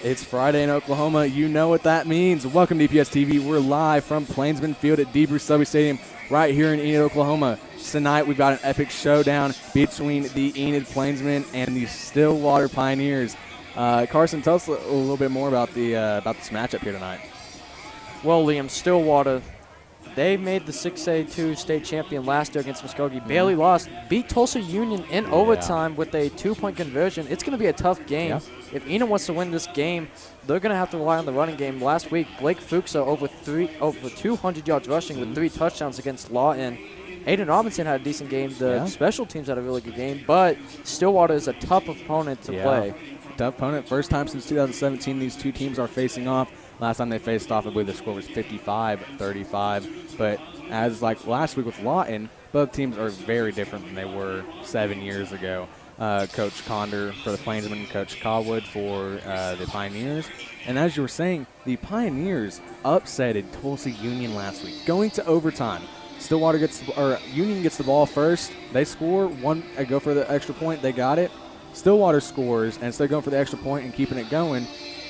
It's Friday in Oklahoma. You know what that means. Welcome to EPS TV. We're live from Plainsmen Field at D. Bruce Selby Stadium right here in Enid, Oklahoma. Tonight we've got an epic showdown between the Enid Plainsmen and the Stillwater Pioneers. Carson, tell us a little bit more about this matchup here tonight. Well, Liam, Stillwater, they made the 6A2 state champion last year against Muskogee. Barely lost. Beat Tulsa Union in overtime with a 2-point conversion. It's going to be a tough game. Yeah. If Enid wants to win this game, they're going to have to rely on the running game. Last week, Blake Fuchs over 200 yards rushing with 3 touchdowns against Lawton. Aiden Robinson had a decent game. The special teams had a really good game, but Stillwater is a tough opponent to play. Tough opponent. First time since 2017 these two teams are facing off. Last time they faced off, I believe the score was 55-35. But as like last week with Lawton, both teams are very different than they were 7 years ago. Coach Condor for the Plainsmen, Coach Caldwood for the Pioneers. And as you were saying, the Pioneers upsetted Tulsa Union last week, going to overtime. Stillwater Union gets the ball first. They score go for the extra point. They got it. Stillwater scores, and instead of going for the extra point and keeping it going,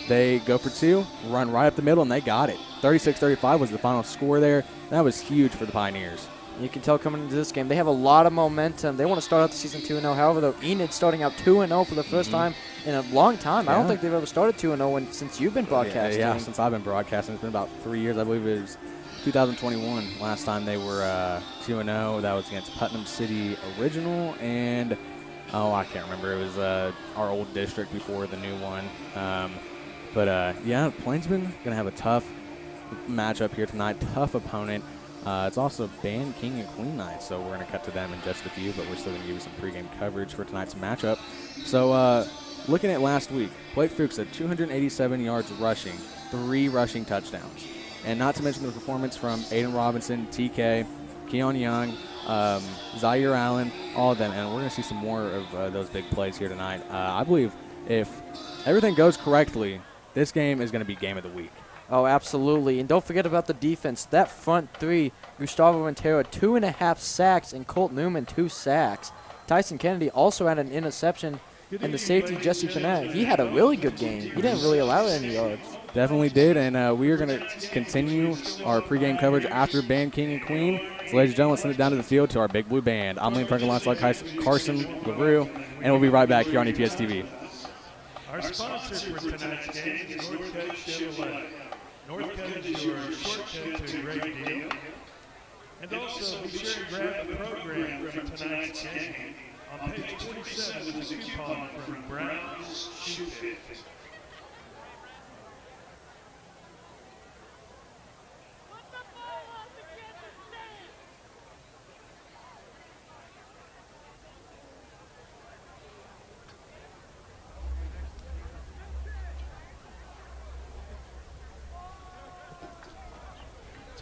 they go for 2, run right up the middle, and they got it. 36-35 was the final score there. That was huge for the Pioneers. You can tell coming into this game, they have a lot of momentum. They want to start out the season 2-0. However, though, Enid starting out 2-0 for the first time in a long time. I don't think they've ever started 2-0 since you've been broadcasting. Yeah, since I've been broadcasting. It's been about 3 years. I believe it was 2021 last time they were 2-0. That was against Putnam City Original and, I can't remember. It was our old district before the new one. Plainsmen going to have a tough matchup here tonight. Tough opponent. It's also Band King and Queen night, so we're going to cut to them in just a few, but we're still going to give you some pregame coverage for tonight's matchup. So looking at last week, Blake Fuchs had 287 yards rushing, 3 rushing touchdowns. And not to mention the performance from Aiden Robinson, TK, Keon Young, Zaire Allen, all of them. And we're going to see some more of those big plays here tonight. I believe if everything goes correctly, this game is going to be game of the week. Oh, absolutely. And don't forget about the defense. That front 3, Gustavo Montero, 2.5 sacks, and Colt Newman, 2 sacks. Tyson Kennedy also had an interception. And the safety, Jesse Panetta, he had a really good game. He didn't really allow any yards. Definitely did, and we are going to continue our pregame coverage after Band King and Queen. So, ladies and gentlemen, let's send it down to the field to our Big Blue Band. I'm Liam Franklin, alongside Carson LaRue, and we'll be right back here on EPS TV. Our sponsor for tonight's game is Northcote Chevrolet. Northcote is your shortcut to a great deal. And also, be sure to grab the program from tonight's game. On page 27 is a coupon from Brown's Shoe Fit.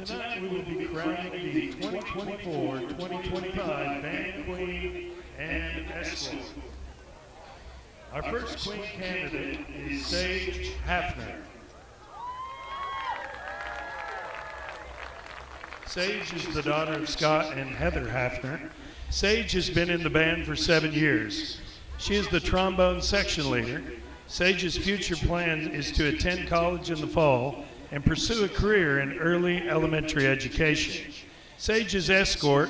Tonight we will be crowning the 2024-2025 Band Queen and Escort. Our first Queen candidate is Sage Hafner. Sage is the daughter of Scott and Heather Hafner. Sage has been in the band for 7 years. She is the trombone section leader. Sage's future plan is to attend college in the fall and pursue a career in early elementary education. Sage's escort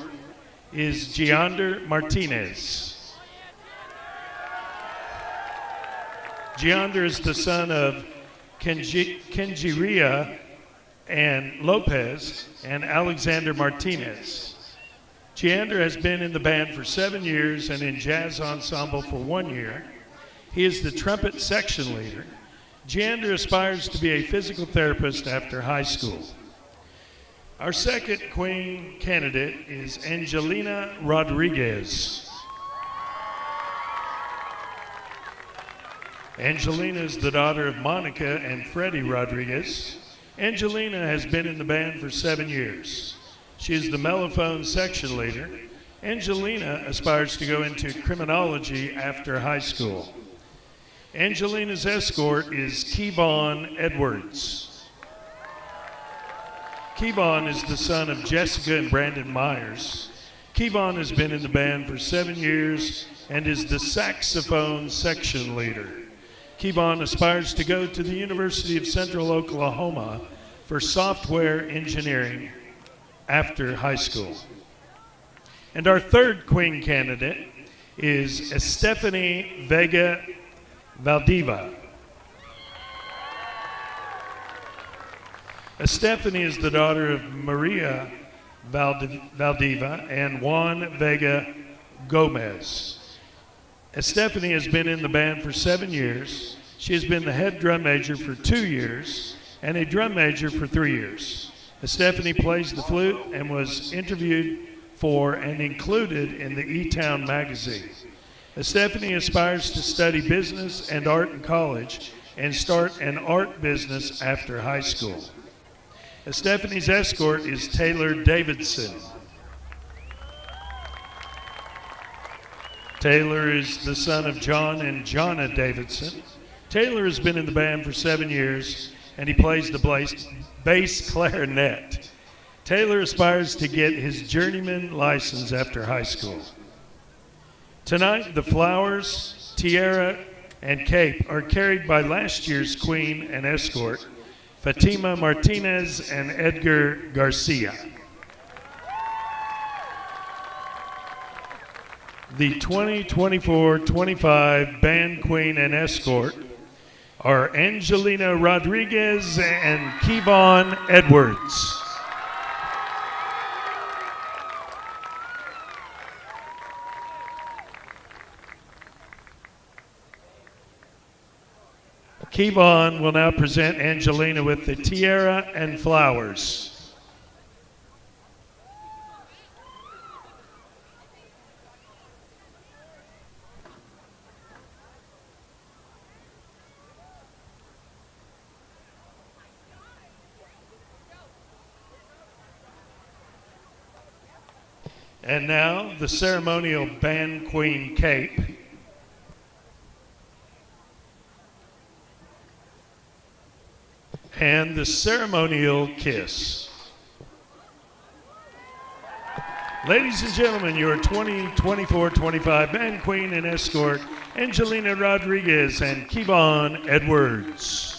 is Giander Martinez. Giander is the son of Kenjiria and Lopez and Alexander Martinez. Giander has been in the band for 7 years and in jazz ensemble for 1 year. He is the trumpet section leader. Giander aspires to be a physical therapist after high school. Our second Queen candidate is Angelina Rodriguez. Angelina is the daughter of Monica and Freddie Rodriguez. Angelina has been in the band for 7 years. She is the mellophone section leader. Angelina aspires to go into criminology after high school. Angelina's escort is Kevon Edwards. Kevon is the son of Jessica and Brandon Myers. Kevon has been in the band for 7 years and is the saxophone section leader. Kevon aspires to go to the University of Central Oklahoma for software engineering after high school. And our third Queen candidate is Stephanie Vega Valdiva. Stephanie is the daughter of Maria Valdiva and Juan Vega Gomez. Stephanie has been in the band for 7 years. She has been the head drum major for 2 years and a drum major for 3 years. Stephanie plays the flute and was interviewed for and included in the E-Town magazine. Stephanie aspires to study business and art in college and start an art business after high school. Stephanie's escort is Taylor Davidson. Taylor is the son of John and Jonna Davidson. Taylor has been in the band for 7 years, and he plays the bass clarinet. Taylor aspires to get his journeyman license after high school. Tonight, the flowers, tiara, and cape are carried by last year's Queen and escort, Fatima Martinez and Edgar Garcia. The 2024-25 Band Queen and Escort are Angelina Rodriguez and Kevon Edwards. Kevon will now present Angelina with the tiara and flowers. And now, the ceremonial Band Queen cape. And the ceremonial kiss. Ladies and gentlemen, your 2024-25 Band Queen and Escort, Angelina Rodriguez and Kevon Edwards.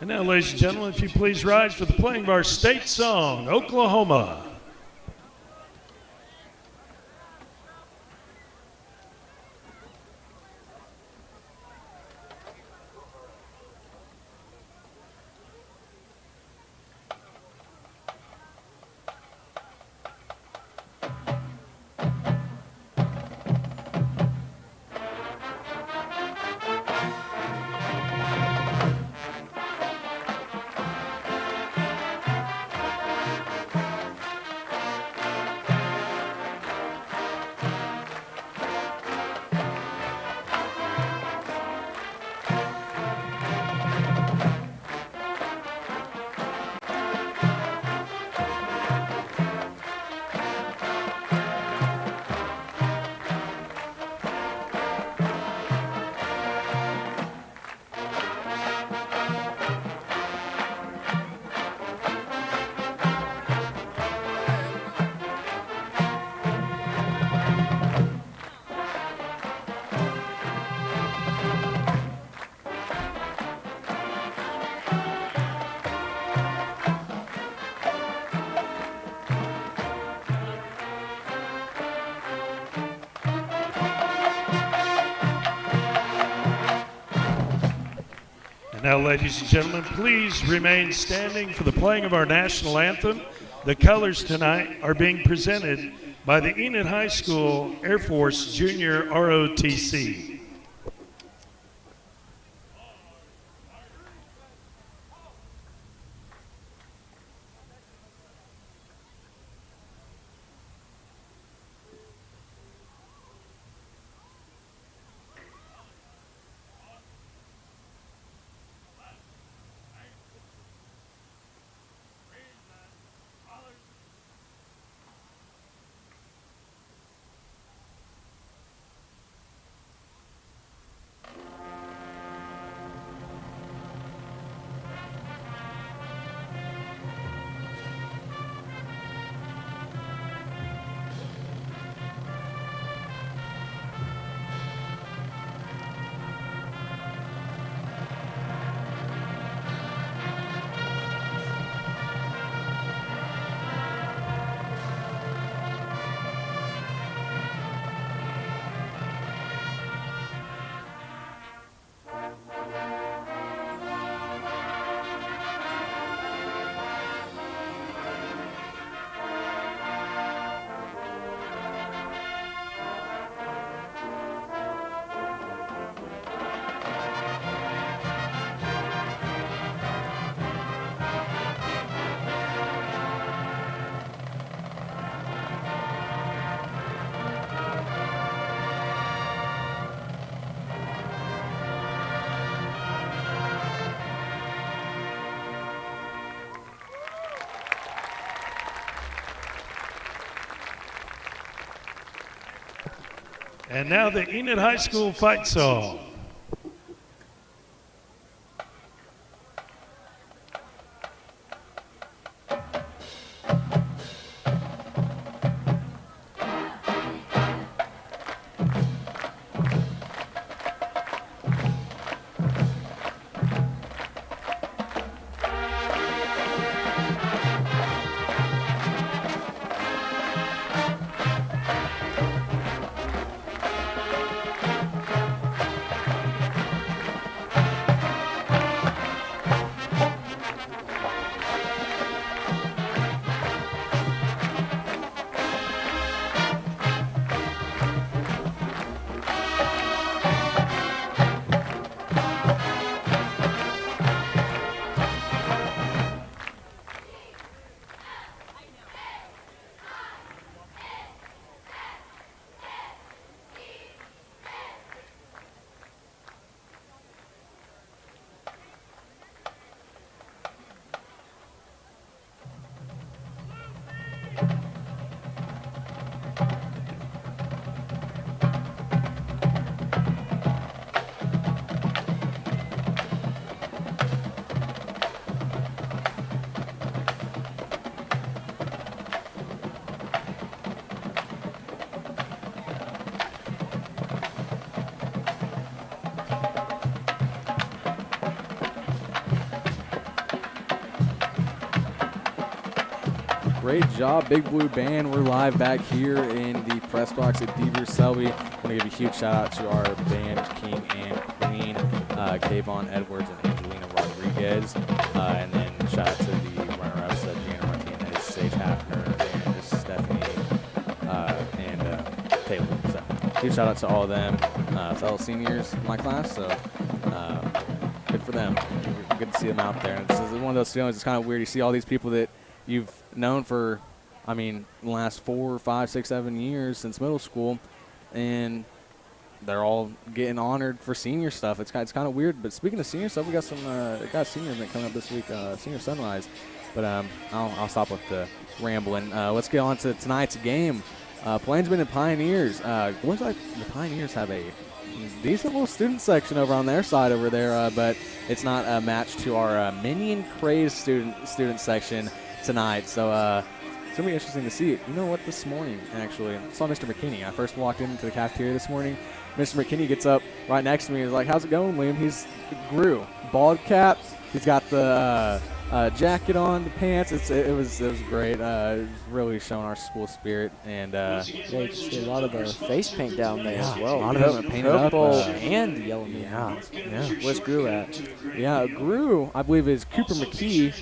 And now, ladies and gentlemen, if you please rise for the playing of our state song, Oklahoma. Now, ladies and gentlemen, please remain standing for the playing of our national anthem. The colors tonight are being presented by the Enid High School Air Force Junior ROTC. And now the Enid High School fight song. Great job, Big Blue Band. We're live back here in the press box at Deaver Selby. I want to give a huge shout out to our band king and queen, Kayvon Edwards and Angelina Rodriguez. And then shout out to the runner-ups, Deanna Martinez, Sage Hafner, and Stephanie, and Taylor. So huge shout out to all of them, fellow seniors in my class. So good for them. Good to see them out there. And this is one of those feelings. It's kind of weird. You see all these people that you've known for, I mean, the last 4, 5, 6, 7 years since middle school, and they're all getting honored for senior stuff. It's kind of weird. But speaking of senior stuff, we got some got a senior event coming up this week, Senior Sunrise. But I'll stop with the rambling. Let's get on to tonight's game. Plainsmen and Pioneers. Looks like the Pioneers have a decent little student section over on their side over there, but it's not a match to our Minion Craze student section tonight. So it's going to be interesting to see it. You know what, this morning, actually, I saw Mr. McKinney. I first walked into the cafeteria this morning. Mr. McKinney gets up right next to me. He's like, how's it going, Liam? He's grew. Bald cap. He's got the jacket on, the pants. It was great. It was really showing our school spirit. And yeah, you can see a lot of the face paint down there as well. A lot of them painted purple up. and yellow. Yeah. Where's Grew at? Yeah, Grew, I believe, is Cooper McKee,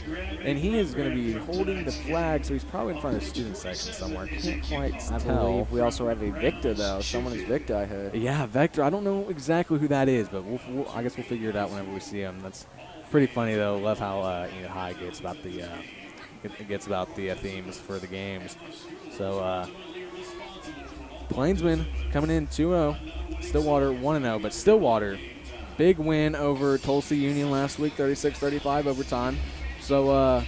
and he is going to be holding the flag, so he's probably in front of the student section somewhere. Can't quite tell. I believe we also have a Victor, though. Someone is Victor, I heard. Yeah, Vector. I don't know exactly who that is, but I guess we'll figure it out whenever we see him. That's pretty funny, though. Love how High gets about the themes for the games. So Plainsmen coming in 2-0, Stillwater 1-0, but Stillwater, big win over Tulsa Union last week, 36-35 overtime. So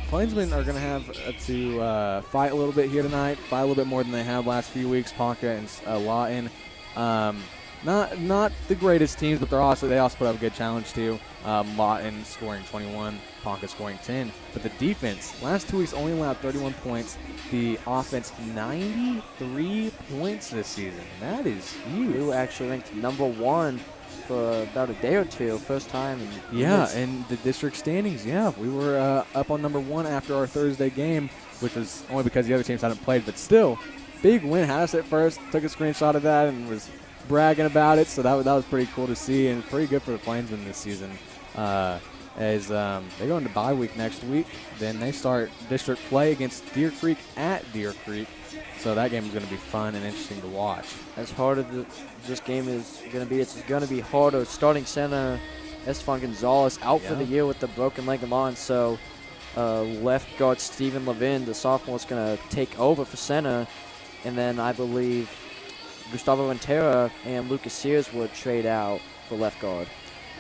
Plainsmen are going to have to fight a little bit here tonight, fight a little bit more than they have last few weeks. Ponca and Lawton, not the greatest teams, but they also put up a good challenge too. Lawton scoring 21, Ponca scoring 10. But the defense, last 2 weeks only allowed 31 points. The offense, 93 points this season. That is huge. We were actually ranked #1 for about a day or two, first time. In the district standings, we were up on #1 after our Thursday game, which was only because the other teams hadn't played. But still, big win. Had us at first, took a screenshot of that and was bragging about it. So that was pretty cool to see, and pretty good for the Plainsmen this season. As they go into bye week next week, then they start district play against Deer Creek at Deer Creek. So that game is going to be fun and interesting to watch. As hard as this game is going to be, it's going to be harder. Starting center Esteban Gonzalez out for the year with the broken leg of mine. So left guard Stephen Levin, the sophomore, is going to take over for center. And then I believe Gustavo Rentera and Lucas Sears would trade out for left guard.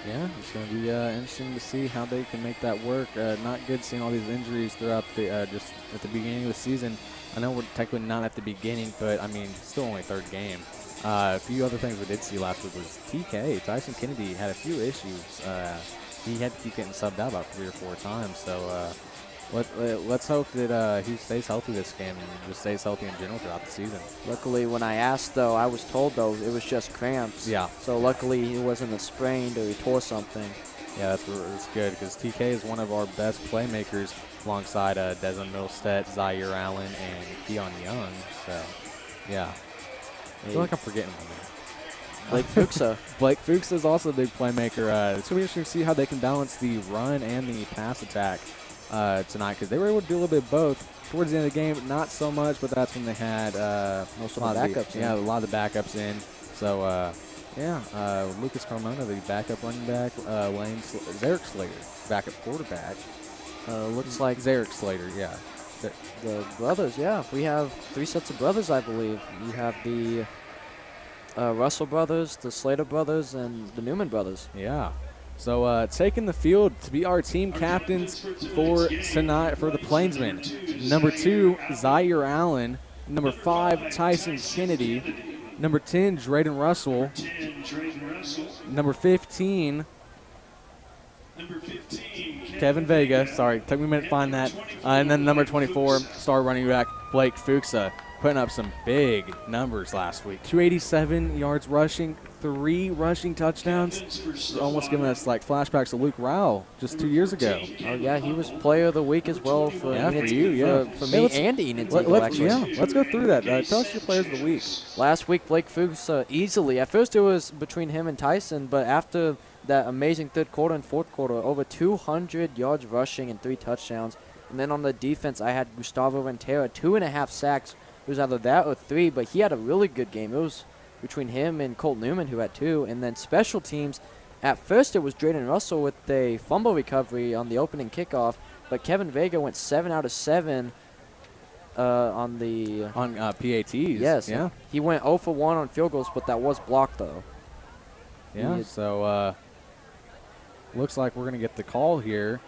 Yeah, it's going to be interesting to see how they can make that work. Not good seeing all these injuries throughout the just at the beginning of the season. I know we're technically not at the beginning, but, I mean, still only third game. A few other things we did see last week was TK. Tyson Kennedy had a few issues. He had to keep getting subbed out about 3 or 4 times. So let's hope that he stays healthy this game and just stays healthy in general throughout the season. Luckily, when I asked, though, I was told, though, it was just cramps. Yeah. So luckily he wasn't a sprained or he tore something. Yeah, that's good because TK is one of our best playmakers alongside Desmond Middlestead, Zaire Allen, and Keon Young. So, yeah. I feel like I'm forgetting one there. Blake Fuchsa. Blake Fuchsa is also a big playmaker. It's going to be interesting to see how they can balance the run and the pass attack tonight because they were able to do a little bit of both. Towards the end of the game, not so much, but that's when they had most of the backups in. Yeah, a lot of the backups in. So, Lucas Carmona, the backup running back, Zarek Slater, backup quarterback. Looks like Zarek Slater, yeah. The brothers, yeah. We have 3 sets of brothers, I believe. You have the Russell brothers, the Slater brothers, and the Newman brothers. Yeah. So taking the field to be our team captains for tonight for the Plainsmen. Number 2, Zaire Allen. Number 5, Tyson Kennedy. Number 10, Drayden Russell. Number 15, Kevin Vega. Sorry, took me a minute to find that. And then number 24, star running back Blake Fuchsa, putting up some big numbers last week. 287 yards rushing, 3 rushing touchdowns. It's almost giving us like flashbacks to Luke Rowell just 2 years ago. Oh yeah, he was Player of the Week as well for Enid's, for you, yeah. for me and Enid's Eagle, actually. Yeah, let's go through that. Tell us your Players of the Week. Last week, Blake Fuchs easily. At first, it was between him and Tyson, but after that amazing third quarter and fourth quarter, over 200 yards rushing and 3 touchdowns. And then on the defense, I had Gustavo Ventura, 2.5 sacks. It was either that or 3, but he had a really good game. It was between him and Colt Newman, who had 2. And then special teams, at first it was Drayden Russell with a fumble recovery on the opening kickoff, but Kevin Vega went 7 out of 7 on PATs. Yes. Yeah. He went 0 for 1 on field goals, but that was blocked, though. Yeah, so looks like we're going to get the call here.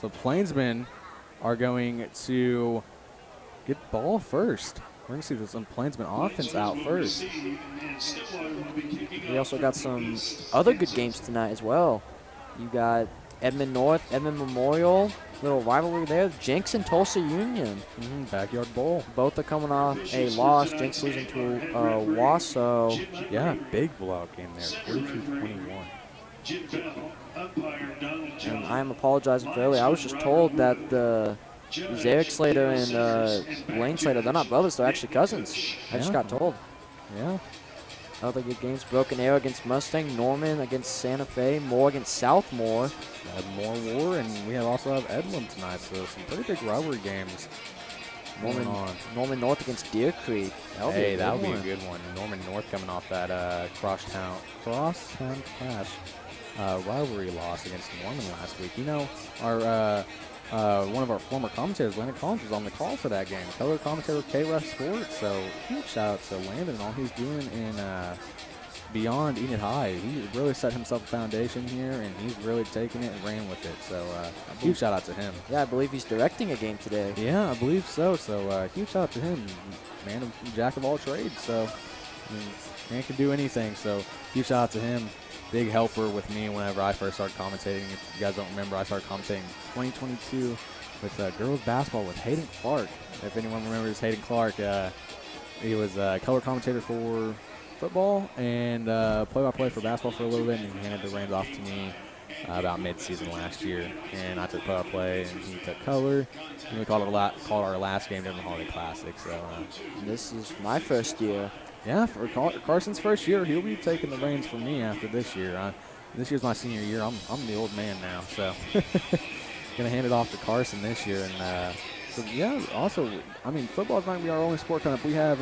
So Plainsmen are going to get the ball first. We're going to see this Plainsmen offense out first. We also got some other good games tonight as well. You got Edmond North, Edmond Memorial, little rivalry there. Jenks and Tulsa Union. Backyard bowl. Both are coming off a loss. Jenks losing to Wasso. Yeah, big blowout game there, 42-21. And I am apologizing for earlier. I was just told that the Zarek Slater and Lane Slater, they're not brothers, they're actually cousins. I just got told. Yeah. Other good games, Broken Arrow against Mustang, Norman against Santa Fe, Moore against Southmore. More War, and we also have Edmond tonight, so some pretty big rivalry games. Norman North against Deer Creek. That'll be a good one. Norman North coming off that crosstown clash rivalry loss against Norman last week. You know, our one of our former commentators, Landon Collins, was on the call for that game. Color commentator KREF Sports. So huge shout out to Landon and all he's doing in beyond Enid High. He really set himself a foundation here, and he's really taken it and ran with it. So huge shout out to him. Yeah, I believe he's directing a game today. Yeah, I believe so. So huge shout out to him, man, jack of all trades. So I mean, man can do anything. So huge shout out to him. Big helper with me whenever I first started commentating. If you guys don't remember, I started commentating in 2022 with girls basketball with Hayden Clark. If anyone remembers Hayden Clark, he was a color commentator for football and play-by-play for basketball for a little bit, and he handed the reins off to me about mid-season last year. And I took play-by-play, and he took color. And we called our last game during the Holiday Classic. So this is my first year. Yeah, for Carson's first year, he'll be taking the reins from me after this year. This year's my senior year. I'm the old man now, so gonna hand it off to Carson this year. And so yeah, also, I mean, football's not gonna be our only sport coming up. We have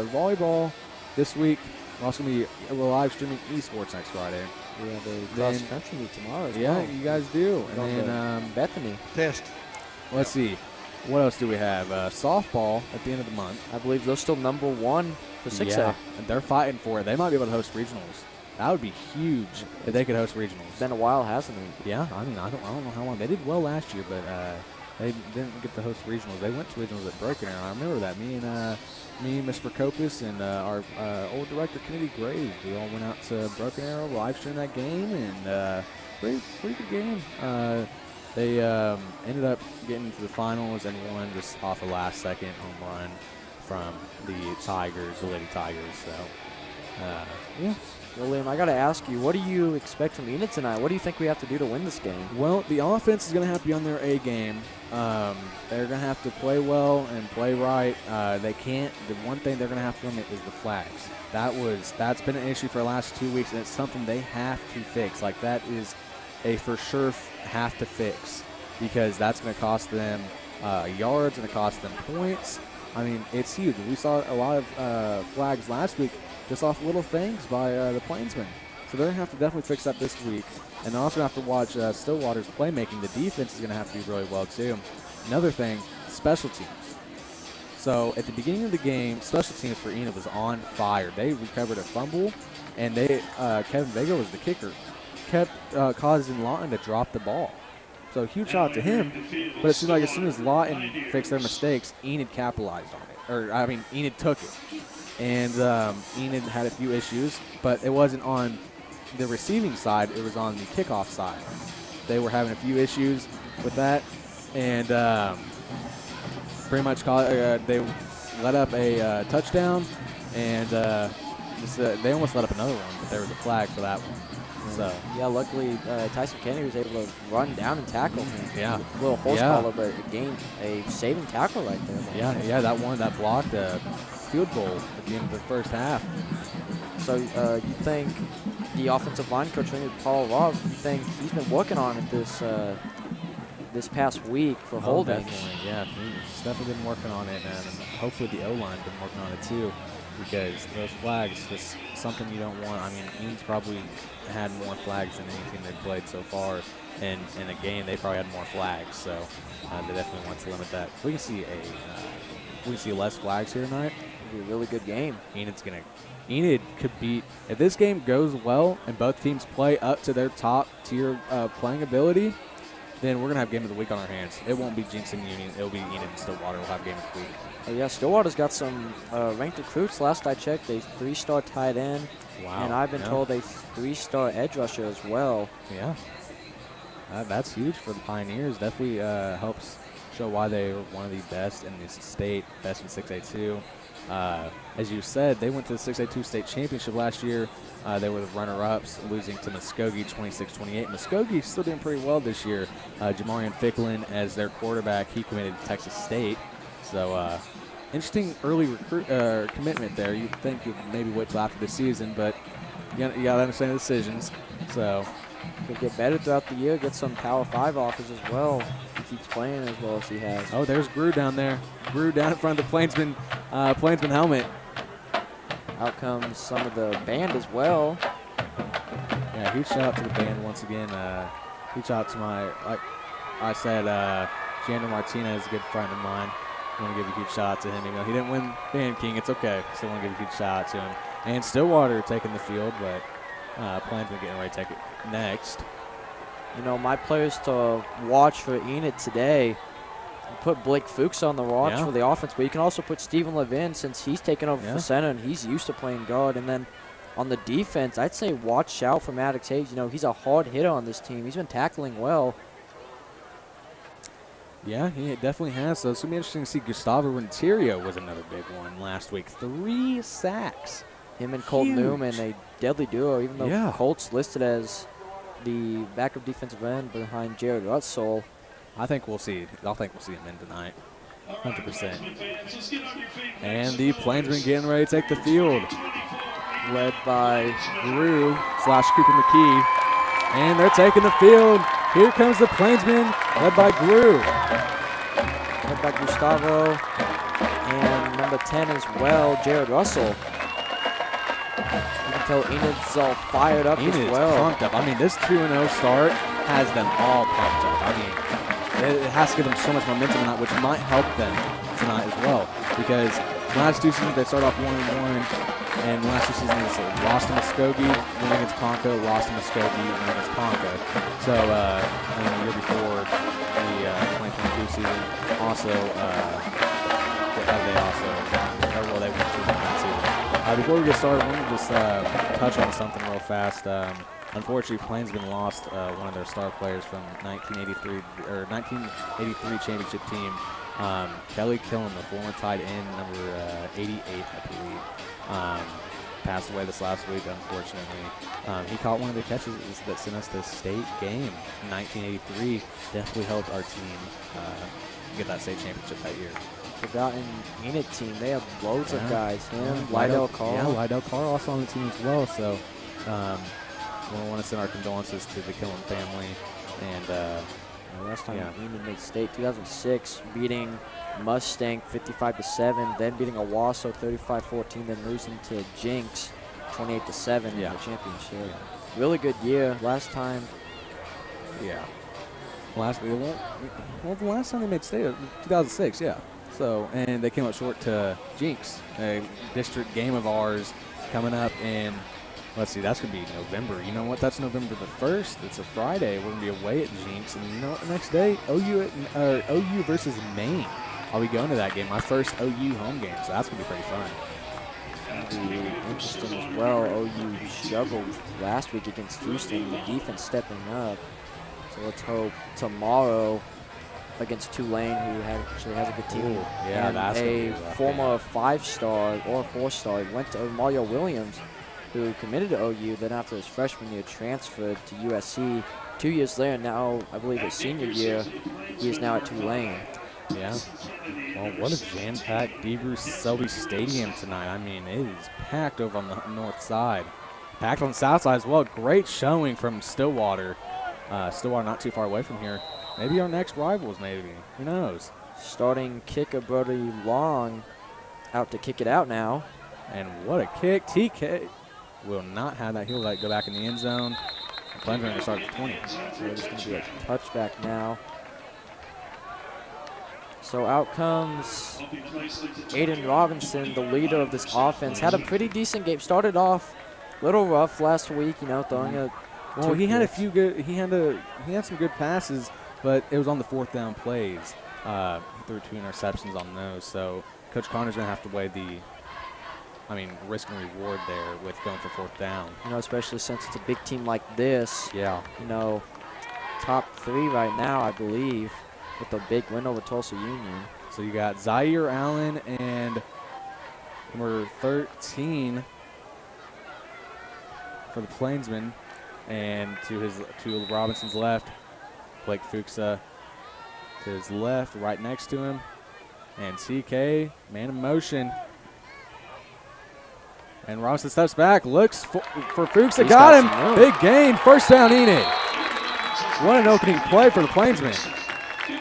volleyball this week. We're also gonna be live streaming esports next Friday. We have a cross country meet tomorrow as well. Yeah, you guys do. And then Bethany. Test. Let's see. What else do we have? Softball at the end of the month. I believe they're still #1 for 6A. Yeah, and they're fighting for it. They might be able to host regionals. That would be huge if they could host regionals. It's been a while, hasn't it? Yeah, I mean, I don't know how long. They did well last year, but they didn't get to host regionals. They went to regionals at Broken Arrow. I remember that. Me, Mr. Procopis, and our old director, Kennedy Graves, we all went out to Broken Arrow, live streamed that game, and pretty good game. They ended up getting to the finals and won just off a last-second home run from the Tigers, the Lady Tigers. So, yeah. Well, Liam, I got to ask you, what do you expect from Enid tonight? What do you think we have to do to win this game? Well, the offense is going to have to be on their A game. They're going to have to play well and play right. They can't. The one thing they're going to have to limit is the flags. That's been an issue for the last 2 weeks, and it's something they have to fix. Like, that is a for sure have to fix, because that's going to cost them yards and it cost them points. I mean, it's huge. We saw a lot of flags last week just off little things by the Plainsmen. So they're going to have to definitely fix that this week. And they're also going to have to watch Stillwater's playmaking. The defense is going to have to do really well, too. Another thing, special teams. So at the beginning of the game, special teams for Enid was on fire. They recovered a fumble, and Kevin Vega was the kicker. Kept causing Lawton to drop the ball. So huge shout out to him. But it seemed like as soon as Lawton fixed their mistakes, Enid capitalized on it. Enid took it. And Enid had a few issues, but it wasn't on the receiving side. It was on the kickoff side. They were having a few issues with that. And pretty much let up a touchdown, and they almost let up another one, but there was a flag for that one. So yeah, luckily Tyson Kennedy was able to run down and tackle him. Yeah, a little horse collar, but again, a saving tackle right there. Yeah, that one that blocked a field goal at the end of the first half. So you think the offensive line coach, Paul Robb, you think he's been working on it this past week for holdings? Definitely, yeah, he's definitely been working on it, and hopefully the O-line been working on it too, because those flags, just something you don't want. I mean, Enid's probably had more flags than anything they've played so far, and in a game they probably had more flags, so they definitely want to limit that. We can see less flags here tonight. It'll be a really good game. Enid could beat, if this game goes well and both teams play up to their top tier playing ability, then we're going to have game of the week on our hands. It won't be Jinx and Union. It'll be Enid and Stillwater will have game of the week. Oh, yeah, Stillwater's got some ranked recruits. Last I checked, a 3-star tight end. Wow. And I've been told a 3-star edge rusher as well. Yeah. That's huge for the Pioneers. Definitely helps show why they are one of the best in this state, best in 6A2. As you said, they went to the 6A2 state championship last year. They were the runner-ups, losing to Muskogee 26-28. Muskogee's still doing pretty well this year. Jamarian Ficklin as their quarterback. He committed to Texas State. So interesting early commitment there. You'd think you'd maybe wait till after the season, but you got to understand the decisions. So he'll get better throughout the year, get some Power 5 offers as well. He keeps playing as well as he has. Oh, there's Grew down there. Grew down in front of the Plainsmen helmet. Out comes some of the band as well. Yeah, huge shout out to the band once again. Huge shout out to like I said, Jander Martinez is a good friend of mine. I want to give a huge shout out to him. Even though he didn't win Band King, it's okay. Still want to give a huge shout out to him. And Stillwater taking the field, but Plainsmen getting ready to take it next. You know, my players to watch for Enid today, put Blake Fuchs on the watch for the offense, but you can also put Stephen Levin since he's taken over for center and he's used to playing guard. And then on the defense, I'd say watch out for Maddox Hayes. You know, he's a hard hitter on this team. He's been tackling well. Yeah, he definitely has. So it's going to be interesting to see. Gustavo Renteria was another big one last week. 3 sacks. Him and Colt Newman, a deadly duo, even though Colt's listed as the backup defensive end behind Jared Russell. I think we'll see him in tonight, 100%. And the Plainsmen getting ready to take the field, led by Grew / Cooper McKee. And they're taking the field. Here comes the Plainsmen, led by Grew. Led by Gustavo and number 10 as well, Jared Russell. You can tell Enid's all fired up as well. Enid's pumped up. I mean, this 2-0 start has them all pumped up. I mean, it has to give them so much momentum tonight, which might help them tonight as well. Because last 2 seasons, they start off 1-1, and last 2 seasons, they lost to Muskogee, win against Ponca, lost to Muskogee, win against Ponca. So, and the year before, the 2022 season, also, they went 2-1 too. Before we get started, I want to just touch on something real fast. Unfortunately, Plainsmen lost one of their star players from 1983 championship team, Kelly Killen, the former tight end, number 88, I believe, passed away this last week, unfortunately. He caught one of the catches that sent us to the state game in 1983. Definitely helped our team get that state championship that year. Forgotten Enid team. They have loads of guys. Him, Lydell Carr. Yeah, Lydell Carr also on the team as well. So we want to send our condolences to the Killen family. And last time Enid made state, 2006, beating Mustang 55-7, then beating Owasso 35-14, then losing to Jinx 28-7 in the championship. Really good year. Last time. Yeah. The last time they made state, 2006, yeah. So, and they came up short to Jinx, a district game of ours coming up in, let's see, that's going to be November. You know what? That's November the 1st. It's a Friday. We're going to be away at Jinx. And you know what? The next day, OU versus Maine. I'll be going to that game, my first OU home game. So that's going to be pretty fun. It's going to be interesting as well. OU struggled last week against Houston. The defense stepping up. So let's hope tomorrow against Tulane, who actually has a good team. Ooh, yeah, and that's a gonna be a rough former 5-star or 4-star went to Mario Williams, who committed to OU, then after his freshman year transferred to USC. 2 years later, now I believe his senior year, he is now at Tulane. Yeah. Well, what a jam-packed Bruce Selby Stadium tonight. I mean, it is packed over on the north side. Packed on the south side as well. Great showing from Stillwater. Stillwater not too far away from here. Maybe our next rivals, maybe. Who knows? Starting kicker Brody Long out to kick it out now. And what a kick. TK will not have that. He'll let it go back in the end zone. Plainsmen are going to start at 20. So it's going to be a touchback now. So out comes Aiden Robinson, the leader of this offense. Had a pretty decent game. Started off a little rough last week, you know, throwing a. Well, he had a few good. He had some good passes, but it was on the fourth down plays. He threw 2 interceptions on those. So Coach Connor's going to have to weigh the, risk and reward there with going for fourth down. You know, especially since it's a big team like this. Yeah. You know, top 3 right now, I believe, with a big win over Tulsa Union. So you got Zaire Allen and number 13 for the Plainsmen, and to Robinson's left, Blake Fuchsa to his left, right next to him, and TK, man in motion. And Robinson steps back, looks for Fuchsa, got him, big gain, first down Enid. What an opening play for the Plainsmen.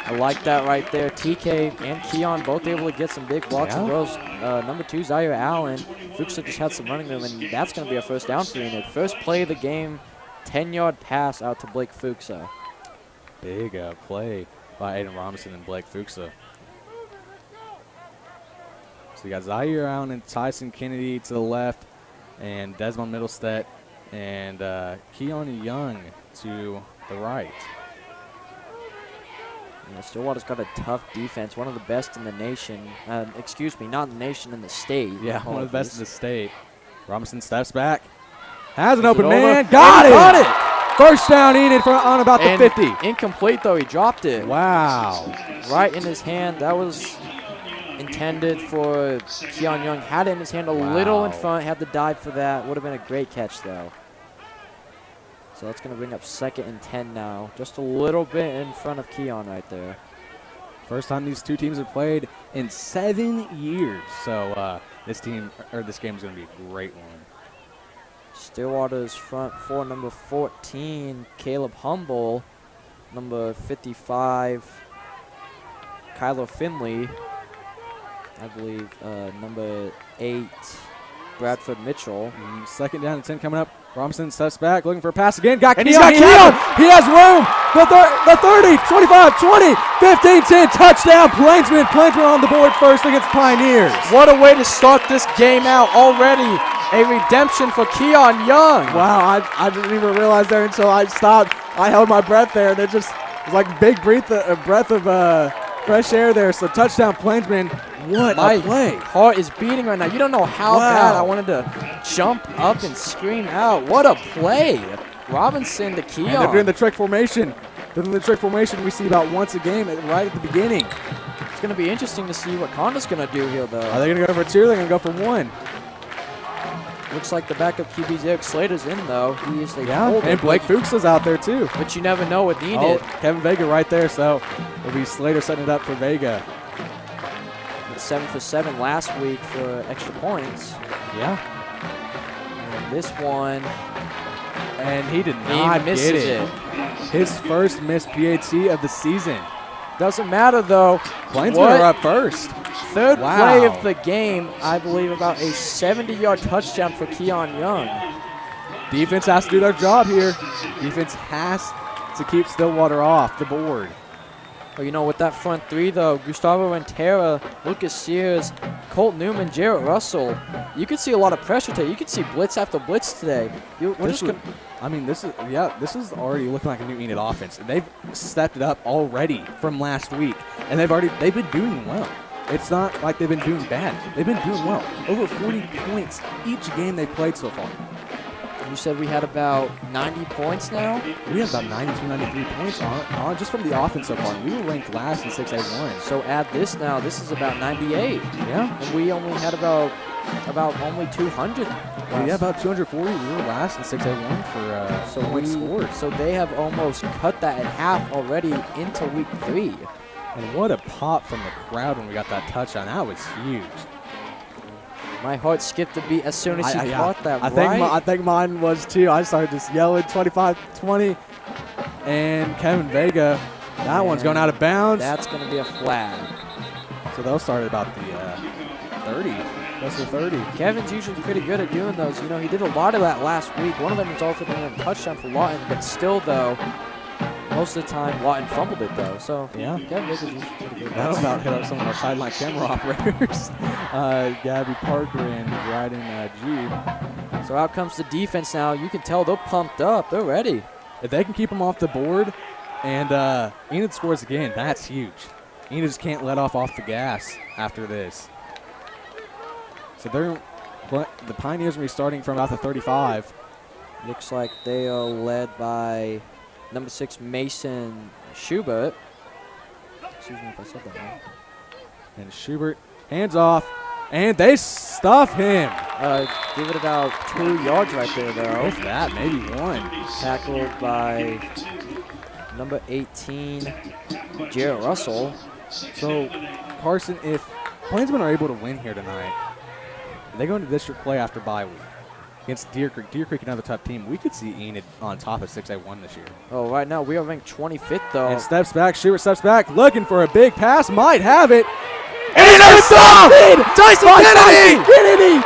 I like that right there. TK and Keon both able to get some big blocks and throws. Number 2, Zaire Allen. Fuchsa just had some running room, and that's going to be a first down for Enid. First play of the game, 10-yard pass out to Blake Fuchsa. Big play by Aiden Robinson and Blake Fuchsa. So you got Zaire Allen and Tyson Kennedy to the left, and Desmond Middlestead and Keon Young to the right. You know, Stillwater's got a tough defense, one of the best in the nation. Excuse me, not in the nation, in the state. Yeah, one of the best in the state. Robinson steps back, has an open man, got it! First down Enid on about the 50. Incomplete though, he dropped it. Wow. Right in his hand. That was intended for Keon Young. Had it in his hand a little in front, had to dive for that. Would have been a great catch though. So that's going to bring up 2nd and 10 now. Just a little bit in front of Keon right there. First time these two teams have played in 7 years. So this game is going to be a great one. Stillwater's front 4, number 14, Caleb Humble. Number 55, Kyler Finley. I believe number 8, Bradford Mitchell. 2nd down and 10 coming up. Robinson steps back, looking for a pass again. Got Keon. He's got Keon. He has room. The 30, 25, 20, 15, 10. Touchdown, Plainsmen. Plainsmen on the board first against Pioneers. What a way to start this game out already. A redemption for Keon Young. Wow, I didn't even realize there until I stopped. I held my breath there, and it just was like a big breath of fresh air there. So touchdown, Plainsmen. What a play. My heart is beating right now. You don't know how bad I wanted to jump up and scream out. What a play. Robinson to Keon. And they're doing the trick formation. They're doing the trick formation we see about once a game right at the beginning. It's going to be interesting to see what Conda's going to do here, though. Are they going to go for 2? They're going to go for 1. Looks like the backup QB, Eric Slater's in, though. He is and Blake Fuchsa's out there, too. But you never know with Enid. Kevin Vega right there, so it'll be Slater setting it up for Vega. 7 for 7 last week for extra points. Yeah. And this one. And he did not get it. His first missed PAT of the season. Doesn't matter, though. Plainsmen are up first. Third play of the game, I believe about a 70-yard touchdown for Keon Young. Defense has to do their job here. Defense has to keep Stillwater off the board. Well, you know, with that front 3, though, Gustavo Rentera, Lucas Sears, Colt Newman, Jarrett Russell, you could see a lot of pressure today. You could see blitz after blitz today. This is already looking like a new Enid offense. They've stepped it up already from last week, and they've been doing well. It's not like they've been doing bad. They've been doing well. Over 40 points each game they've played so far. You said we had about 90 points now? We have about 92, 93 points on just from the offense so far. We were ranked last in 6A1. So add this now. This is about 98. Yeah. And we only had about only 200. Yeah, about 240. We were last in 6A1 for points scored. So they have almost cut that in half already into week 3. And what a pop from the crowd when we got that touchdown. That was huge. My heart skipped a beat as soon as he caught that, I think mine was too. I started just yelling 25-20. And Kevin Vega, that one's going out of bounds. That's going to be a flag. So they'll start at about the 30. That's the 30. Kevin's usually pretty good at doing those. You know, he did a lot of that last week. One of them resulted in a touchdown for Lawton, but still, though, most of the time, Lawton fumbled it, though. So, yeah. Kevin Vickers usually pretty good. That'll about hit up some of our sideline camera operators. Gabby Parker and Ryden G. So out comes the defense now. You can tell they're pumped up. They're ready. If they can keep them off the board and Enid scores again, that's huge. Enid just can't let off the gas after this. So the Pioneers will be starting from about the 35. Looks like they are led by number 6, Mason Schubert. Excuse me if I said that wrong. And Schubert, hands off, and they stuff him. Give it about 2 yards right there, though. If that, maybe 1. Tackled by number 18, Jarrett Russell. So, Carson, if Plainsmen are able to win here tonight, they go into district play after bye week against Deer Creek. Deer Creek, another tough team. We could see Enid on top of 6A1 this year. Oh, right now we are ranked 25th, though. And steps back. Schubert steps back, looking for a big pass. Might have it. Intercepted! Tyson Kennedy!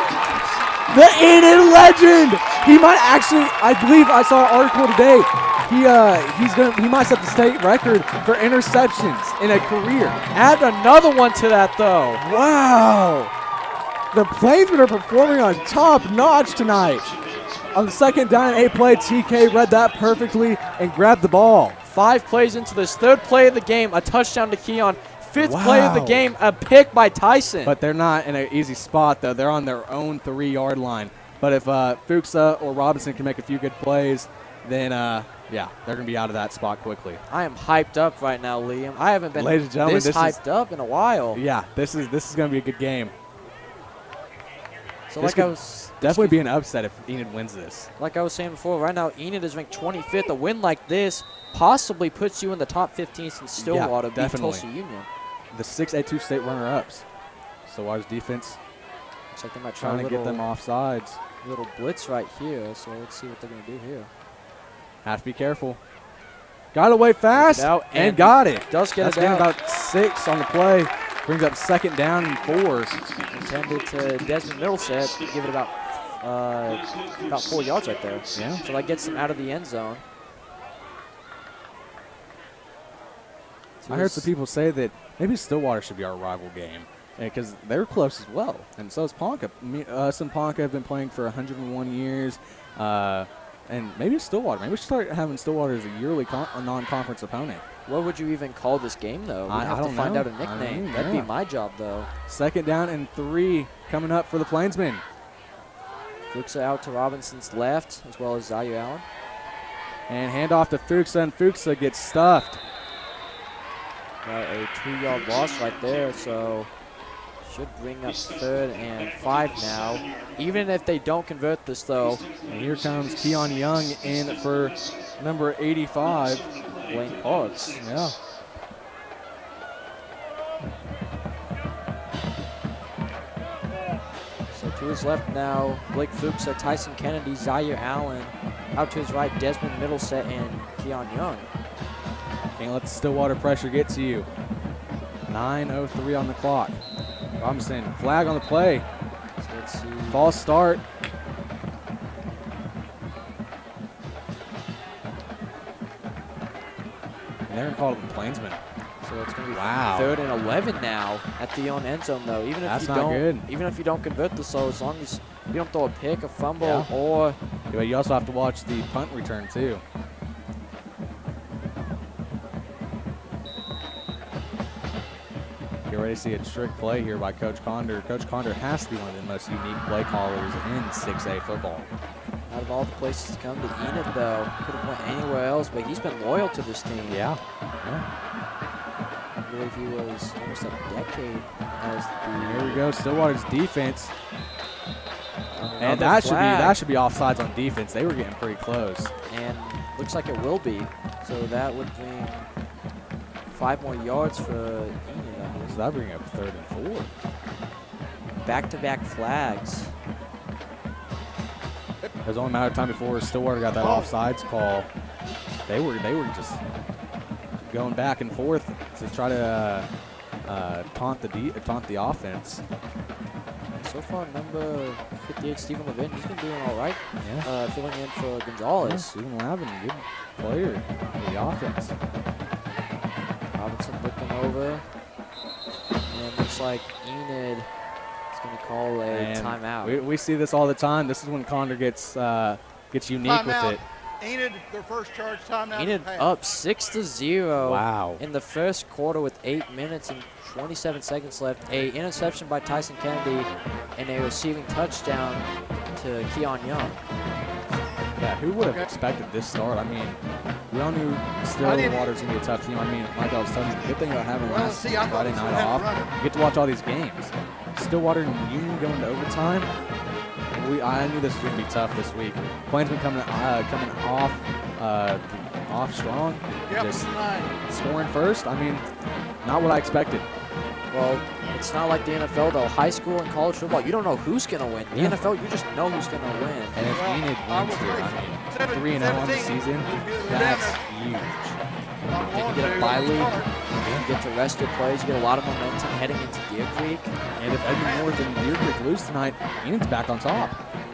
The Enid legend. He might actually, I believe I saw an article today. He might set the state record for interceptions in a career. Add another one to that, though. Wow. The Plainsmen are performing on top notch tonight. On the second down and 8 play, TK read that perfectly and grabbed the ball. 5 plays into this. 3rd play of the game, a touchdown to Keon. 5th play of the game, a pick by Tyson. But they're not in an easy spot, though. They're on their own 3-yard line. But if Fuchsa or Robinson can make a few good plays, then, yeah, they're going to be out of that spot quickly. I am hyped up right now, Liam. I haven't been Ladies and gentlemen, this hyped up in a while. Yeah, this is going to be a good game. So this like I was definitely be an upset if Enid wins this. Like I was saying before, right now Enid is ranked 25th. A win like this possibly puts you in the top 15 since Stillwater beat Tulsa Union. The 6A2 state runner-ups. Stillwater's defense looks like they might trying to get them off sides. Little blitz right here, so let's see what they're going to do here. Have to be careful. Got away fast and got it. Does get That's it out. about 6 on the play. Brings up 2nd down and 4. Intended to Desmond Middleset. Give it about 4 yards right there. Yeah. So that gets them out of the end zone. I heard some people say that maybe Stillwater should be our rival game because they're close as well. And so is Ponca. Us and Ponca have been playing for 101 years. And maybe Stillwater. Maybe we should start having Stillwater as a yearly non-conference opponent. What would you even call this game, though? We'd have to find out a nickname. That'd be my job, though. 2nd down and 3 coming up for the Plainsmen. Fuchsa out to Robinson's left, as well as Zaire Allen. And handoff to Fuchsa, and Fuchsa gets stuffed. Got a 2-yard loss right there, so should bring up 3rd and 5 now. Even if they don't convert this, though. And here comes Keon Young in for number 85. Blaine Parks. Yeah. So to his left now, Blake Fuchsa, Tyson Kennedy, Zaire Allen. Out to his right, Desmond Middleset and Keon Young. Can't let the Stillwater pressure get to you. 9:03 on the clock. Robinson, flag on the play. So let's see. False start. And they're going to call it the Plainsmen. So it's going to be 3rd and 11 now at the own end zone, though. Even if That's you not don't, good. Even if you don't convert this, so as long as you don't throw a pick, a fumble, or But you also have to watch the punt return too. Get ready to see a trick play here by Coach Condor. Coach Condor has to be one of the most unique play callers in 6A football. Out of all the places to come to Enid, though, could have went anywhere else, but he's been loyal to this team. Yeah. I believe he was almost a decade as the. Here we go, Stillwater's defense. And that should be offsides on defense. They were getting pretty close. And looks like it will be. So that would bring 5 more yards for Enid. So that bring up 3rd and 4. Back-to-back flags. It was only a matter of time before Stillwater got that offsides call. They were just going back and forth to try to taunt the offense. So far, number 58, Stephen Levin, he's been doing all right. Yeah. Filling in for Gonzalez. Yeah, Stephen Lavin, good player for the offense. Robinson looking over. And looks like Enid is going to call a timeout. We see this all the time. This is when Condor gets unique timeout. with it. Enid, their first charge timeout. Enid up 6-0 Wow. in the first quarter with 8 minutes and 27 seconds left. A interception by Tyson Kennedy and a receiving touchdown to Keon Young. Yeah, who would have expected this start? I mean, we all knew Stillwater's going to be a tough team. I mean, like I was telling you, the good thing about having last Friday night off, you get to watch all these games. Stillwater and Union going to overtime. I knew this was going to be tough this week. Plainsmen coming off strong, just scoring first. I mean, not what I expected. Well, it's not like the NFL though. High school and college football, you don't know who's going to win. The NFL, you just know who's going to win. And if Enid wins here, I mean, 3-0 on the season, that's huge. Then you get a bye week, you get to rest your players, you get a lot of momentum heading into Deer Creek. And if Edmund North and Deer Creek lose tonight, Enid's back on top.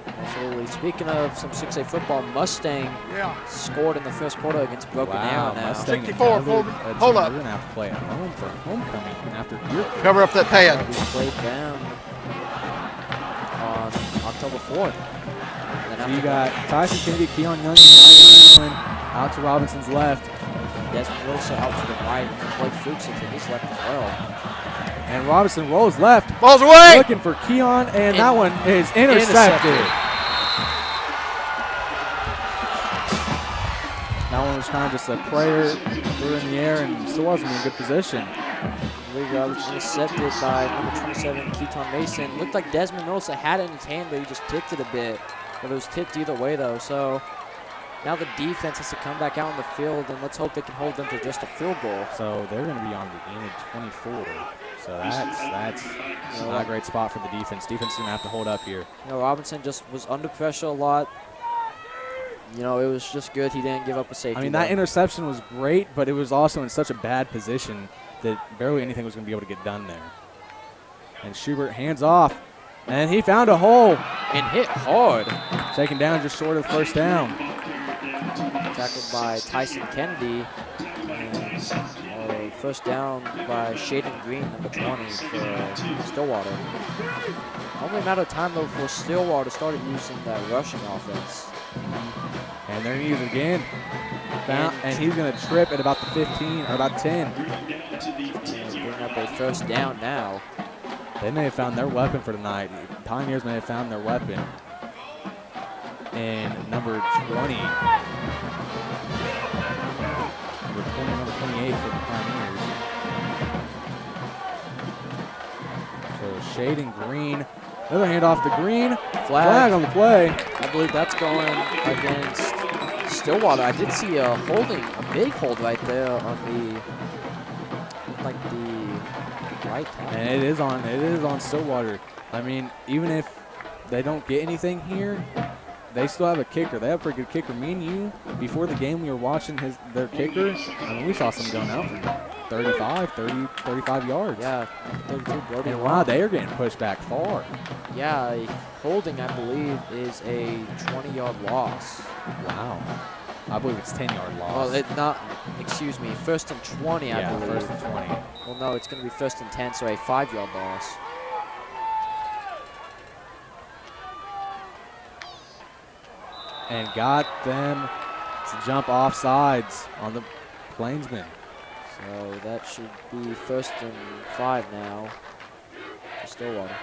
Absolutely. Speaking of some 6A football, Mustang scored in the first quarter against Broken Arrow now. Mustang 64, hold up. We're going to have to play at home for homecoming after Deer Creek. Cover up that pad. We played them on October 4th. So you got Tyson Kennedy, Keon Young, and Ryan Allen out to Robinson's left. Desmond Wilson out to the right. Blake Fuchs to his left as well. And Robinson rolls left. Ball's away! Looking for Keon, and that one is intercepted. That one was kind of just a prayer, threw in the air, and still wasn't in good position. Lee Robinson intercepted by number 27, Keaton Mason. Looked like Desmond Wilson had it in his hand, but he just tipped it a bit. But it was tipped either way, though. So now the defense has to come back out on the field, and let's hope they can hold them to just a field goal. So they're going to be on the Enid 24. So that's not a great spot for the defense. Defense is going to have to hold up here. Robinson just was under pressure a lot. It was just good. He didn't give up a safety. I mean, that interception was great, but it was also in such a bad position that barely anything was going to be able to get done there. And Schubert hands off, and he found a hole. And hit hard. Taken down just short of first down. Tackled by Tyson Kennedy. And first down by Shaden Green, number 20 for Stillwater. Only a matter of time, though, for Stillwater started using that rushing offense. And they're going to use it again. And he's going to trip at about the 15 or about 10. Bring up a first down now. They may have found their weapon for tonight. Pioneers may have found their weapon. And number 20. Number 28 for the Pioneers. So Shaden Green. Another handoff to Green. Flag on the play. I believe that's going against Stillwater. I did see a big hold right there on the right tackle. And it is on Stillwater. I mean, even if they don't get anything here, they still have a kicker. They have a pretty good kicker. Me and you, before the game, we were watching their kicker. I mean, we saw some going out for 35 yards. Yeah, 32. Brody. And wow, they are getting pushed back far. Yeah, holding, I believe, is a 20-yard loss. Wow. I believe it's 10-yard loss. Well, excuse me, first and 20, I believe. First and 20. Well, no, it's going to be first and 10, so a 5-yard loss. And got them to jump off sides on the Plainsmen. So that should be first and 5 now for Stillwater.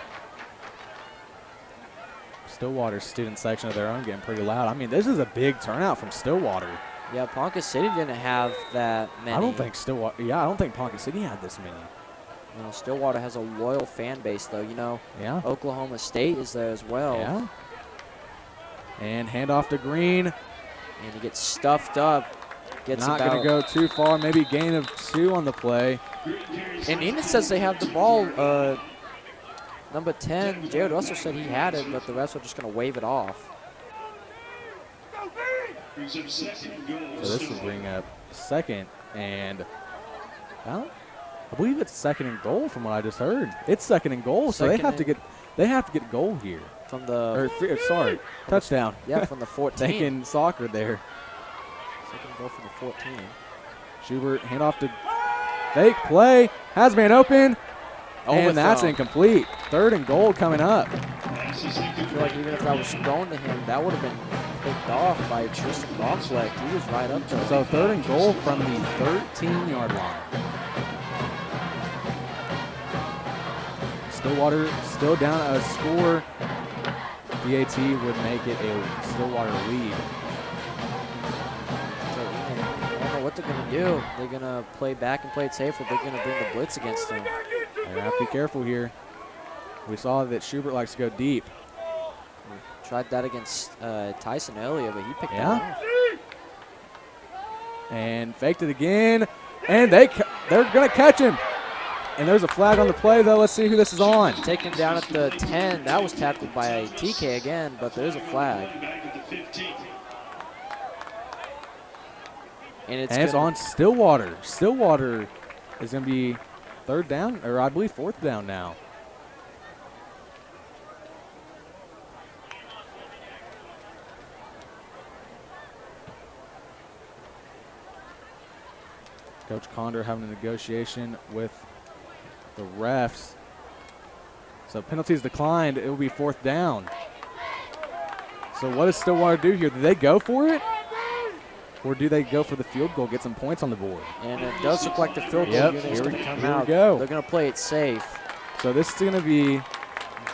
Stillwater student section of their own getting pretty loud. I mean, this is a big turnout from Stillwater. Yeah, Ponca City didn't have that many. I don't think Stillwater. Yeah, I don't think Ponca City had this many. You know, Stillwater has a loyal fan base, though. You know, Yeah. Oklahoma State is there as well. Yeah. And handoff to Green. And he gets stuffed up. Gets Not going to go too far. Maybe gain of 2 on the play. And Enid says they have the ball. Number 10, Jared Russell said he had it, but the refs are just going to wave it off. So this will bring up second, and I believe it's second and goal from what I just heard. It's second and goal, so they have to get goal here. From the Touchdown. Yeah, from the 14. Taking soccer there. Second goal from the 14. Schubert handoff to fake play, has man open, and that's incomplete. 3rd and goal coming up. I feel like even if that was thrown to him, that would have been picked off by Tristan Boxleck. He was right up there. So 3rd and goal from the 13-yard line. Stillwater still down a score. BAT would make it a Stillwater lead. So I don't know what they're going to do. They're going to play back and play it safe, or they're going to bring the blitz against them. They have to be careful here. We saw that Schubert likes to go deep. Tried that against Tyson earlier, but he picked it off. And faked it again, and they're going to catch him. And there's a flag on the play, though. Let's see who this is on. Taken down at the 10. That was tackled by a TK again, but there's a flag. And it's on Stillwater. Stillwater is going to be 3rd down, or I believe 4th down now. Coach Condor having a negotiation with the refs. So penalties declined. It will be 4th down. So what does Stillwater do here? Do they go for it? Or do they go for the field goal, get some points on the board? And it does look like the field goal unit is going to come out. Here we go. They're going to play it safe. So this is going to be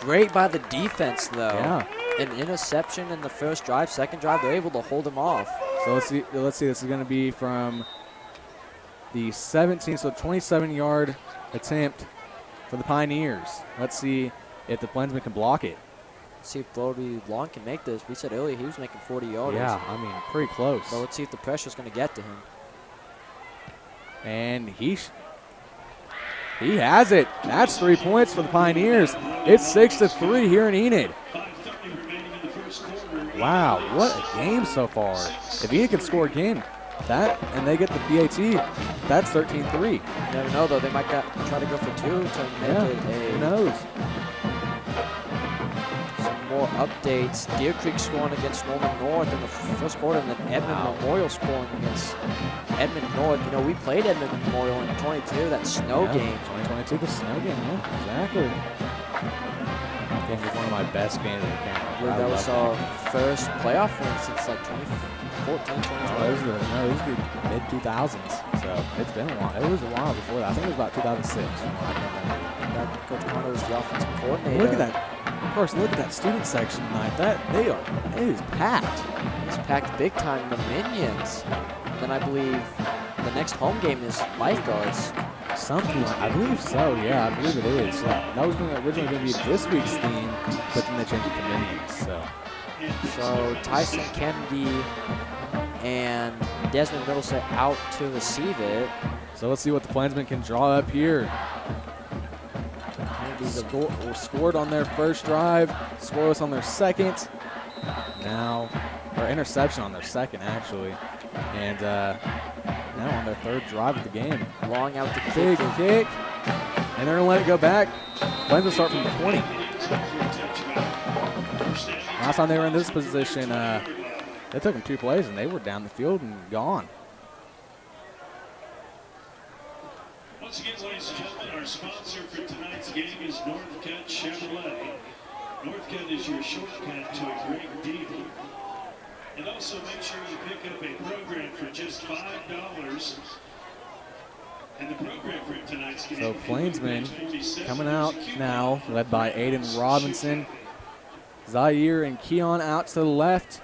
great by the defense, though. Yeah. An interception in the first drive, second drive, they're able to hold them off. So let's see. This is going to be from the 17, so 27-yard attempt for the Pioneers. Let's see if the Plainsmen can block it. Let's see if Brody Long can make this. We said earlier he was making 40 yards. Yeah, I mean, pretty close. So let's see if the pressure's going to get to him. And he has it. That's 3 points for the Pioneers. It's 6-3 here in Enid. Wow, what a game so far. If Enid can score again, and they get the BAT, that's 13-3. You never know, though. They might try to go for 2 to make it a... Who knows? Some more updates. Deer Creek scoring against Norman North in the first quarter, and then Edmond Memorial scoring against Edmond North. You know, we played Edmond Memorial in 22, that snow game. 2022, the snow game, yeah, exactly. I think it was one of my best games of the camp. I believe that was our first playoff win since like 2014, 2012. It was the mid-2000s, so it's been a while. It was a while before that. I think it was about 2006. Back Coach Conner was the offensive coordinator. Look at that. Of course, look at that student section tonight. It is packed. It's packed big time. The Minions. And then I believe the next home game is lifeguards. Something, I believe so, yeah, I believe it is. That was originally going to be this week's theme, but then they changed it to Minions, So Tyson Kennedy and Desmond Middleset out to receive it. So let's see what the Plainsmen can draw up here. Scored on their first drive, scoreless on their second. Now, or interception on their second, actually. And now on their 3rd drive of the game. Long out the big kick. And they're going to let it go back. Plainsmen start from the 20. Last time they were in this position, they took them 2 plays and they were down the field and gone. Once again, ladies and gentlemen, our sponsor for tonight's game is Northcutt Chevrolet. Northcutt is your shortcut to a great deal. And also make sure you pick up a program for just $5. And the program for tonight's game. So Plainsmen coming out now, led by Aiden Robinson. Zaire and Keon out to the left.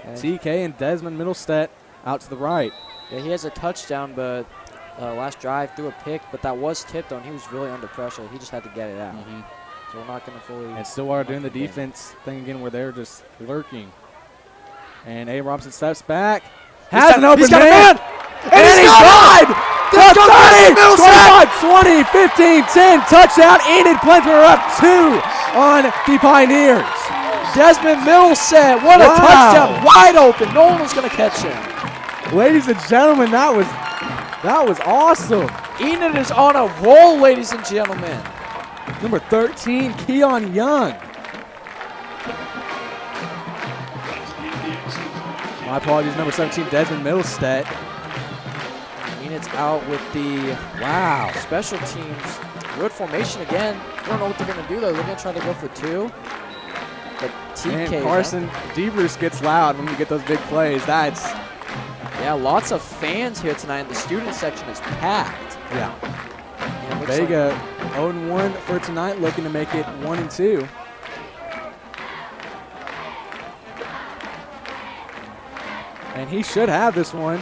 TK and Desmond Middlestead out to the right. Yeah, he has a touchdown, but last drive threw a pick, but that was tipped on. He was really under pressure. He just had to get it out. So we're not going to fully. And Stillwater doing the defense thing again where they're just lurking. And A. Robinson steps back. Has an open man. And he's got it! The 30, 25, 20, 15, 10. Touchdown. Enid Plainsmen are up 2 on the Pioneers. Desmond Middleset, what a touchdown. Wide open. No one was going to catch him. Ladies and gentlemen, that was awesome. Enid is on a roll, ladies and gentlemen. Number 13, Keon Young. My apologies, number 17, Desmond Middlestead. Enid's out with the special teams. Good formation again. I don't know what they're going to do, though. They're going to try to go for 2. But TK. And Carson DeBruce gets loud when you get those big plays. Yeah, lots of fans here tonight. The student section is packed. Yeah. Vega 0-1 for tonight, looking to make it 1-2. And he should have this one.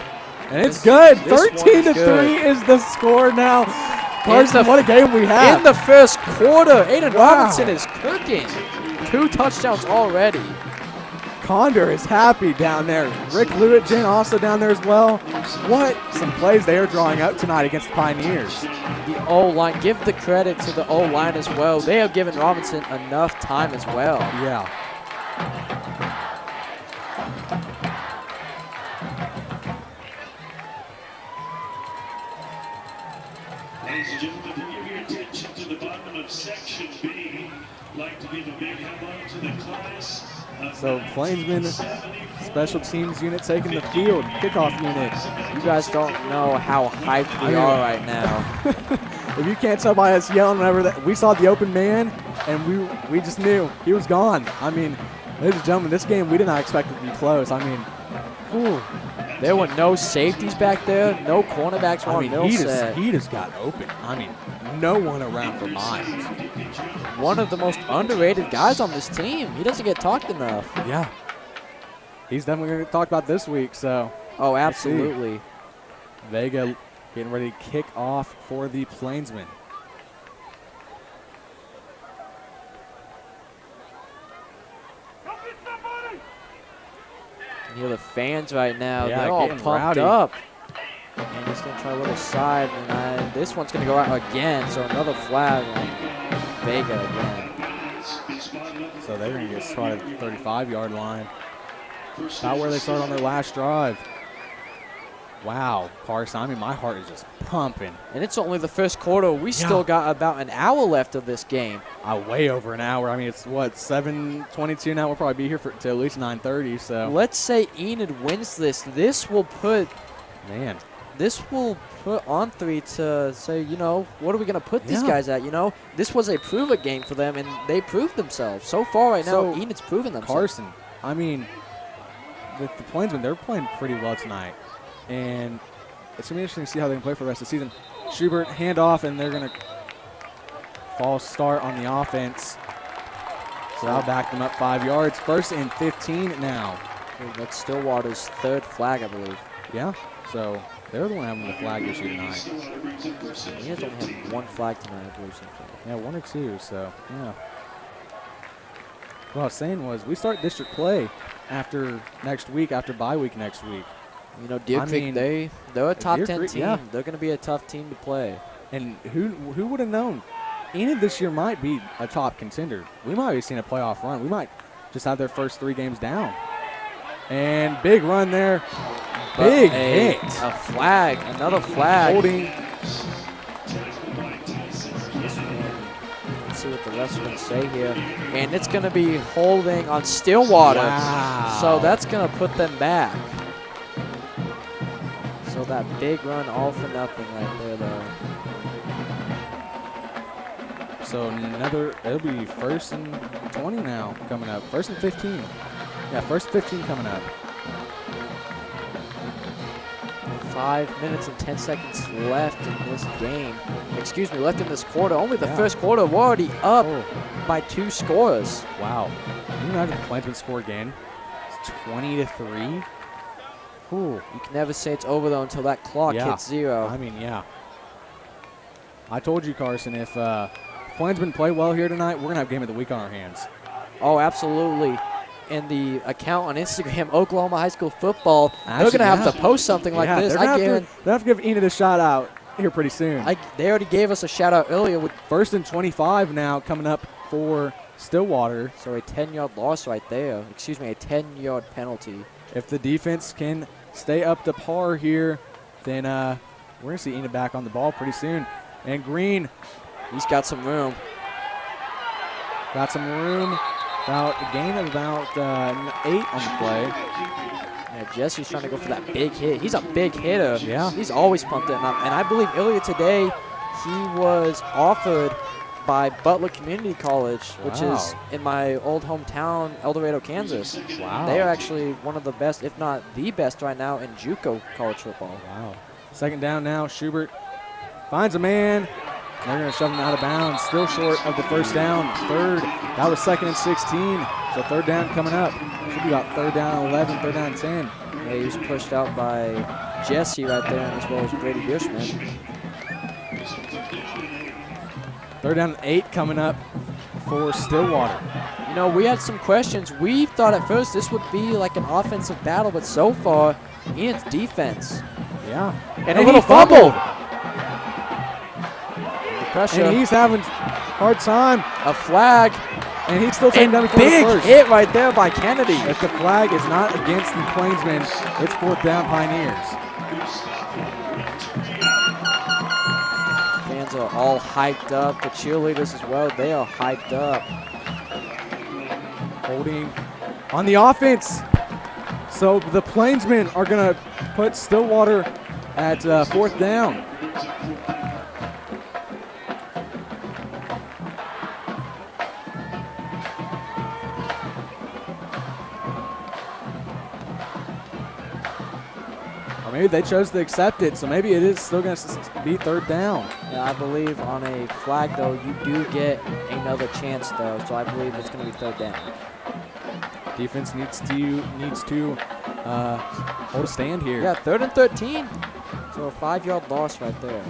And it's good. 13-3 is the score now. Carson, what a game we have. In the first quarter, Aiden Robinson is cooking. 2 touchdowns already. Condor is happy down there. Rick Lewitgen also down there as well. What some plays they are drawing up tonight against the Pioneers. The O-line, give the credit to the O-line as well. They have given Robinson enough time as well. Yeah. Ladies and gentlemen, if you give your attention to the bottom of section B, I'd like to give a big hello to the class. So Plainsmen special teams unit taking the field, kickoff unit. You guys don't know how hyped we are right now. If you can't tell by us yelling whenever that we saw the open man, and we just knew he was gone. I mean, ladies and gentlemen, this game we did not expect it to be close. I mean, ooh. There were no safeties back there, no cornerbacks. I mean, he just got open. I mean, no one around for miles. One of the most underrated guys on this team. He doesn't get talked enough. Yeah. He's definitely going to talk about this week, so. Oh, absolutely. Vega getting ready to kick off for the Plainsmen. You hear the fans right now. Yeah, they're all pumped up. And he's going to try a little side. And this one's going to go out again. So another flag on Vega again. So they're going to get started at the 35-yard line. About where they started on their last drive. Wow, Carson, I mean, my heart is just pumping. And it's only the first quarter. We still got about an hour left of this game. Way over an hour. I mean, it's what, 7:22 now? We'll probably be here till at least 9:30. So let's say Enid wins this. This will put on 3 to say, you know, what are we going to put these guys at? You know, this was a prove-it game for them, and they proved themselves. So far right now, Enid's proven themselves. Carson, I mean, the Plainsmen, they're playing pretty well tonight. And it's going to be interesting to see how they can play for the rest of the season. Schubert, handoff, and they're going to false start on the offense. So I'll back them up 5 yards. 1st and 15 now. That's Stillwater's 3rd flag, I believe. Yeah, so they're the one having the flag issue tonight. He has only had 1 flag tonight, I believe. Yeah, 1 or 2, so yeah. What I was saying was we start district play after next week, after bye week next week. You know, Deer Creek, they're a top 10 team. Yeah. They're going to be a tough team to play. And who would have known? Enid this year might be a top contender. We might be seeing a playoff run. We might just have their first 3 games down. And big run there. Big hit. A flag, another flag. Holding. Let's see what the refs are going to say here. And it's going to be holding on Stillwater. Wow. So that's going to put them back. So that big run all for nothing right there, though. So it'll be 1st and 20 now coming up. 1st and 15. Yeah, 1st and 15 coming up. 5 minutes and 10 seconds left in this game. Excuse me, left in this quarter. Only the first quarter. We're already up by 2 scores. Wow. Can you imagine the Plainsmen score again? It's 20-3. Ooh. You can never say it's over, though, until that clock hits 0. I mean, yeah. I told you, Carson, if Plainsmen play well here tonight, we're going to have Game of the Week on our hands. Oh, absolutely. And the account on Instagram, Oklahoma High School Football, they're going to have to post something like this. They'll have to give Enid a shout out here pretty soon. They already gave us a shout out earlier with 1st and 25 now coming up for Stillwater. So a 10-yard loss right there. Excuse me, a 10-yard penalty. If the defense can stay up to par here, then we're going to see Enid back on the ball pretty soon. And Green, he's got some room. Got some room. About a gain of about 8 on the play. Yeah, Jesse's trying to go for that big hit. He's a big hitter. Yeah. He's always pumped it. And I believe earlier today he was offered by Butler Community College, which is in my old hometown, El Dorado, Kansas. Wow. They are actually one of the best, if not the best right now in JUCO college football. Wow. 2nd down now. Schubert finds a man. They're going to shove him out of bounds. Still short of the 1st down. 3rd. That was 2nd and 16. So 3rd down coming up. Should be about 3rd down 11, 3rd down 10. Yeah, he was pushed out by Jesse right there, as well as Brady Bushman. 3rd down 8 coming up for Stillwater. You know, we had some questions. We thought at first this would be like an offensive battle, but so far, Enid's defense. Yeah. And a little fumble. Pressure. And he's having hard time. A flag. And he's still taking down big hit right there by Kennedy. If the flag is not against the Plainsmen, it's 4th down Pioneers. Fans are all hyped up. The cheerleaders as well, they are hyped up. Holding on the offense. So the Plainsmen are going to put Stillwater at 4th down. Maybe they chose to accept it, so maybe it is still going to be 3rd down. Yeah, I believe on a flag, though, you do get another chance, though, so I believe it's going to be 3rd down. Defense needs to hold a stand here. Yeah, 3rd and 13. So a 5-yard loss right there.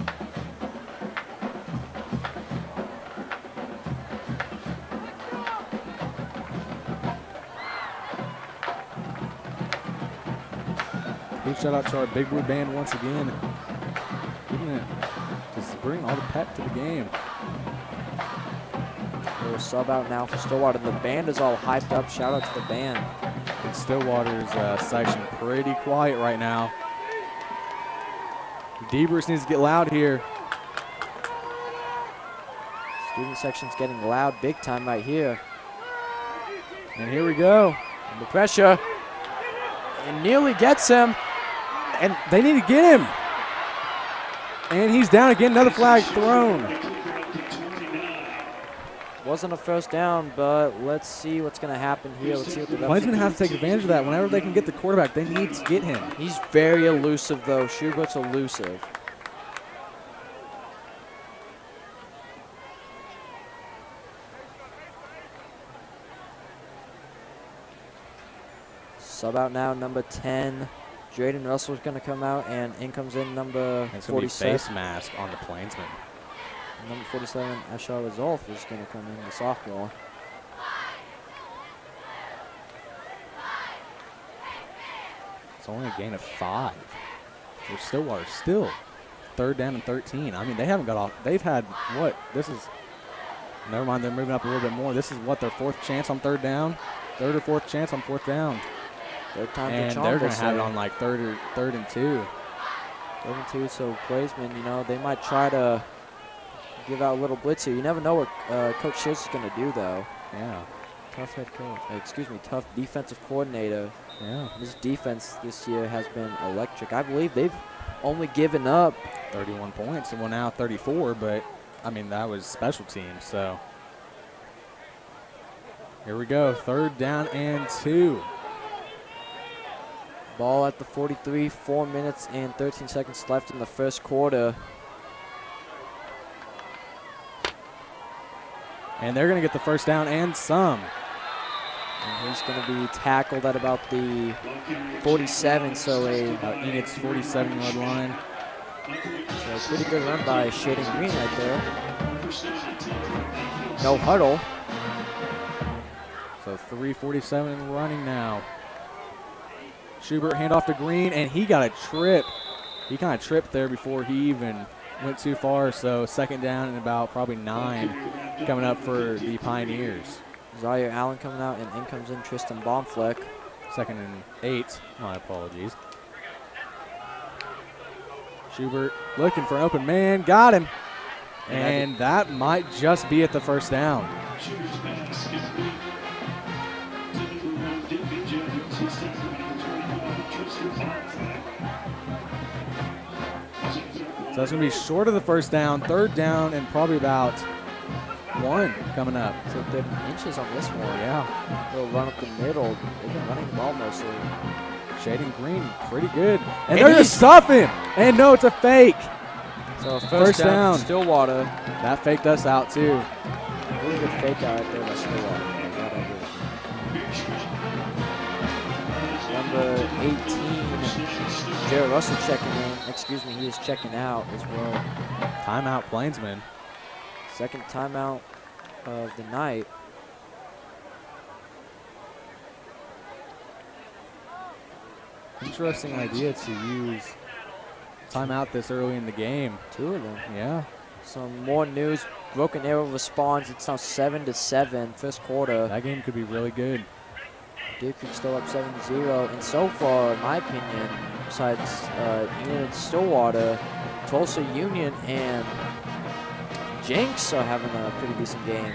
Big shout out to our Big Blue Band once again. Just bring all the pep to the game. Little sub out now for Stillwater. The band is all hyped up. Shout out to the band. And Stillwater's section pretty quiet right now. Debrus needs to get loud here. Student section's getting loud big time right here. And here we go. Under pressure. And nearly gets him. And they need to get him. And he's down again. Another flag thrown. Wasn't a 1st down, but let's see what's going to happen here. Let's see what the Plainsmen have to take advantage of that. Whenever they can get the quarterback, they need to get him. He's very elusive, though. Schubert's elusive. Sub out now, number 10. Drayden Russell's going to come out, and in comes in number 47. Face mask on the Plainsmen. Number 47, Ashar Rezolf, is going to come in, the sophomore. It's only a gain of 5 for Stillwater. Still 3rd down and 13. I mean, they haven't got off. They've had what? This is. Never mind. They're moving up a little bit more. This is what, their 4th chance on 3rd down, 3rd or 4th chance on 4th down. 3rd time and for they're going to have it on like 3rd and 2. 3rd and 2. So Plainsmen, you know, they might try to give out a little blitz here. You never know what Coach Shiz is going to do, though. Yeah. Tough head coach. Tough defensive coordinator. Yeah. This defense this year has been electric. I believe they've only given up 31 points. Well, now 34, but I mean, that was special teams. So here we go. 3rd down and 2. Ball at the 43, 4 minutes and 13 seconds left in the first quarter. And they're going to get the first down and some. And he's going to be tackled at about the 47, so Enid's 47-yard line. So a pretty good run by Shading Green right there. No huddle. So 3:47 running now. Schubert handoff to Green, and he got a trip. He kind of tripped there before he even went too far, so second down and about probably 9 coming up for the Pioneers. Zaire Allen coming out, and in comes in Tristan Baumfleck. 2nd and 8. My apologies. Schubert looking for an open man. Got him. And that might just be at the first down. So that's going to be short of the first down, 3rd down, and probably about 1 coming up. So 30 inches on this one. Yeah. Little run up the middle. They've been running the ball mostly. Shading Green, pretty good. And they're going to stuff him. And no, it's a fake. So first down. Stillwater. That faked us out, too. Really good fake out right there by Stillwater. Number 18, Jared Russell checking in. Excuse me, he is checking out as well. Timeout, Plainsmen. 2nd timeout of the night. Interesting idea to use timeout this early in the game. 2 of them. Yeah. Some more news. Broken Arrow responds. It's now 7-7, first quarter. That game could be really good. Deer Creek still up 7-0. And so far, in my opinion, besides Enid and Stillwater, Tulsa Union and Jenks are having a pretty decent game.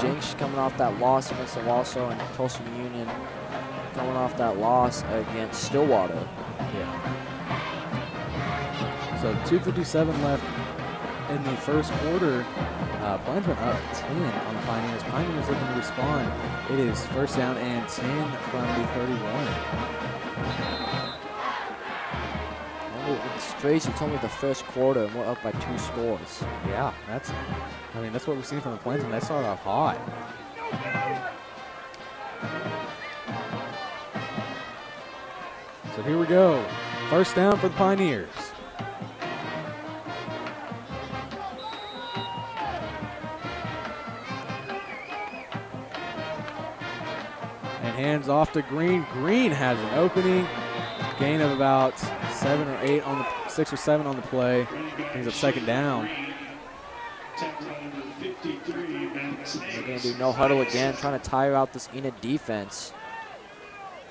Jenks coming off that loss against Owasso, and Tulsa Union coming off that loss against Stillwater. Yeah. So 2:57 left in the first quarter. Plainsmen up 10 on the Pioneers. Pioneers looking to respond. It is first down and 10 from the 31. It's crazy. You told me the first quarter and we're up by 2 scores. Yeah, that's what we've seen from the Plainsmen. They started off hot. So here we go. First down for the Pioneers. And hands off to Green. Green has an opening. Gain of about 7 or 8 on the 6 or 7 on the play. Brings up second down. They're going to do no huddle again, trying to tire out this Enid defense.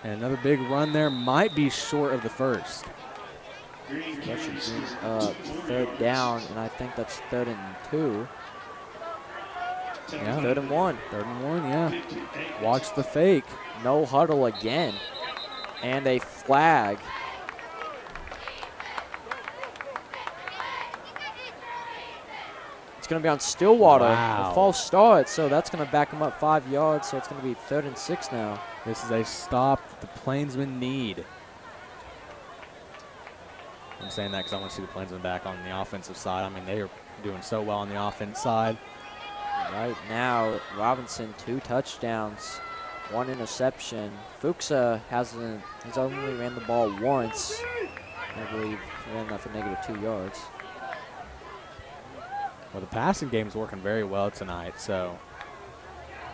And another big run there might be short of the first. That should be 3rd down, and I think that's 3rd and 2. Yeah. 3rd and 1. 3rd and 1, yeah. Watch the fake. No huddle again. And a flag. It's going to be on Stillwater. Wow. A false start, so that's going to back them up 5 yards, so it's going to be 3rd and 6 now. This is a stop the Plainsmen need. I'm saying that because I want to see the Plainsmen back on the offensive side. I mean, they are doing so well on the offense side. Right now, Robinson 2 touchdowns, 1 interception. Fuchsa he's only ran the ball once. I believe he ran that for -2 yards. Well, the passing game is working very well tonight, so.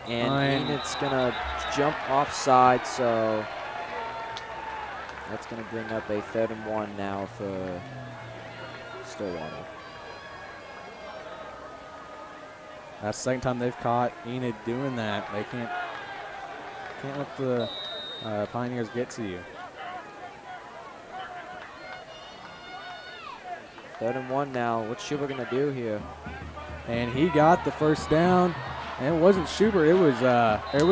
And Enid's gonna jump offside, so that's gonna bring up a 3rd and 1 now for Stillwater. That's the 2nd time they've caught Enid doing that. They can't let the Pioneers get to you. 3rd and 1 now. What's Schubert gonna do here? And he got the first down. And it wasn't Schubert. It was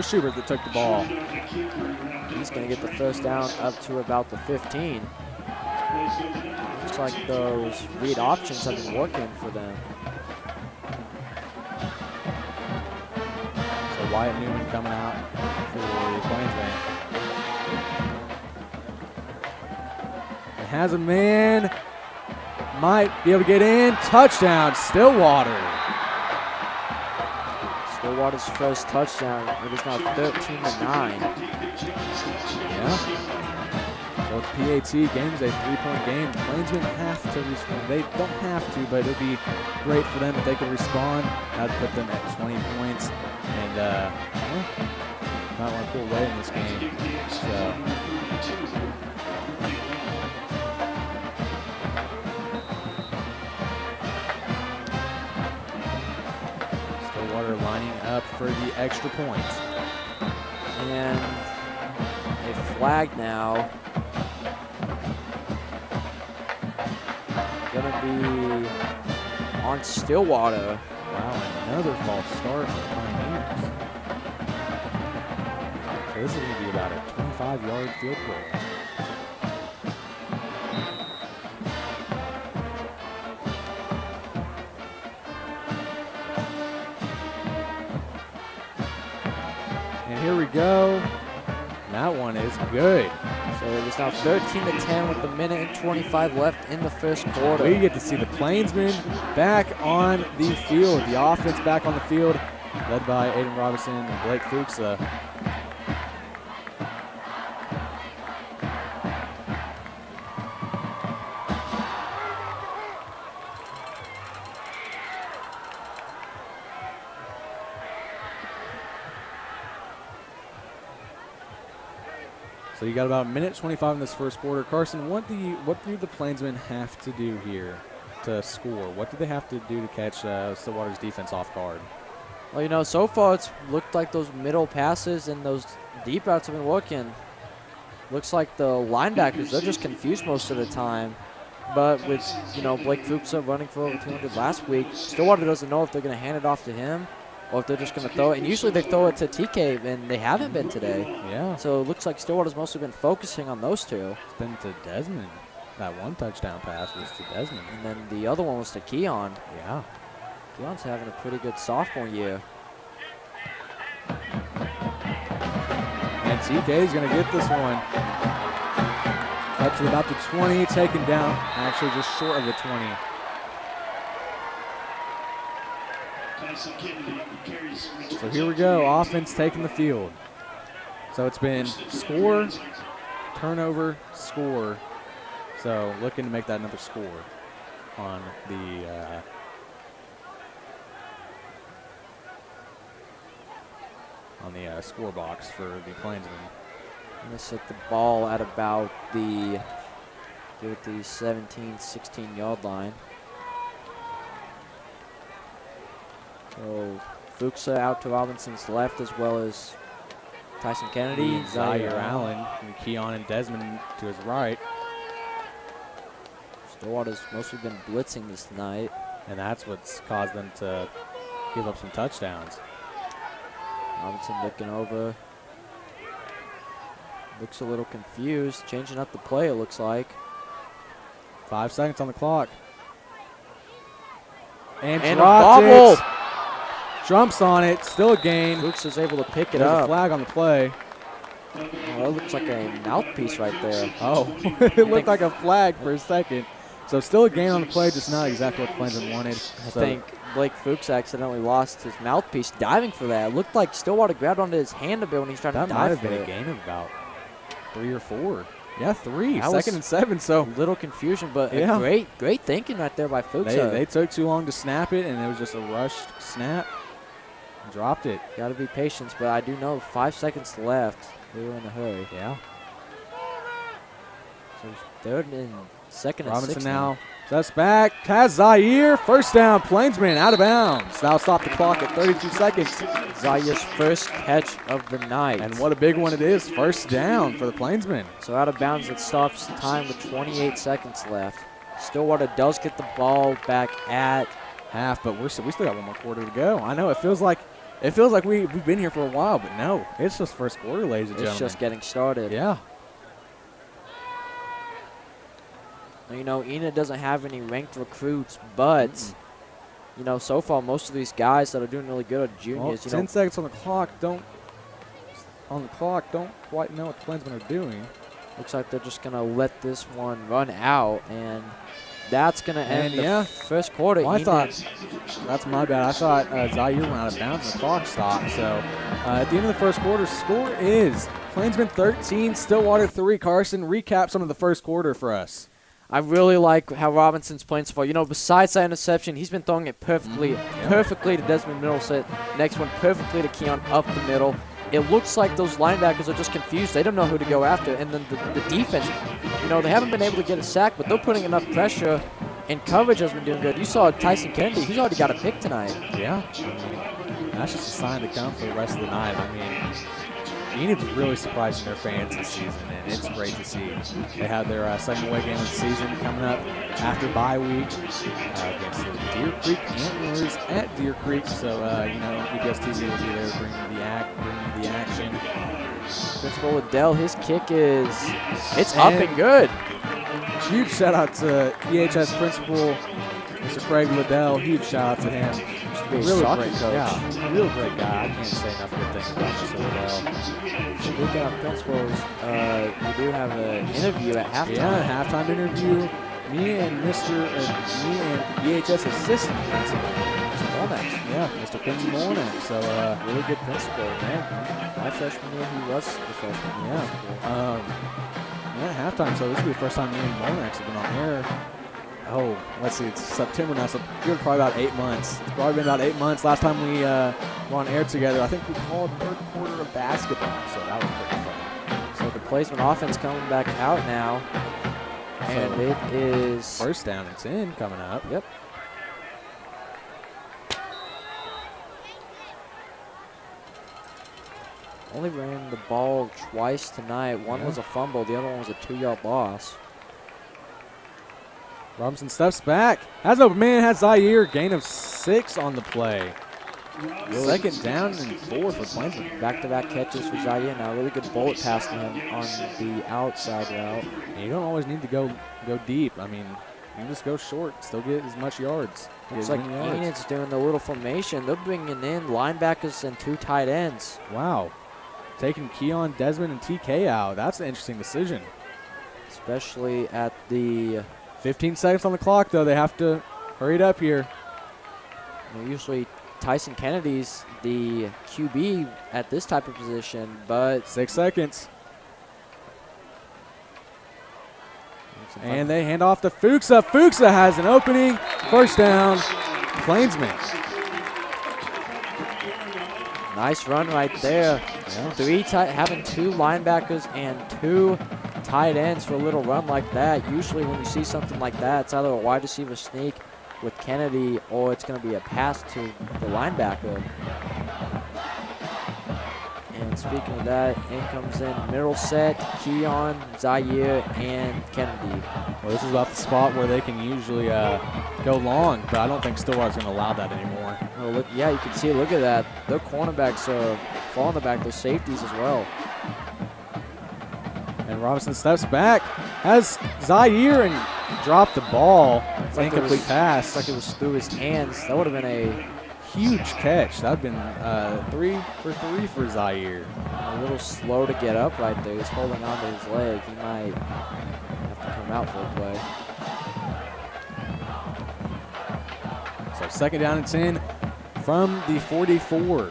Schubert that took the ball. He's gonna get the first down up to about the 15. Looks like those read options have been working for them. So Wyatt Newman coming out for the Plainsmen. has a man. Might be able to get in. Touchdown, Stillwater. Stillwater's first touchdown. It is now 13-9. Yeah. So it's PAT. Game's a 3-point game. Plainsmen have to respond. They don't have to, but it would be great for them if they could respond. That would put them at 20 points. And, well, might want to pull away in this game. So. Stillwater lining up for the extra point. And a flag now. Gonna be on Stillwater. Wow, another false start for Pioneers. So this is going to be about a 25-yard field goal. And here we go. That one is good. So it is now 13-10 with a minute and 25 left in the first quarter. We get to see the Plainsmen back on the field. The offense back on the field, led by Aiden Robinson and Blake Fuchs. So you got about a minute 25 in this first quarter. Carson, what do the Plainsmen have to do here to score? What do they have to do to catch Stillwater's defense off guard? Well, you know, so far it's looked like those middle passes and those deep outs have been working. Looks like the linebackers, they're just confused most of the time. But with, you know, Blake Fuchs running for over 200 last week, Stillwater doesn't know if they're going to hand it off to him or if they're just going to throw it. And usually they throw it to TK, and they haven't been today. Yeah. So it looks like Stillwater's mostly been focusing on those two. It's been to Desmond. That one touchdown pass was to Desmond. And then the other one was to Keon. Yeah. Keon's having a pretty good sophomore year. And TK is going to get this one. Up to about the 20, taken down, actually just short of the 20. So here we go, offense taking the field. So it's been score, turnover, score. So looking to make that another score on the score box for the Plainsmen. I'm going to set the ball at about the 17, 16-yard line. So Fuchs out to Robinson's left, as well as Tyson Kennedy, Zaire Allen, and Keon and Desmond to his right. Stillwater's mostly been blitzing this night. And that's what's caused them to give up some touchdowns. Robinson looking over. Looks a little confused. Changing up the play, it looks like. 5 seconds on the clock. And a dropped bobble. it. Jumps on it. Still a gain. Fuchs is able to pick it There's up. a flag on the play. Oh, that looks like a mouthpiece right there. Oh, it looked like a flag for a second. So still a gain on the play, just not exactly what the Plainsmen wanted. I think Blake Fuchs accidentally lost his mouthpiece diving for that. It looked like Stillwater grabbed onto his hand a bit when he's trying to dive. That might have for been it. a gain of about 3 or 4. Yeah, 3. That Second and 7. So little confusion, but Yeah. great thinking right there by Fuchs. they took too long to snap it, and it was just a rushed snap. Dropped it. Got to be patient, but I do know 5 seconds left. They were in a hurry. Yeah. So third and second and Robinson 6 now. That's back. Has Zaire. First down. Plainsmen out of bounds. That'll stop the clock at 32 seconds. Zaire's first catch of the night. And what a big one it is. First down for the Plainsmen. So out of bounds, it stops time with 28 seconds left. Stillwater does get the ball back at half, but we still got one more quarter to go. I know it feels like we've been here for a while, but no, it's just first quarter, ladies and gentlemen. It's just getting started. Yeah. You know, Enid doesn't have any ranked recruits, but you know, so far most of these guys that are doing really good are juniors. Well, 10 seconds on the clock. Don't quite know what the Plainsmen are doing. Looks like they're just going to let this one run out, and that's going to end the first quarter. Well, I thought, that's my bad. I thought Zaire went out of bounds and the clock stopped. So at the end of the first quarter, score is Plainsmen 13, Stillwater 3. Carson, recap some of the first quarter for us. I really like how Robinson's playing so far. You know, besides that interception, he's been throwing it perfectly to Desmond Middleset. Next one, perfectly to Keon up the middle. It looks like those linebackers are just confused. They don't know who to go after. And then the defense, you know, they haven't been able to get a sack, but they're putting enough pressure, and coverage has been doing good. You saw Tyson Kennedy. He's already got a pick tonight. Yeah. That's just a sign to come for the rest of the night. I mean, Enid's really surprising their fans this season, and it's great to see. They have their second away game of the season coming up after bye week against the Deer Creek Antlers at Deer Creek. So, you know, EHS TV will be there bringing the action. Principal Liddell, his kick is, it's up and good. Huge shout out to EHS Principal, Mr. Craig Liddell. Huge shout out to him. Really great coach. Yeah, real great guy. I can't say enough good things about Mr. Liddell. Speaking of principals, we do have an interview at halftime. Yeah, halftime interview. Me and EHS assistant principal, Mr. Molnack. Yeah, Mr. Kenny Molnack. So really good principal, man. My freshman year, he was the freshman year. Yeah, halftime. So this will be the first time me and Molnack have been on air. Oh, let's see, it's September now, so it's probably about 8 months. It's probably been about 8 months. Last time we were on air together, I think we called third quarter of basketball, so that was pretty fun. So the Plainsmen offense coming back out now, and so it is first down and 10 coming up. Yep. Only ran the ball twice tonight. One was a fumble, the other one was a 2-yard loss. Robinson steps back. Has open man, has Zaire. Gain of 6 on the play. Second down and 4 for Plainsmen. Back-to-back catches for Zaire now. Really good bullet pass to him on the outside route. And you don't always need to go deep. I mean, you can just go short, still get as much yards. Looks like Enid's doing the little formation. They're bringing in linebackers and 2 tight ends. Wow. Taking Keon, Desmond, and TK out. That's an interesting decision. Especially at the 15 seconds on the clock, though. They have to hurry it up here. Usually Tyson Kennedy's the QB at this type of position, but 6 seconds. And they hand off to Fuchsa. Fuchsa has an opening. First down, Plainsmen. Nice run right there. Yeah. Having 2 linebackers and 2 tight ends for a little run like that. Usually when you see something like that, it's either a wide receiver sneak with Kennedy or it's going to be a pass to the linebacker. And speaking of that, in comes in Middleset, Keon, Zaire, and Kennedy. Well, this is about the spot where they can usually go long, but I don't think Stillwater's going to allow that anymore. Oh, look, yeah, you can see, look at that. Their cornerbacks are falling the back, their safeties as well. And Robinson steps back, has Zaire, and dropped the ball. It's an incomplete pass. Like it was through his hands. That would have been a huge catch. That would have been 3 for 3 for Zaire. A little slow to get up right there. He's holding on to his leg. He might have to come out for a play. So second down and 10 from the 44.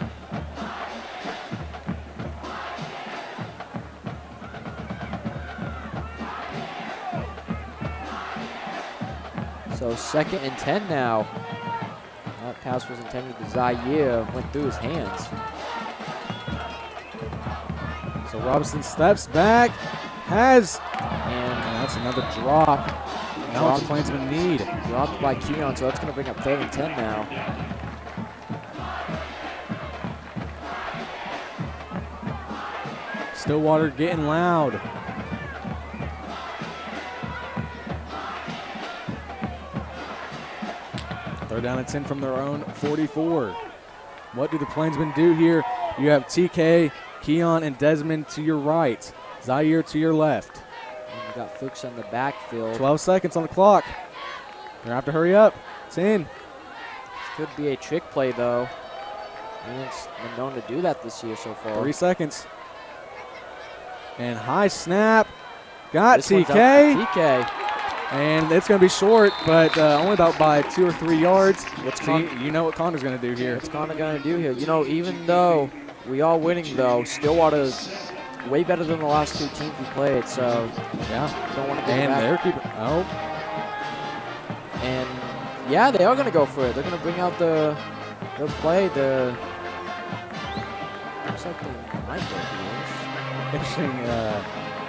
So second and 10 now. That pass was intended to Zaire, went through his hands. So Robinson steps back, has, and that's another drop. Now what the Plainsmen need. Dropped by Keon, so that's going to bring up 3rd and 10 now. Stillwater getting loud. Third down and 10 from their own 44. What do the Plainsmen do here? You have TK, Keon, and Desmond to your right. Zaire to your left. And you got Fuchs in the backfield. 12 seconds on the clock. You're going to have to hurry up. It's in. This could be a trick play, though. Enid's been known to do that this year so far. 3 seconds. And high snap. Got This one's TK. out to TK. And it's going to be short, but only about by 2 or 3 yards. What's You know what Connor's going to do here. What's Connor going to do here? You know, even though we are winning, though, Stillwater's way better than the last 2 teams we played, so yeah, don't want to get and back. they're keeping. Oh, And yeah, they are going to go for it. They're going to bring out the play. Looks like they might go for this. interesting.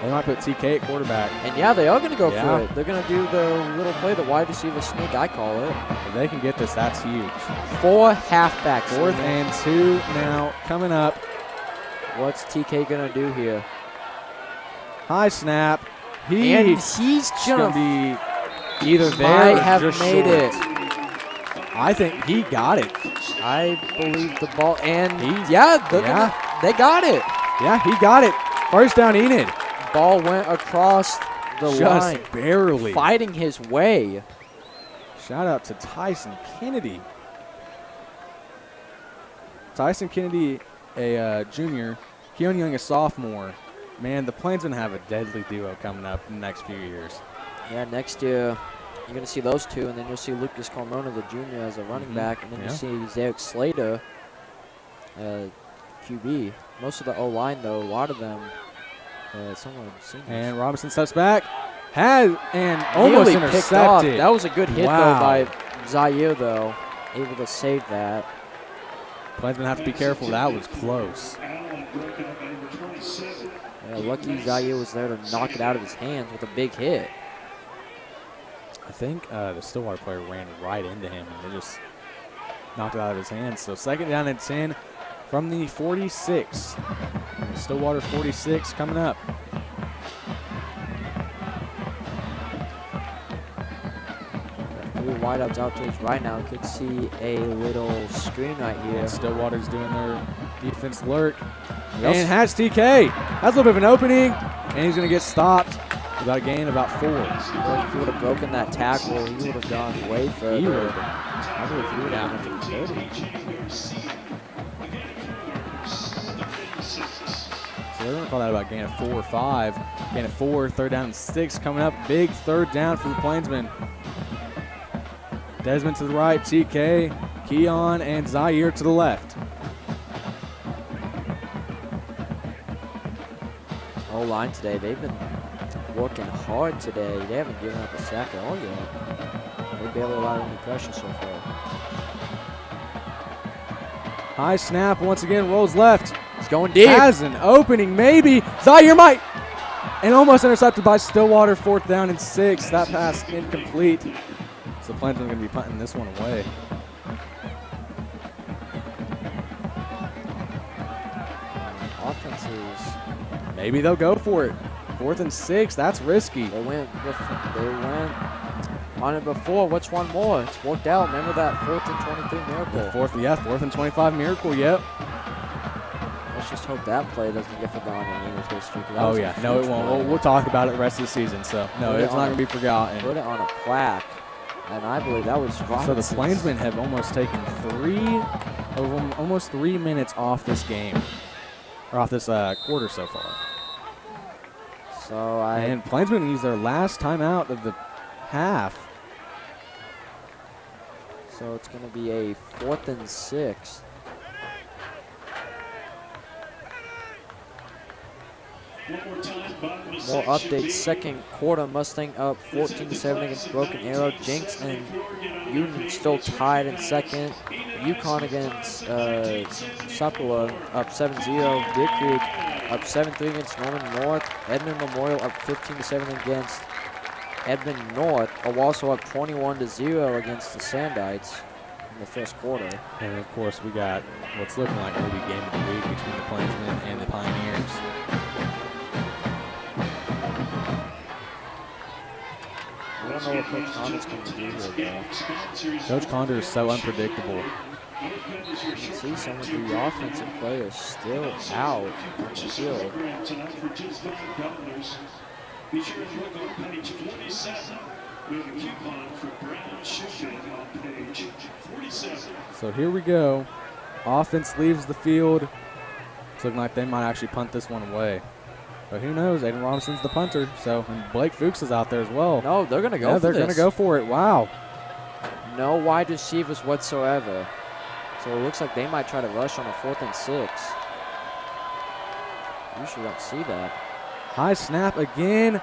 They might put TK at quarterback. And yeah, they are going to go Yeah. for it. They're going to do the little play, the wide receiver sneak, I call it. If they can get this, that's huge. 4 halfbacks. 4th and 2 now coming up. What's TK going to do here? High snap. And he's going to be either there might or have just made short. it. I think he got it. I believe the ball. And Yeah. they got it. Yeah, he got it. First down, Enid. Ball went across the line. Just barely. Fighting his way. Shout out to Tyson Kennedy. Tyson Kennedy, a junior. Keon Young, a sophomore. Man, the Plainsmen have a deadly duo coming up in the next few years. Yeah, next year you're going to see those two, and then you'll see Lucas Carmona, the junior, as a running back, and then you'll see Zarek Slater, QB. Most of the O-line, though, a lot of them, some of them seniors. And Robinson steps back. And almost Nearly picked off. intercepted. That was a good hit, Wow. though, by Zaire, though. Able to save that. Plainsmen have to be careful. That was close. Yeah, lucky Zaire was there to knock it out of his hands with a big hit. I think the Stillwater player ran right into him, and they just knocked it out of his hands. So 2nd down and 10 from the 46. Stillwater 46 coming up. Three wideouts out to his right now. Could see a little screen right here. And Stillwater's doing their defense lurk. And has TK. Has a little bit of an opening, and he's going to get stopped. About a gain about 4. If he would have broken that tackle, he would have gone way further. He would I believe he would have gone to the 30. So they're going to call that about gain of 4 or 5. Gain of 4, 3rd down and 6 coming up. Big 3rd down for the Plainsmen. Desmond to the right, TK, Keon, and Zaire to the left. O-line today, they've been working hard today. They haven't given up a sack at all yet. They barely allowed any pressure so far. High snap once again, rolls left. It's going deep. Has an opening, maybe. Zaire might. And almost intercepted by Stillwater, 4th down and 6. That pass incomplete. So the Plainsmen are going to be punting this one away. Offenses. Maybe they'll go for it. 4th and 6, that's risky. They went on it before. What's one more? It's worked out. Remember that 4th and 23 miracle. The 4th and 25 miracle, yep. Let's just hope that play doesn't get forgotten in English history. Oh, yeah. No, it won't. We'll talk about it the rest of the season. So, no, it's not going to be forgotten. Put it on a plaque. And I believe that was So the Plainsmen have almost taken almost 3 minutes off this game, or off this quarter so far. So and Plainsmen use their last timeout of the half. So it's going to be a 4th and 6. More updates. 2nd quarter, Mustang up 14-7 against Broken Arrow. Jenks and Union still tied in 2nd. Yukon against Sapula up 7-0. Deer Creek up 7-3 against Norman North. Edmond Memorial up 15-7 against Edmond North. Owasso up 21-0 against the Sandites in the 1st quarter. And of course, we got what's looking like maybe game of the week between the Plainsmen and the Pioneers. I don't know what Coach Connor's going to do here, though. Coach Condor is so unpredictable. You can see some of the offensive players still out on the field. Be sure to look on page 47. We have a coupon for Brown Shipping on page 47. So here we go. Offense leaves the field. It's looking like they might actually punt this one away. But who knows? Aiden Robinson's the punter, so and Blake Fuchs is out there as well. No, they're going to go for they're this. going to go for it. Wow. No wide receivers whatsoever. So it looks like they might try to rush on a 4th and 6. Usually don't see that. High snap again.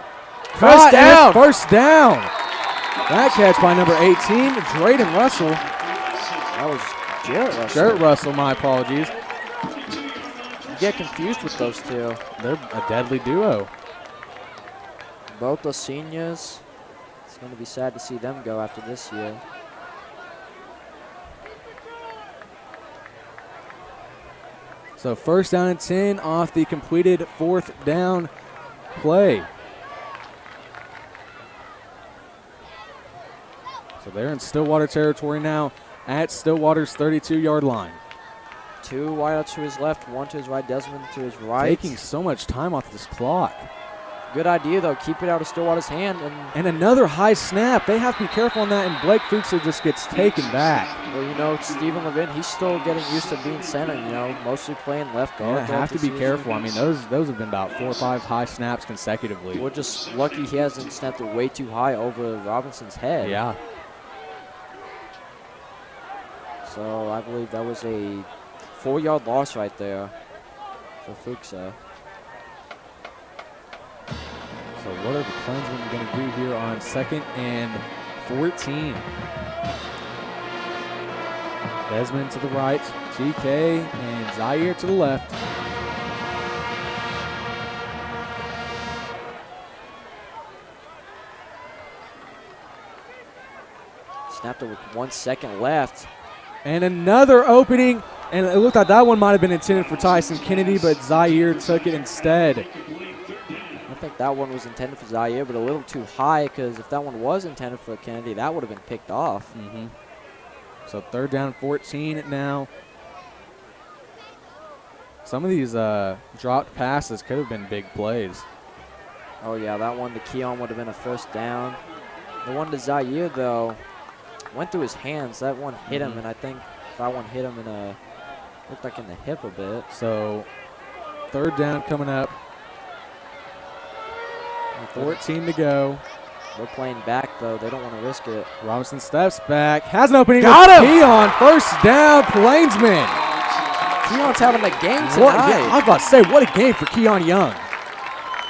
First down. First down. That catch by number 18, Drayden Russell. That was Jarrett Russell. Jarrett Russell, my apologies. You get confused with those two. They're a deadly duo. Both the seniors. It's going to be sad to see them go after this year. So first down and 10 off the completed 4th down play. So they're in Stillwater territory now at Stillwater's 32-yard line. 2 wideouts to his left, 1 to his right, Desmond to his right. Taking so much time off this clock. Good idea, though. Keep it out of Stillwater's hand. And another high snap. They have to be careful on that, and Blake Fuchs just gets taken back. Well, you know, Stephen Levin, he's still getting used to being center, you know, mostly playing left guard. Yeah, have to be careful. I mean, those have been about 4 or 5 high snaps consecutively. We're just lucky he hasn't snapped it way too high over Robinson's head. Yeah. So I believe that was a 4-yard loss right there for Fuchs. So what are the Plainsmen going to do here on 2nd and 14? Desmond to the right, GK and Zaire to the left. Snapped it with 1 second left. And another opening, and it looked like that one might have been intended for Tyson Kennedy, but Zaire took it instead. I think that one was intended for Zaire, but a little too high, because if that one was intended for Kennedy, that would have been picked off. Mm-hmm. So 3rd down 14 now. Some of these dropped passes could have been big plays. Oh, yeah, that one to Keon would have been a 1st down. The one to Zaire, though, went through his hands. That one hit him, and I think that one hit him in looked like in the hip a bit. So 3rd down coming up. 14 to go. They're playing back, though. They don't want to risk it. Robinson steps back. Has an opening. Got him! Keon, 1st down, Plainsmen. Keon's having a game tonight. Yeah, I was about to say, what a game for Keon Young.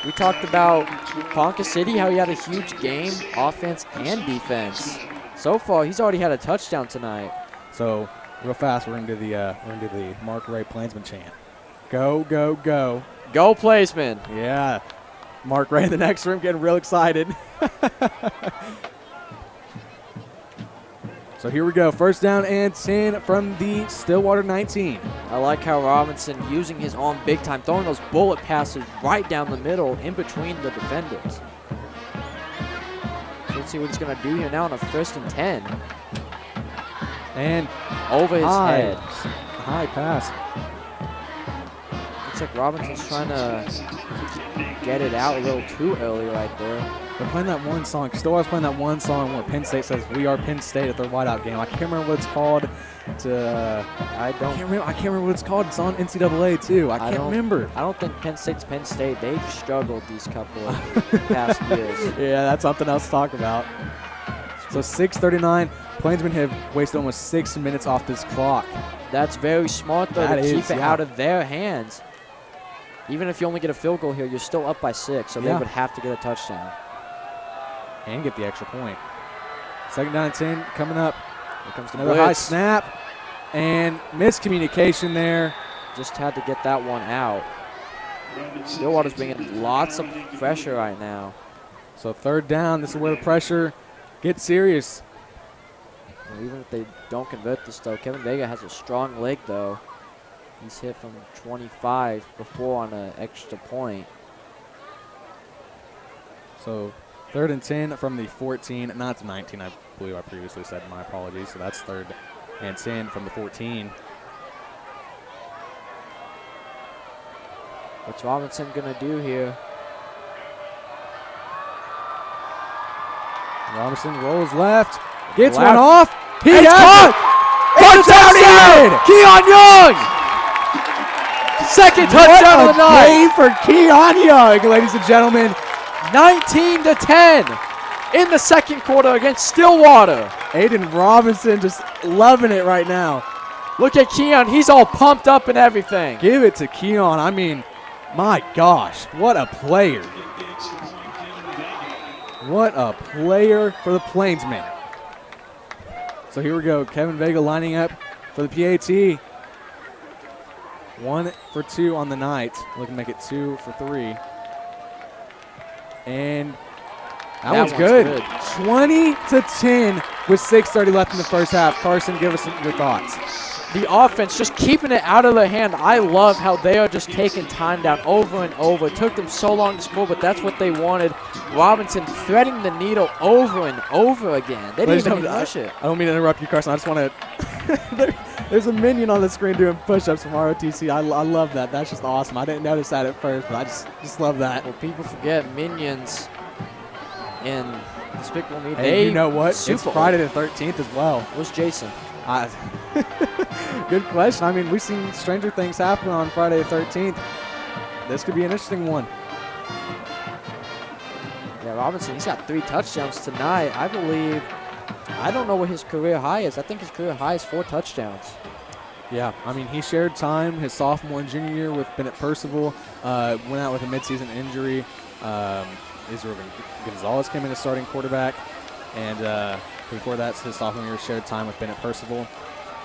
We talked about Ponca City, how he had a huge game, offense and defense. So far, he's already had a touchdown tonight. So, real fast, we're into the Mark Ray Plainsman chant. Go, go, go. Go, Plainsmen. Yeah. Mark Ray in the next room getting real excited. So here we go. 1st down and 10 from the Stillwater 19. I like how Robinson using his arm big time, throwing those bullet passes right down the middle in between the defenders. Let's see what he's going to do here now on a 1st and 10. And over his head. High pass. Looks like Robinson's trying to get it out a little too early right there. They're playing that one song. Stillwater's playing that one song where Penn State says, "We are Penn State" at their whiteout game. I can't remember what it's called. I can't remember what it's called. It's on NCAA too. I can't remember. I don't think Penn State's Penn State. They've struggled these couple of past years. Yeah, that's something else to talk about. So 6:39. Plainsmen have wasted almost 6 minutes off this clock. That's very smart, though, to keep it out of their hands. Even if you only get a field goal here, you're still up by 6, so they would have to get a touchdown. And get the extra point. 2nd down and 10 coming up. Here comes the another blitz. high snap. And miscommunication there. Just had to get that one out. Stillwater's bringing lots of pressure right now. So 3rd down, this is where the pressure gets serious. And even if they don't convert this, though, Kevin Vega has a strong leg, though. He's hit from 25 before on an extra point. So 3rd and 10 from the 14, not the 19, I believe I previously said. My apologies. So that's 3rd and 10 from the 14. What's Robinson going to do here? Robinson rolls left, gets one off. He has caught! Touchdown! Keon Young! Second touchdown of the night. Game for Keon Young, ladies and gentlemen. 19-10 in the second quarter against Stillwater. Aiden Robinson just loving it right now. Look at Keon. He's all pumped up and everything. Give it to Keon. I mean, my gosh, what a player. What a player for the Plainsmen. So here we go. Kevin Vega lining up for the PAT. 1 for 2 on the night. Looking to make it 2 for 3. And that was good. 20-10 with 6:30 left in the first half. Carson, give us your thoughts. The offense just keeping it out of their hand. I love how they are just taking time down over and over. It took them so long to score, but that's what they wanted. Robinson threading the needle over and over again. They didn't even rush it. I don't mean to interrupt you, Carson. I just want to there's a minion on the screen doing push-ups from ROTC. I love that. That's just awesome. I didn't notice that at first, but I just love that. Well, people forget minions in Despicable Me. Hey, you know what? It's Friday the 13th as well. Where's Jason? Good question. I mean, we've seen stranger things happen on Friday the 13th. This could be an interesting one. Yeah, Robinson, he's got 3 touchdowns tonight. I believe, I don't know what his career high is. I think his career high is 4 touchdowns. Yeah, I mean, he shared time his sophomore and junior year with Bennett Percival. Went out with a midseason injury. Israel Gonzalez came in as starting quarterback. And before that, his sophomore year, shared time with Bennett Percival.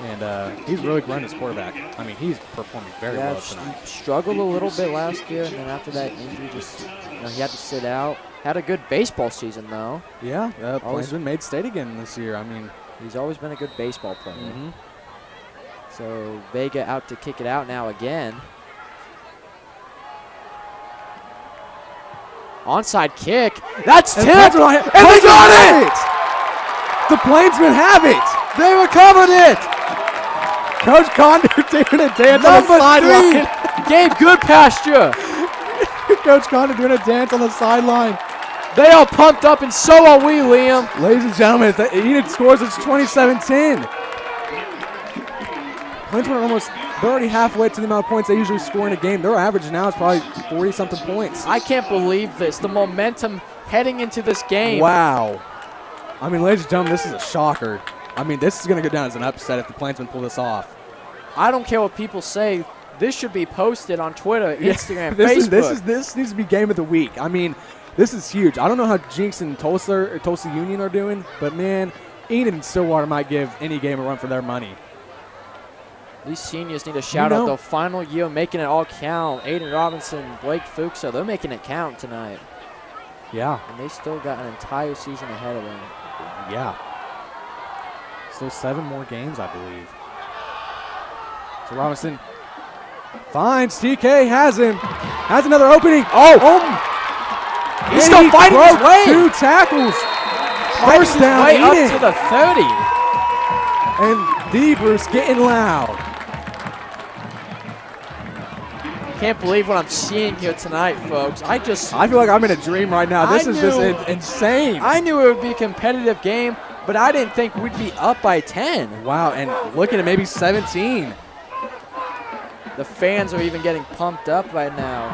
And he's really grown as quarterback. I mean, he's performing very well tonight. He struggled a little bit last year, and then after that injury, just he had to sit out. Had a good baseball season, though. Yeah, Plainsman made state again this year. I mean, he's always been a good baseball player. So Vega out to kick it out now again. Onside kick. That's tipped. And they got it! The Plainsmen have it. They recovered it. Coach Condor doing a dance on the sideline. Gabe Goodpasture. Coach Condor doing a dance on the sideline. They are pumped up, and so are we, Liam. Ladies and gentlemen, if Enid scores, it's 27-10. Plainsmen are they're already halfway to the amount of points they usually score in a game. Their average now is probably 40-something points. I can't believe this. The momentum heading into this game. Wow. I mean, ladies and gentlemen, this is a shocker. I mean, this is going to go down as an upset if the Plainsmen pull this off. I don't care what people say. This should be posted on Twitter, Instagram, Facebook. This needs to be game of the week. I mean, this is huge. I don't know how Jinx and Tulsa Union are doing, but, man, Enid and Stillwater might give any game a run for their money. These seniors need a shout-out, though. Final year, making it all count. Aiden Robinson, Blake Fuchsa, they're making it count tonight. Yeah. And they still got an entire season ahead of them. Yeah. Still 7 more games, I believe. So Robinson finds TK, has him. Has another opening. He's still fighting his way. 2 tackles. First down, way up Enid. to the 30. And Deeber's getting loud. Can't believe what I'm seeing here tonight, folks. I feel like I'm in a dream right now. This is just insane. I knew it would be a competitive game, but I didn't think we'd be up by 10. Wow, and looking at maybe 17. The fans are even getting pumped up right now.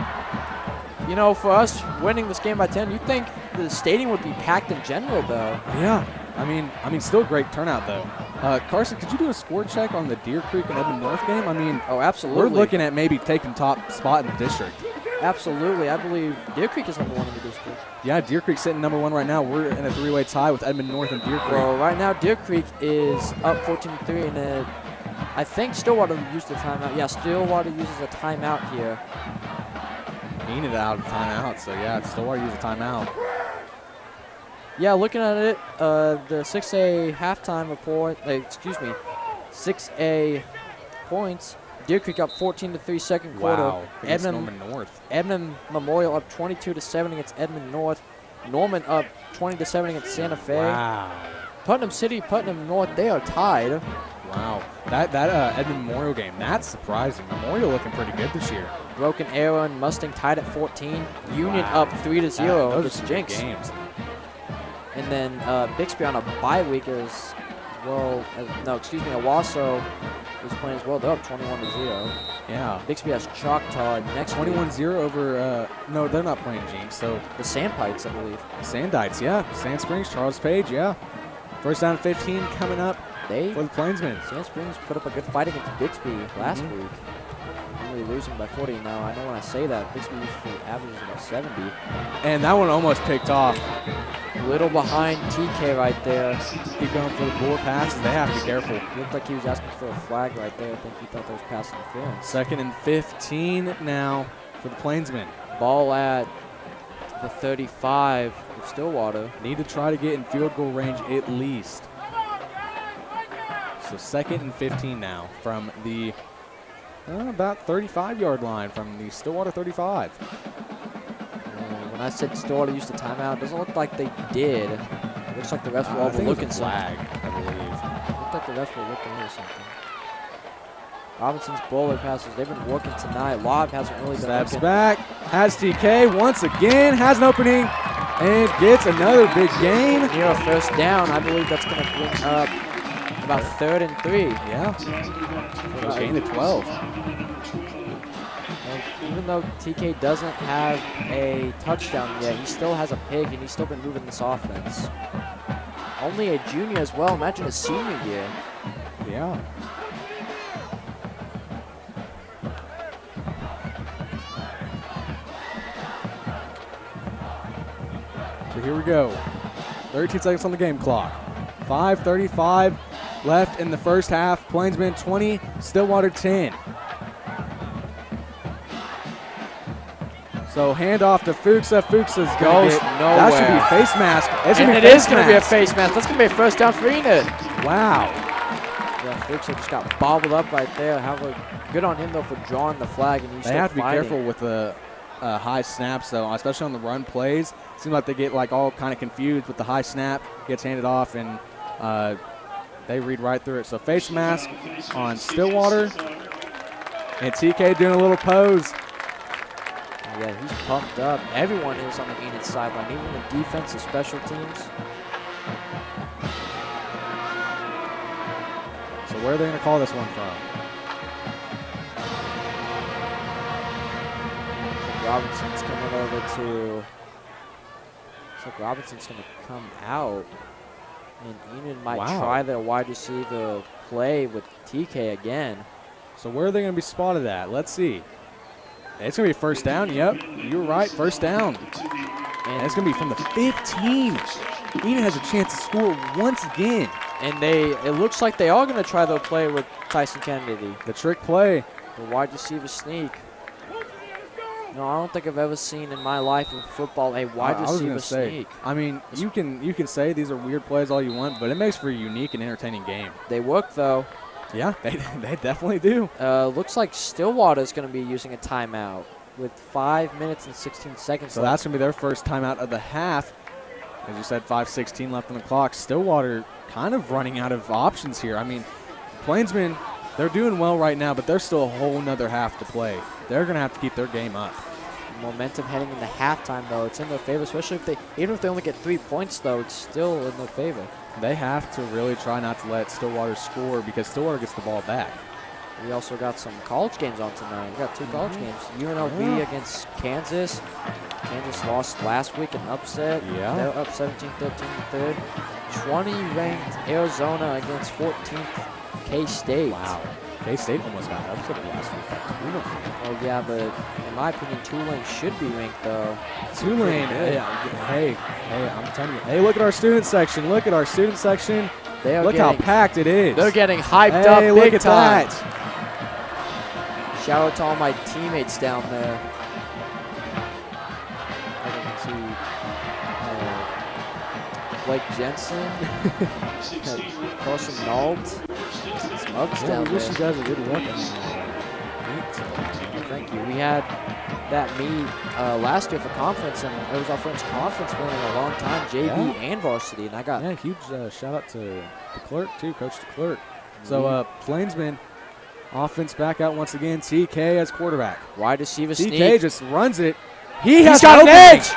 You know, for us winning this game by 10, you'd think the stadium would be packed in general, though. Yeah. I mean, still a great turnout, though. Carson, could you do a score check on the Deer Creek and Edmond North game? I mean, absolutely. We're looking at maybe taking top spot in the district. Absolutely. I believe Deer Creek is number 1 in the district. Yeah, Deer Creek's sitting number 1 right now. We're in a 3-way tie with Edmond North and Deer Creek. Well, right now, Deer Creek is up 14-3, and I think Stillwater used a timeout. Yeah, Stillwater uses a timeout here. Enid out of timeout, so yeah, Stillwater uses a timeout. Yeah, looking at it, the 6A halftime report, 6A points. Deer Creek up 14-3 second quarter. Wow, against Norman North. Edmond Memorial up 22-7 against Edmond North. Norman up 20-7 against Santa Fe. Wow. Putnam City, Putnam North, they are tied. Wow. That Edmond Memorial game, that's surprising. Memorial looking pretty good this year. Broken Arrow and Mustang tied at 14. Union up 3-0 against Jinx. Games. And then Bixby on a bye week as well. Owasso is playing as well. They're up 21-0. Yeah. Bixby has Choctaw next 21-0 over, no, they're not playing Jinx, so. The Sandpites, I believe. Sandites, yeah. Sand Springs, Charles Page, yeah. First down 15 coming up for the Plainsmen. Sand Springs put up a good fight against Bixby last week. Only losing by 40 now. I know when I say that, Bixby usually averages about 70. And that one almost picked off. A little behind TK right there. Keep going for the bullet passes. They have to be careful. Looked like he was asking for a flag right there. I think he thought that was pass interference. 2nd and 15 now for the Plainsmen. Ball at the 35 of Stillwater. Need to try to get in field goal range at least. So 2nd and 15 now from the about 35-yard line from the Stillwater 35. When I said Stillwater used a timeout, it doesn't look like they did. It looks like the refs were overlooking something. I believe. It looked like the refs were looking into something. Robinson's bowler passes, they've been working tonight. Lob hasn't really been Steps working. back, has TK once again, has an opening, and gets another big gain. Near a first down, I believe that's going to bring up about 3rd and 3. Yeah. Gain of 12. And even though TK doesn't have a touchdown yet, he still has a pig, and he's still been moving this offense. Only a junior as well. Imagine a senior year. Yeah. So here we go. 13 seconds on the game clock. 5:35 left in the first half. Plainsmen 20, Stillwater 10. So handoff to Fuchsa. Fuchsa's Goes goes nowhere. That should be face mask. And it is going to be a face mask. That's going to be a first down for Enid. Wow. Yeah, Fuchsa just got bobbled up right there. Good on him, though, for drawing the flag. And he's They have to be fighting. careful with the high snaps, though, especially on the run plays. Seems like they get like all kind of confused with the high snap. Gets handed off, and they read right through it. So face mask on Stillwater. And TK doing a little pose. Yeah, he's pumped up. Everyone is on the Enid sideline, even the defense and special teams. So where are they going to call this one from? Robinson's coming over to. Looks like Robinson's going to come out. And Enid might try their wide receiver play with TK again. So where are they going to be spotted at? Let's see. It's going to be first down. Yep, you're right. First down. And it's going to be from the 15. Enid has a chance to score once again. And it looks like they are going to try their play with Tyson Kennedy. The trick play. The wide receiver sneak. No, I don't think I've ever seen in my life in football a wide receiver sneak. I mean, you can say these are weird plays all you want, but it makes for a unique and entertaining game. They work, though. Yeah, they definitely do. Looks like Stillwater is going to be using a timeout with 5 minutes and 16 seconds So left. that's going to be their first timeout of the half. As you said, 5:16 left on the clock. Stillwater kind of running out of options here. I mean, Plainsmen, they're doing well right now, but there's still a whole nother half to play. They're going to have to keep their game up. Momentum heading into halftime, though. It's in their favor, especially even if they only get 3 points, though, it's still in their favor. They have to really try not to let Stillwater score because Stillwater gets the ball back. We also got some college games on tonight. We got 2 college games. UNLV against Kansas. Kansas lost last week in upset. Yeah. They're up 17-13 in the third. 20-ranked Arizona against 14th K-State. Wow. K-State almost got upset last week. Oh, yeah, but in my opinion, Tulane should be ranked, though. Tulane, hey, I'm telling you. Hey, look at our student section. Look at our student section. Look how packed it is. They're getting hyped up look big at time. That. Shout out to all my teammates down there. I can see Blake Jensen, Carson Nault, some others down We wish you there. guys a good luck. Thank you. We had that meet last year for conference, and it was our first conference win in a long time, JV and varsity, and I got huge shout out to the clerk too, Coach DeClerk. So Plainsmen offense back out once again. TK as quarterback. wide receiver TK sneak. just runs it. He's got an edge.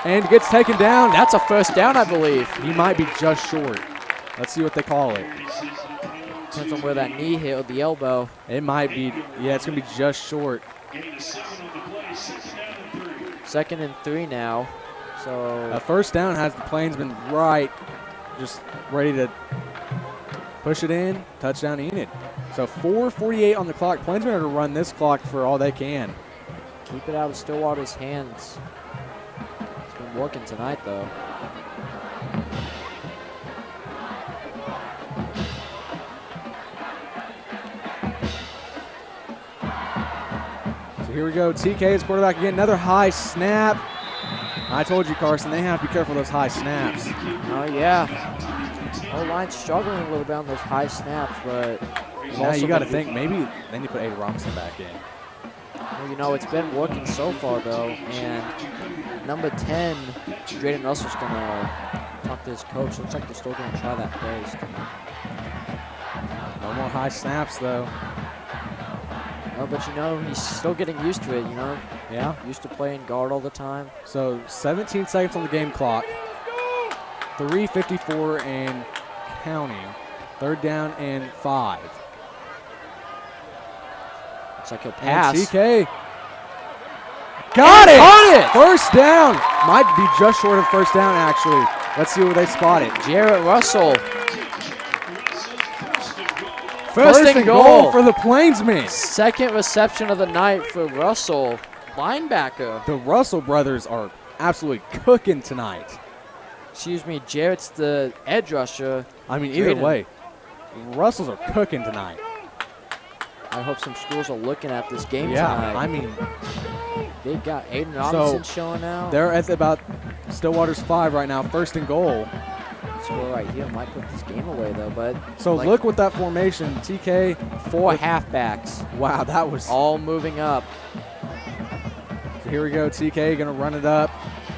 And gets taken down. That's a first down, I believe. He might be just short. Let's see what they call it. Depends on where that knee hit or the elbow. It might be. Yeah, it's going to be just short. Gain of 7 on the play, 2nd down and 3. 2nd and 3 now. So A first down has the Plainsmen right, just ready to push it in. Touchdown Enid. So 4:48 on the clock. Plainsmen are to run this clock for all they can. keep it out of Stillwater's hands. It's been working tonight, though. So here we go. TK is quarterback again. Another high snap. I told you, Carson, they have to be careful of those high snaps. Oh, yeah. O-line's struggling a little bit on those high snaps, but Now you got to think maybe they need to put Ada Robinson back in. well, you know, it's been working so far, though. And number 10, Drayden Russell's going to talk to his coach. Looks like they're still going to try that base. No more high snaps, though. Oh, but you know, he's still getting used to it, you know? Yeah. Used to playing guard all the time. So 17 seconds on the game clock. 3:54 and counting. 3rd down and 5. Looks like he'll pass. And TK. Got it! Got it! First down. Might be just short of first down, actually. Let's see where they spot it. Jarrett Russell. First and goal for the Plainsmen. 2nd reception of the night for Russell, linebacker. The Russell brothers are absolutely cooking tonight. Excuse me, Jarrett's the edge rusher. I mean, either Drayden. way, Russells are cooking tonight. I hope some schools are looking at this game Yeah, tonight. I mean, They got Aiden Robinson showing out. they're at about Stillwater's 5 right now, 1st and goal. Score right here might put this game away, though. But So like, look with that formation, TK. 4 halfbacks, Wow, that was. all moving up. So here we go, TK gonna run it up.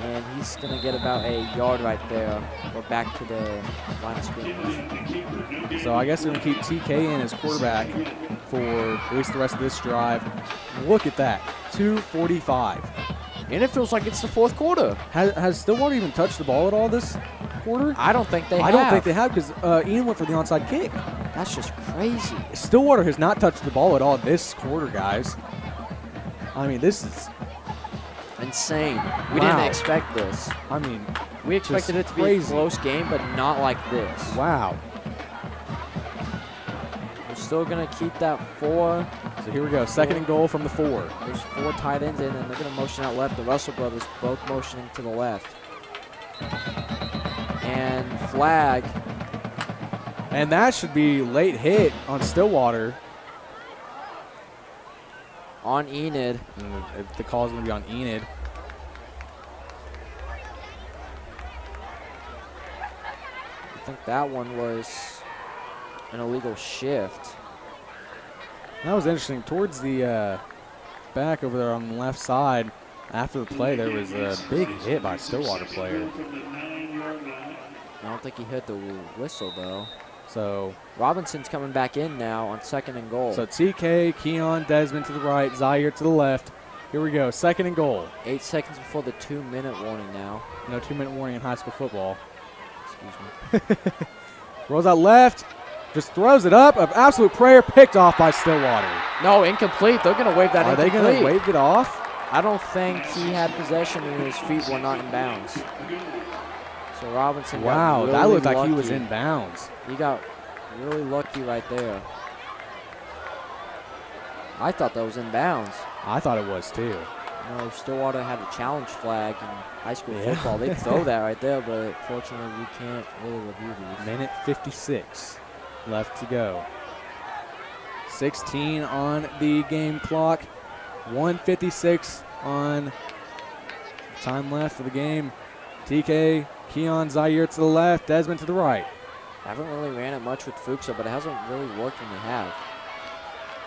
And he's going to get about a yard right there. We're back to the line of scrimmage. So I guess they're gonna keep TK in as quarterback for at least the rest of this drive. Look at that, 2:45. And it feels like it's the 4th quarter. Has Stillwater even touched the ball at all this quarter? I don't think they have. I don't think they have because Enid went for the onside kick. That's just crazy. Stillwater has not touched the ball at all this quarter, guys. I mean, this is, Insane. We Wow. didn't expect this. I mean, We expected it to be crazy. a close game, but not like this. wow. We're still going to keep that 4. So here we go, 2nd and goal from the 4. There's 4 tight ends in, and they're going to motion out left. The Russell brothers both motioning to the left. And flag. And that should be late hit on Stillwater. On Enid. And the call is going to be on Enid. I think that one was an illegal shift. That was interesting. Towards the back over there on the left side, after the play, there was a big hit by a Stillwater player. I don't think he hit the whistle, though. So Robinson's coming back in now on 2nd and goal. So TK, Keon, Desmond to the right, Zaire to the left. Here we go, 2nd and goal. 8 seconds before the 2-minute warning now. No 2-minute warning in high school football. Excuse me. Rolls out left, just throws it up. An absolute prayer picked off by Stillwater. No, incomplete. They're going to wave that Are they incomplete. going to wave it off? I don't think he had possession and his feet were not in bounds. So Robinson Wow, got really that looked like lucky. he was in bounds. He got really lucky right there. I thought that was in bounds. I thought it was too. You know, if Stillwater had a challenge flag in high school Yeah. football, they'd throw that right there, but fortunately we can't really review these. Minute 56 left to go. 16 on the game clock. 1:56 on time left for the game. TK, Keon, Zaire to the left, Desmond to the right. Haven't really ran it much with Fuchsia, but it hasn't really worked when they have.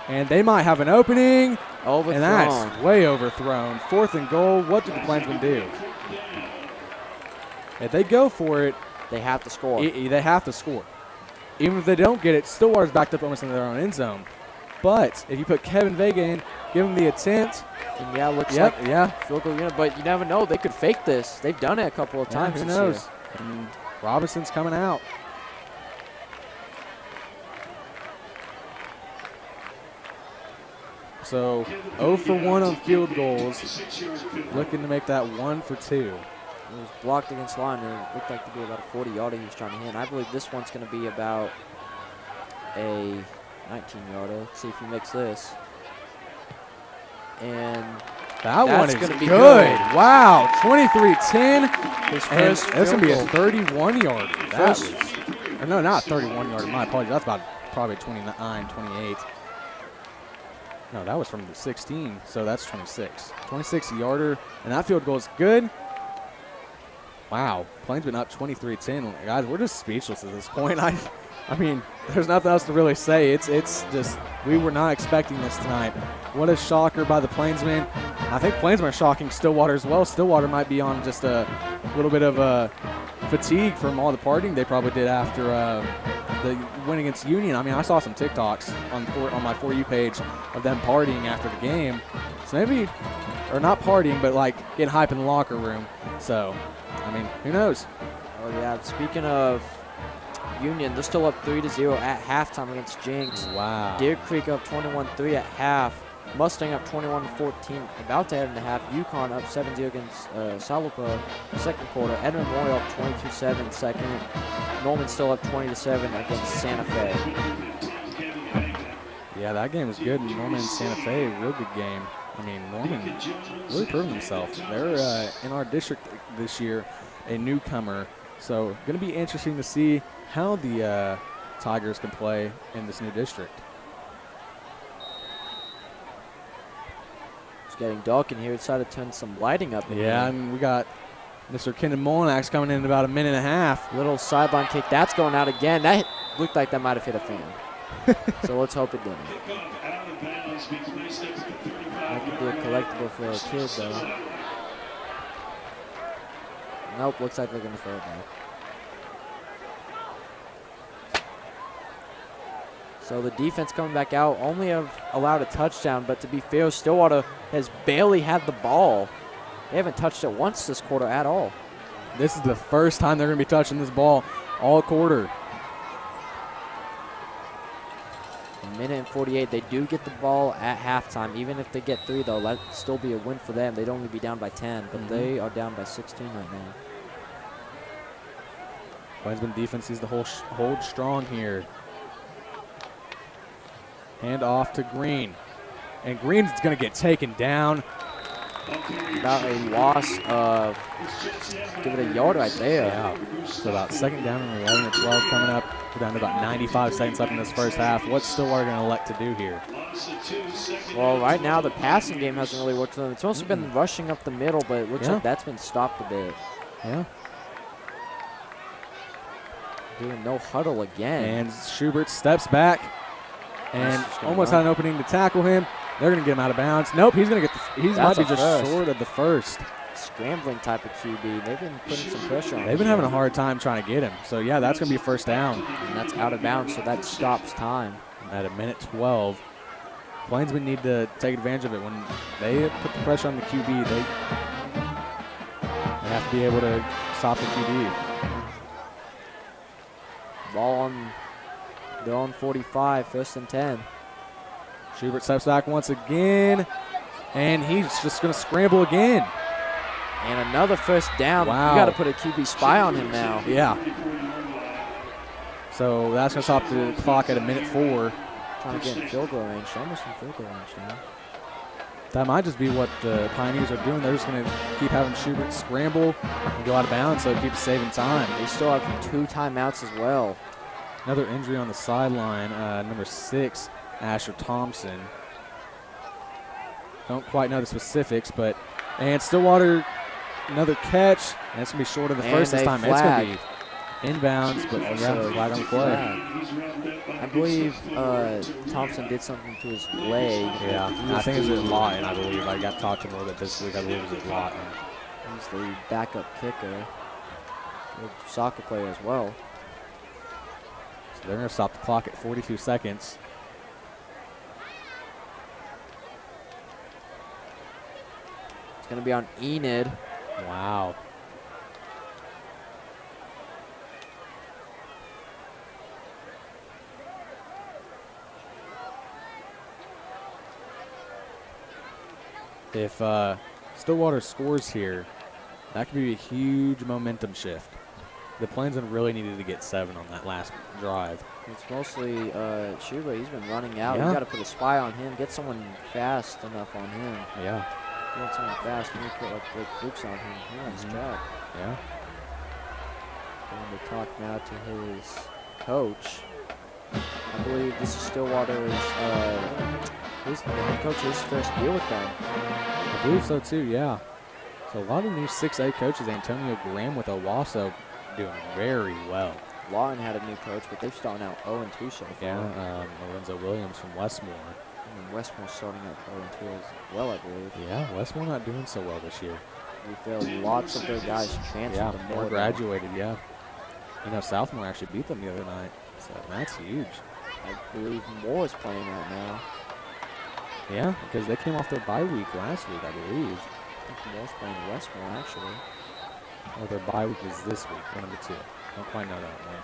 And they might have an opening. Overthrown. And that's way overthrown. 4th and goal. What did the Plainsmen do? If they go for it, They have to score. they have to score. Even if they don't get it, Stillwater's backed up almost in their own end zone. But if you put Kevin Vega in, give him the attempt. And yeah, looks Yep, like yeah. field goal unit, but you never know. They could fake this. They've done it a couple of times Who this knows? year. And Robinson's coming out. So 0 for 1 on field goals. Looking to make that 1 for 2. It was blocked against line. It looked like to be about a 40-yarder he was trying to hit. And I believe this one's going to be about a 19-yarder. Let's see if he makes this. And that one is gonna be good. Wow, 23-10. His And first that's going to be a field goal. 31-yarder. That was, or no, not 31-yarder. My apologies. That's about probably 29, 28. No, that was from the 16, so that's 26. 26-yarder, and that field goal is good. Wow, Plainsmen up 23-10. Guys, we're just speechless at this point. I mean, there's nothing else to really say. It's just, we were not expecting this tonight. What a shocker by the Plainsmen. I think Plainsmen are shocking Stillwater as well. Stillwater might be on just a little bit of fatigue from all the partying they probably did after the win against Union. I mean, I saw some TikToks on my For You page of them partying after the game. So maybe, or not partying, but like getting hype in the locker room. So, I mean, who knows? Oh, yeah. Speaking of Union, they're still up 3-0 at halftime against Jinx. Wow. Deer Creek up 21-3 at half. Mustang up 21-14, about to head into half. Yukon up 7-0 against Salupa second quarter. Edmond Memorial up 22-7 second. Norman still up 20-7 against Santa Fe. Yeah, that game was good. Norman and Santa Fe, real good game. I mean, Norman really proved himself. They're in our district this year, a newcomer. So going to be interesting to see how the Tigers can play in this new district. It's getting dark in here. Decided to turn some lighting up in here. Yeah, and we got Mr. Kendon Molinax coming in about a minute and a half. Little sideline kick. That's going out again. That looked like that might have hit a fan. So let's hope it didn't. That could be a collectible for a kid, though. Nope, looks like they're going to throw it back. So the defense coming back out, only have allowed a touchdown, but to be fair, Stillwater has barely had the ball. They haven't touched it once this quarter at all. This is the first time they're going to be touching this ball all quarter. A minute and 48. They do get the ball at halftime. Even if they get 3, though, that'd still be a win for them. They'd only be down by 10, but they are down by 16 right now. Plainsman defense needs to hold strong here. Hand off to Green. And Green's going to get taken down. About a loss of, give it a yard right there. Yeah. So about second down and 11 or 12 coming up. We're down to about 95 seconds left in this first half. What's Stillwater going to elect to do here? Well, right now the passing game hasn't really worked for them. It's mostly been rushing up the middle, but it looks like that's been stopped a bit. Yeah. Doing no huddle again. And Schubert steps back and almost had an opening to tackle him. They're going to get him out of bounds. Nope, he's going to get he's might be just short of the first. Scrambling type of QB. They've been putting some pressure on him. They've been having a hard time trying to get him. So, yeah, that's going to be a first down. And that's out of bounds, so that stops time. At a minute 12. Plainsmen need to take advantage of it. When they put the pressure on the QB, they have to be able to stop the QB. Ball on their own 45, first and 10. Schubert steps back once again, and he's just going to scramble again. And another first down. Wow. You got to put a QB spy on him now. Yeah. So that's going to stop the clock at a minute 4. Trying to get in field goal range. Almost in field goal range now. That might just be what the Pioneers are doing. They're just going to keep having Schubert scramble and go out of bounds, so it keeps saving time. They still have 2 timeouts as well. Another injury on the sideline, number 6, Asher Thompson. Don't quite know the specifics, but and Stillwater, another catch, and it's going to be short of the first this time. It's going to be inbounds, but flag on the play. I believe Thompson did something to his leg. Yeah, I think it was at Lawton, I believe. I got talked to him a little bit this week. I believe it was at Lawton. He's the backup kicker. Good soccer player as well. So they're going to stop the clock at 42 seconds. It's going to be on Enid. Wow. If Stillwater scores here, that could be a huge momentum shift. The Plainsmen really needed to get 7 on that last drive. It's mostly Schubert. He's been running out. Yeah. You got to put a spy on him. Get someone fast enough on him. Yeah. You want someone fast, and you put like Blake Fuchs on him. He runs track. Yeah. Going to talk now to his coach. I believe this is Stillwater's coach's first deal with them. I believe so too, yeah. So a lot of new 6A coaches. Antonio Graham with Owasso doing very well. Lawton had a new coach, but they're starting out 0-2 so far. Yeah, Lorenzo Williams from Westmore. And Westmore's starting out 0-2 as well, I believe. Yeah, Westmore not doing so well this year. We feel lots of their guys transferred Yeah, to more Moore. graduated, yeah. You know, Southmore actually beat them the other night, so that's huge. I believe Moore is playing right now. Yeah, because they came off their bye week last week, I believe. I think Moore's playing Westmore, actually. Or their bye week is this week, one of the two. Don't quite know that one.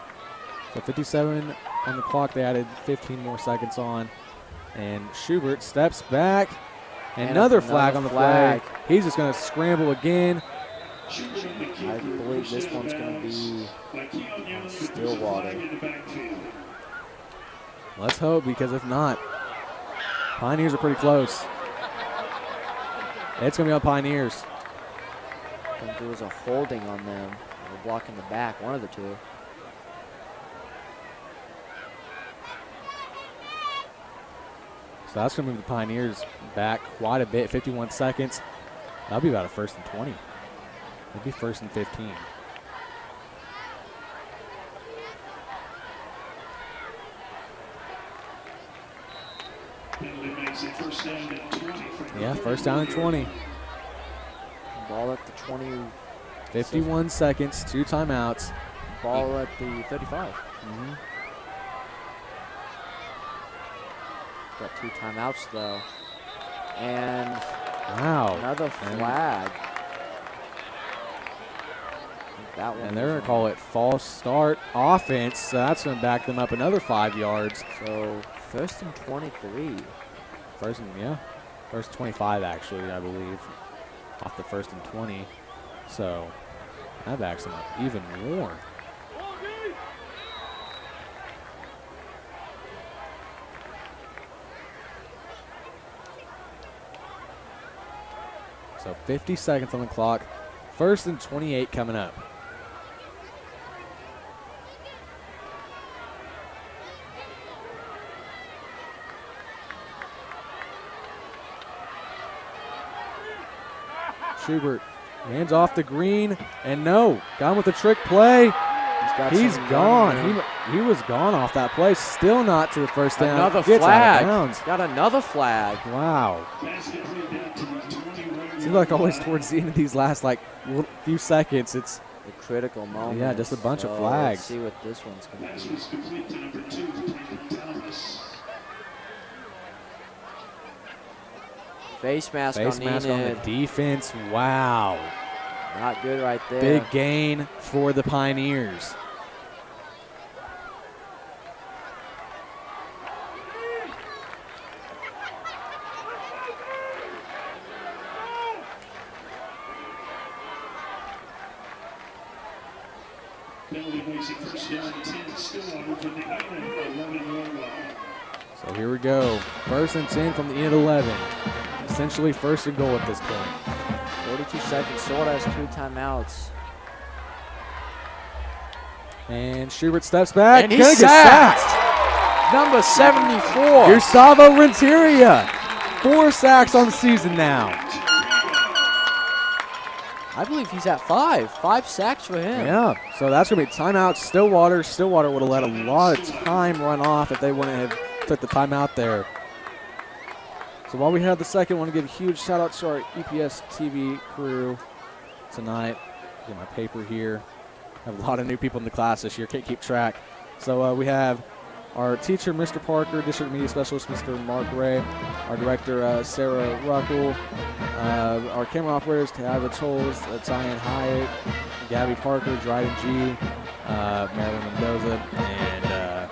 So 57 on the clock. They added 15 more seconds on. And Schubert steps back. And another flag on the play. He's just going to scramble again. I believe this one's going to be Stillwater. Let's hope, because if not, Pioneers are pretty close. It's going to be on Pioneers. I think there was a holding on them. They were blocking the back, one of the two. So that's going to move the Pioneers back quite a bit, 51 seconds. That'll be about a 1st and 20. It'll be 1st and 15. Yeah, 1st down and 20. Ball at the 20. 51 seconds, 2 timeouts. Ball at the 35. Got 2 timeouts, though. And wow, another flag. That one. And they're going to call it false start offense. So that's going to back them up another 5 yards. So 1st and 23. 1st and 25 actually, I believe, off the 1st and 20. So that backs them up even more. So 50 seconds on the clock. 1st and 28 coming up. Schubert hands off the green, and no, got him with a trick play. He's gone. He was gone off that play. Still not to the 1st down. Another Gets flag. out of bounds. Got another flag. Wow. Seems like always towards the end of these last few seconds, it's the critical moment. Yeah, just a bunch of flags. Let's see what this one's going to be. Face mask on the defense. Wow. Not good right there. Big gain for the Pioneers. So here we go. 1st and 10 from the Enid 11. Essentially 1st and goal at this point. 42 seconds. Stillwater has 2 timeouts. And Schubert steps back. And he's sacked. Number 74. Gustavo Renteria. 4 sacks on the season now. I believe he's at 5. 5 sacks for him. Yeah, so that's going to be timeout. Stillwater. Stillwater would have let a lot of time run off if they wouldn't have took the timeout there. So while we have the second, I want to give a huge shout out to our EPS TV crew tonight. Get my paper here. Have a lot of new people in the class this year. Can't keep track. So we have our teacher, Mr. Parker, District Media Specialist, Mr. Mark Ray, our director, Sarah Ruckel, our camera operators, Tabitha Tolles, Tyan Hyatt, Gabby Parker, Dryden G, Marilyn Mendoza, and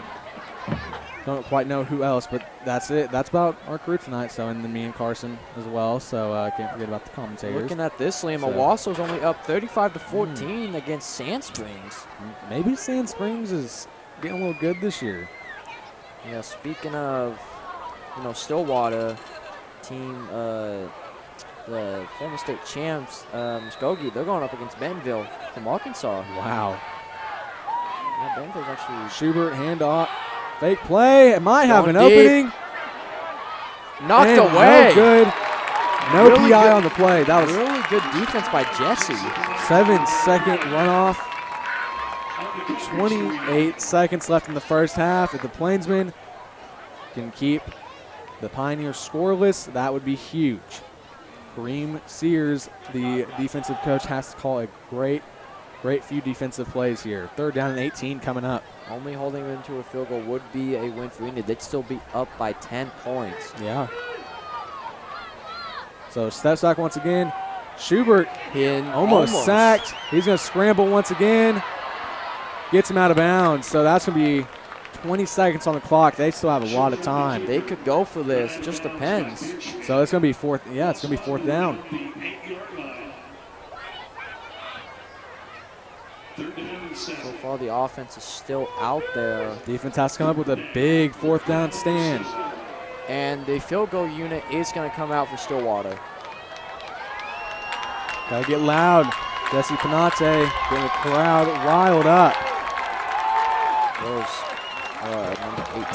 Don't quite know who else, but that's it. That's about our crew tonight. So, and then me and Carson as well. So, can't forget about the commentators. Looking at this, Liam, Owasso's only up 35-14 against Sand Springs. Maybe Sand Springs is getting a little good this year. Yeah, speaking of, Stillwater team, the former state champs, Muskogee, they're going up against Bentonville from Arkansas. Wow. Yeah, Bentonville's actually. Schubert, handoff. Fake play. It might have an deep. opening. Knocked And away. No good. No Really PI good. on the play. That was Really good defense by Jesse. 7-second runoff. 28 seconds left in the first half. If the Plainsmen can keep the Pioneers scoreless, that would be huge. Kareem Sears, the defensive coach, has to call a great few defensive plays here. 3rd down and 18 coming up. Only holding them to a field goal would be a win for Enid. They'd still be up by 10 points. Yeah. So steps back once again. Schubert almost sacked. He's going to scramble once again. Gets him out of bounds. So that's going to be 20 seconds on the clock. They still have a lot of time. They could go for this. Just depends. So it's going to be fourth. Yeah, it's going to be 4th down. So far, the offense is still out there. Defense has to come up with a big 4th down stand. And the field goal unit is going to come out for Stillwater. Got to get loud. Jesse Panate getting the crowd riled up. There's number 18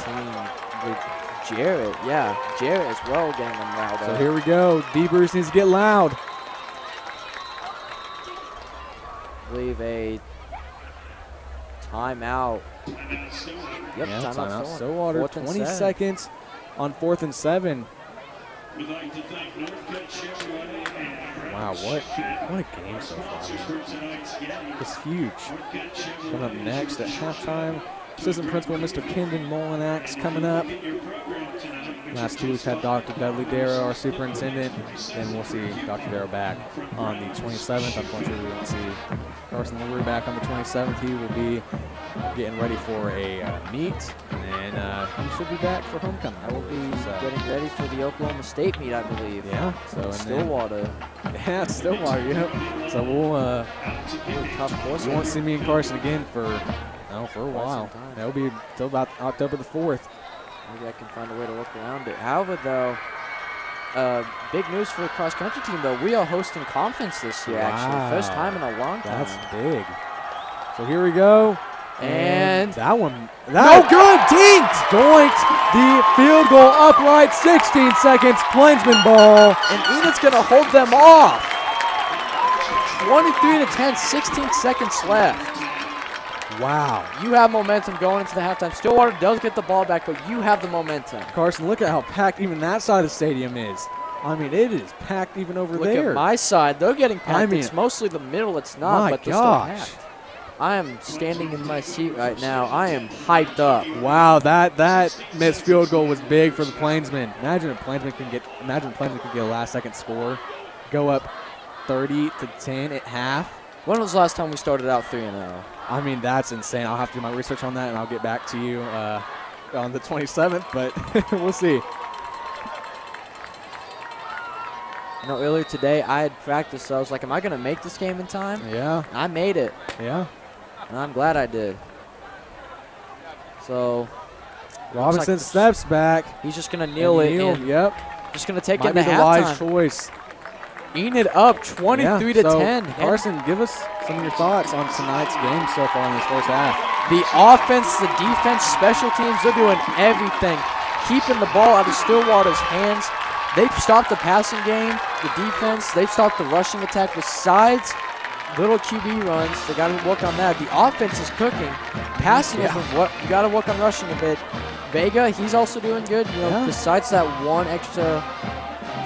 with Jarrett. Yeah, Jarrett as well getting them riled up. So here we go. D-Bruce needs to get loud. I believe a timeout. Yep, Yeah, timeout. Stillwater, 20 seconds on 4th and 7. We'd like to thank Northcutt Chevrolet and Wow, what a game so far. Man. It's huge. Coming up next at halftime, assistant principal Mr. Kendon Molinax coming up. Last 2 weeks had Dr. Dudley Darrow, our superintendent, and we'll see Dr. Darrow back on the 27th. Unfortunately, we won't see Carson LaRue back on the 27th. He will be getting ready for a meet, and he should be back for homecoming. I will be getting ready for the Oklahoma State meet, I believe. Yeah, so and Stillwater. Yeah, Stillwater, yep. So we'll tough course. you won't see me and Carson again for a while. That'll be till about October the 4th. Maybe I can find a way to work around it. However, though, big news for the cross-country team, though. We are hosting conference this year, actually. First time in a long time. That's big. So here we go. And that one. No good. Dinked. Doinked. The field goal upright. 16 seconds. Plainsman ball. And Enid's going to hold them off. 23-10, 16 seconds left. Wow. You have momentum going into the halftime. Stillwater does get the ball back, but you have the momentum. Carson, look at how packed even that side of the stadium is. I mean, it is packed even over look there. Look at my side. They're getting packed. I mean, it's mostly the middle. It's not, but they're still packed. I am standing in my seat right now. I am hyped up. Wow, that missed field goal was big for the Plainsmen. Imagine Plainsmen can get a last-second score, go up 30-10 at half. When was the last time we started out 3-0? I mean, that's insane. I'll have to do my research on that, and I'll get back to you on the 27th, but we'll see. You know, earlier today I had practiced, so I was like, am I going to make this game in time? Yeah. I made it. Yeah. And I'm glad I did. So Robinson steps back. He's just going to kneel it. Yep. Just going to take Might it into be the halftime. wise choice. Enid up 23-10. Carson, give us some of your thoughts on tonight's game so far in this first half. The offense, the defense, special teams, they're doing everything. Keeping the ball out of Stillwater's hands. They've stopped the passing game, the defense. They've stopped the rushing attack besides little QB runs. They got to work on that. The offense is cooking. Passing is what you got to work on rushing a bit. Vega, he's also doing good. You know, besides that one extra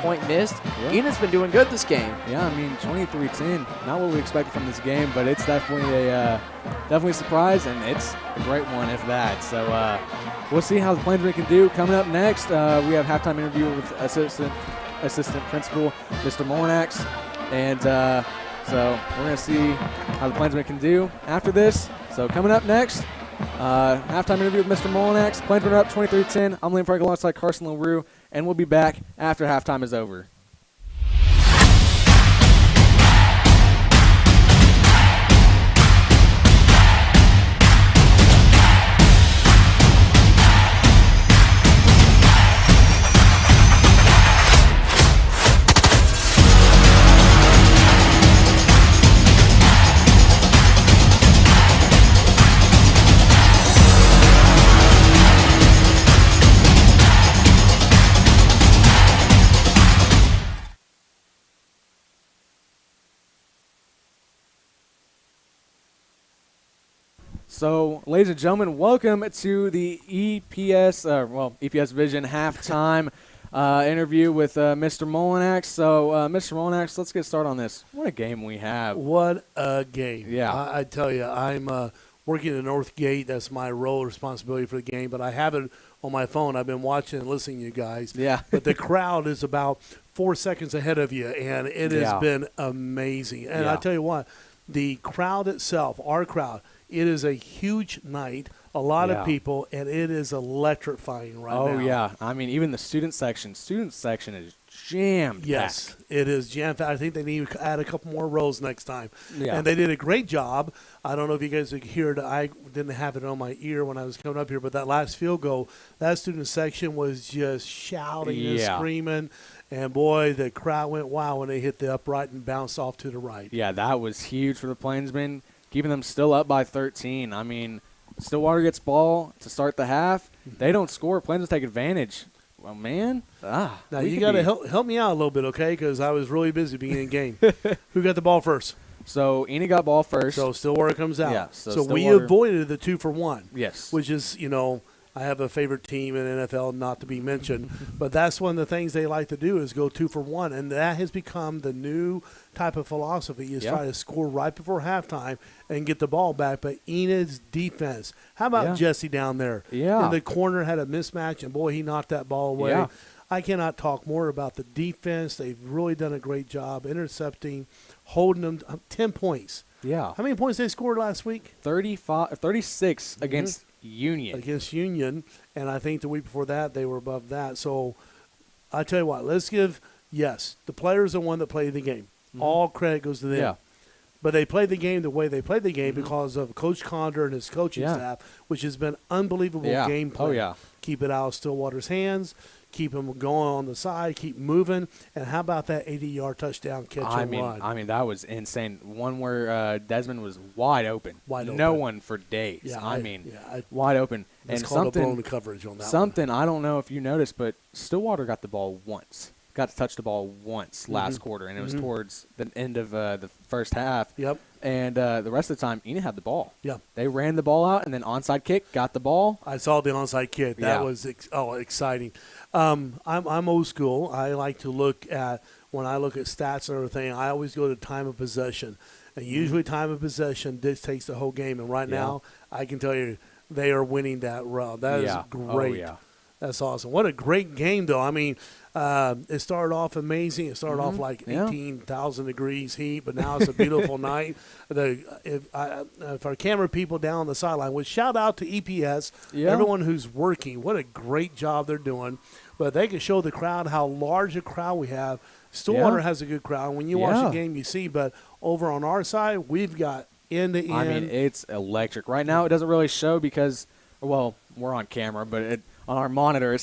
point missed, Enid's been doing good this game. Yeah, I mean 23-10. Not what we expected from this game, but it's definitely a surprise, and it's a great one if that. So we'll see how the Plainsmen can do. Coming up next, we have halftime interview with assistant principal Mr. Molinax, and so we're gonna see how the Plainsmen can do after this. So coming up next, Halftime interview with Mr. Molinax. Plainsmen are up 23-10. I'm Liam Frank alongside Carson LaRue, and we'll be back after halftime is over. So, ladies and gentlemen, welcome to the EPS Vision halftime interview with Mr. Molinax. So, Mr. Molinax, let's get started on this. What a game we have. What a game. Yeah. I tell you, I'm working at Northgate. That's my role, responsibility for the game. But I have it on my phone. I've been watching and listening to you guys. Yeah. But the crowd is about 4 seconds ahead of you, and it has been amazing. And I tell you what, the crowd itself, our crowd, it is a huge night, a lot of people, and it is electrifying right now. Oh, yeah. I mean, even the student section is jammed. Yes, it is jammed. I think they need to add a couple more rows next time. Yeah. And they did a great job. I don't know if you guys could hear it. I didn't have it on my ear when I was coming up here, but that last field goal, that student section was just shouting and screaming. And, boy, the crowd went wild when they hit the upright and bounced off to the right. Yeah, that was huge for the Plainsmen, keeping them still up by 13. I mean, Stillwater gets ball to start the half. They don't score. Plainsmen take advantage. Well, man. Now, you got to help me out a little bit, okay, because I was really busy beginning the game. Who got the ball first? So, Enid got ball first. So, Stillwater comes out. Yeah, so we avoided the 2-for-1. Yes. Which is, I have a favorite team in NFL, not to be mentioned, but that's one of the things they like to do is go 2-for-1, and that has become the new type of philosophy is try to score right before halftime and get the ball back. But Enid's defense, how about Jesse down there? Yeah. In the corner had a mismatch, and, boy, he knocked that ball away. Yeah. I cannot talk more about the defense. They've really done a great job intercepting, holding them 10 points. Yeah. How many points they scored last week? 36 against Union. Against Union, and I think the week before that they were above that. So I tell you what, let's give, the players are the one that played the game. All credit goes to them. Yeah. But they played the game the way they played the game because of Coach Condor and his coaching staff, which has been unbelievable game plan. Oh, yeah. Keep it out of Stillwater's hands, keep them going on the side, keep moving, and how about that 80-yard touchdown catch and run? I mean, that was insane. One where Desmond was wide open. No one for days. Yeah, wide open. It's and called a blown coverage on that something, I don't know if you noticed, but Stillwater got the ball once. Got to touch the ball once last quarter, and it was towards the end of the first half. Yep. And the rest of the time, Enid had the ball. Yep. They ran the ball out, and then onside kick, got the ball. I saw the onside kick. That was exciting. I'm old school. I like to look at, when I look at stats and everything, I always go to time of possession. And usually time of possession dictates the whole game. And right now, I can tell you, they are winning that round. That is great. Oh, yeah. That's awesome. What a great game, though. I mean, it started off amazing. It started off like 18,000 degrees heat, but now it's a beautiful night. If our camera people down on the sideline would shout out to EPS, everyone who's working, what a great job they're doing. But they can show the crowd how large a crowd we have. Stillwater has a good crowd. When you watch the game, you see. But over on our side, we've got end to end. I mean, it's electric. Right now, it doesn't really show because, well, we're on camera, but on our monitor, it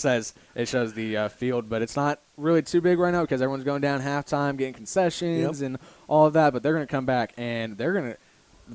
shows the field, but it's not really too big right now because everyone's going down halftime, getting concessions and all of that. But they're going to come back, and the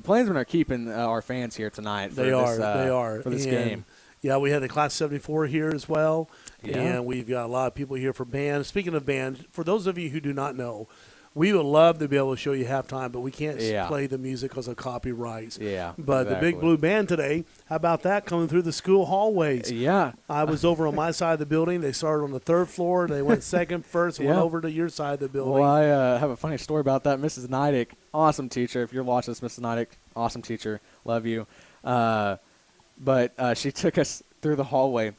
Plainsmen are keeping our fans here tonight. They are for this game. Yeah, we had the Class 74 here as well, and we've got a lot of people here for band. Speaking of band, for those of you who do not know, we would love to be able to show you halftime, but we can't play the music because of copyrights. Yeah, but the Big Blue Band today, how about that coming through the school hallways? Yeah. I was over on my side of the building. They started on the third floor. They went second, first, went over to your side of the building. Well, I have a funny story about that. Mrs. Nidick, awesome teacher. If you're watching this, Mrs. Nidick, awesome teacher. Love you. But she took us through the hallway.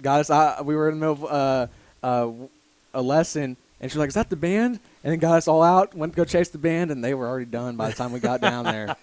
Got us. We were in the middle of a lesson, and she's like, "Is that the band?" And then got us all out, went to go chase the band, and they were already done by the time we got down there.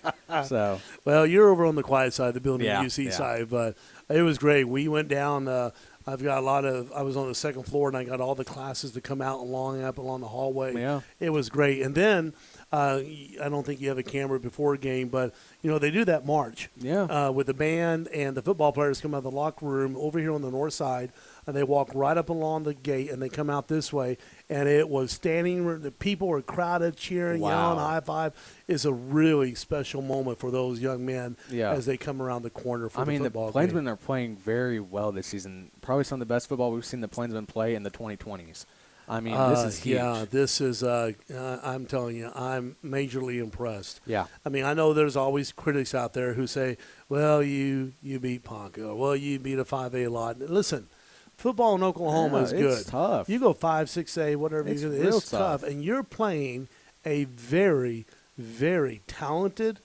So, well, you're over on the quiet side of the building, Yeah, UC yeah. side, but it was great. We went down. I've got I was on the second floor, and I got all the classes to come out along the hallway. Yeah. It was great. And then I don't think you have a camera before a game, but they do that march. Yeah. With the band and the football players come out of the locker room over here on the north side, and they walk right up along the gate, and they come out this way. And it was standing. The people were crowded, cheering, Wow. yelling, high five. It's a really special moment for those young men Yeah. as they come around the corner for the the football Plainsmen game. are playing very well this season. Probably some of the best football we've seen the Plainsmen play in the 2020s. I mean, this is huge. Yeah, this is. I'm telling you, I'm majorly impressed. Yeah. I mean, I know there's always critics out there who say, "Well, you beat Ponca. Well, you beat a 5A lot." Listen, football in Oklahoma is good. It's tough. You go 5, 6A, whatever It's you do, real it's tough, and you're playing a very, very talented,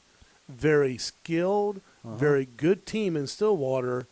very skilled, very good team in Stillwater,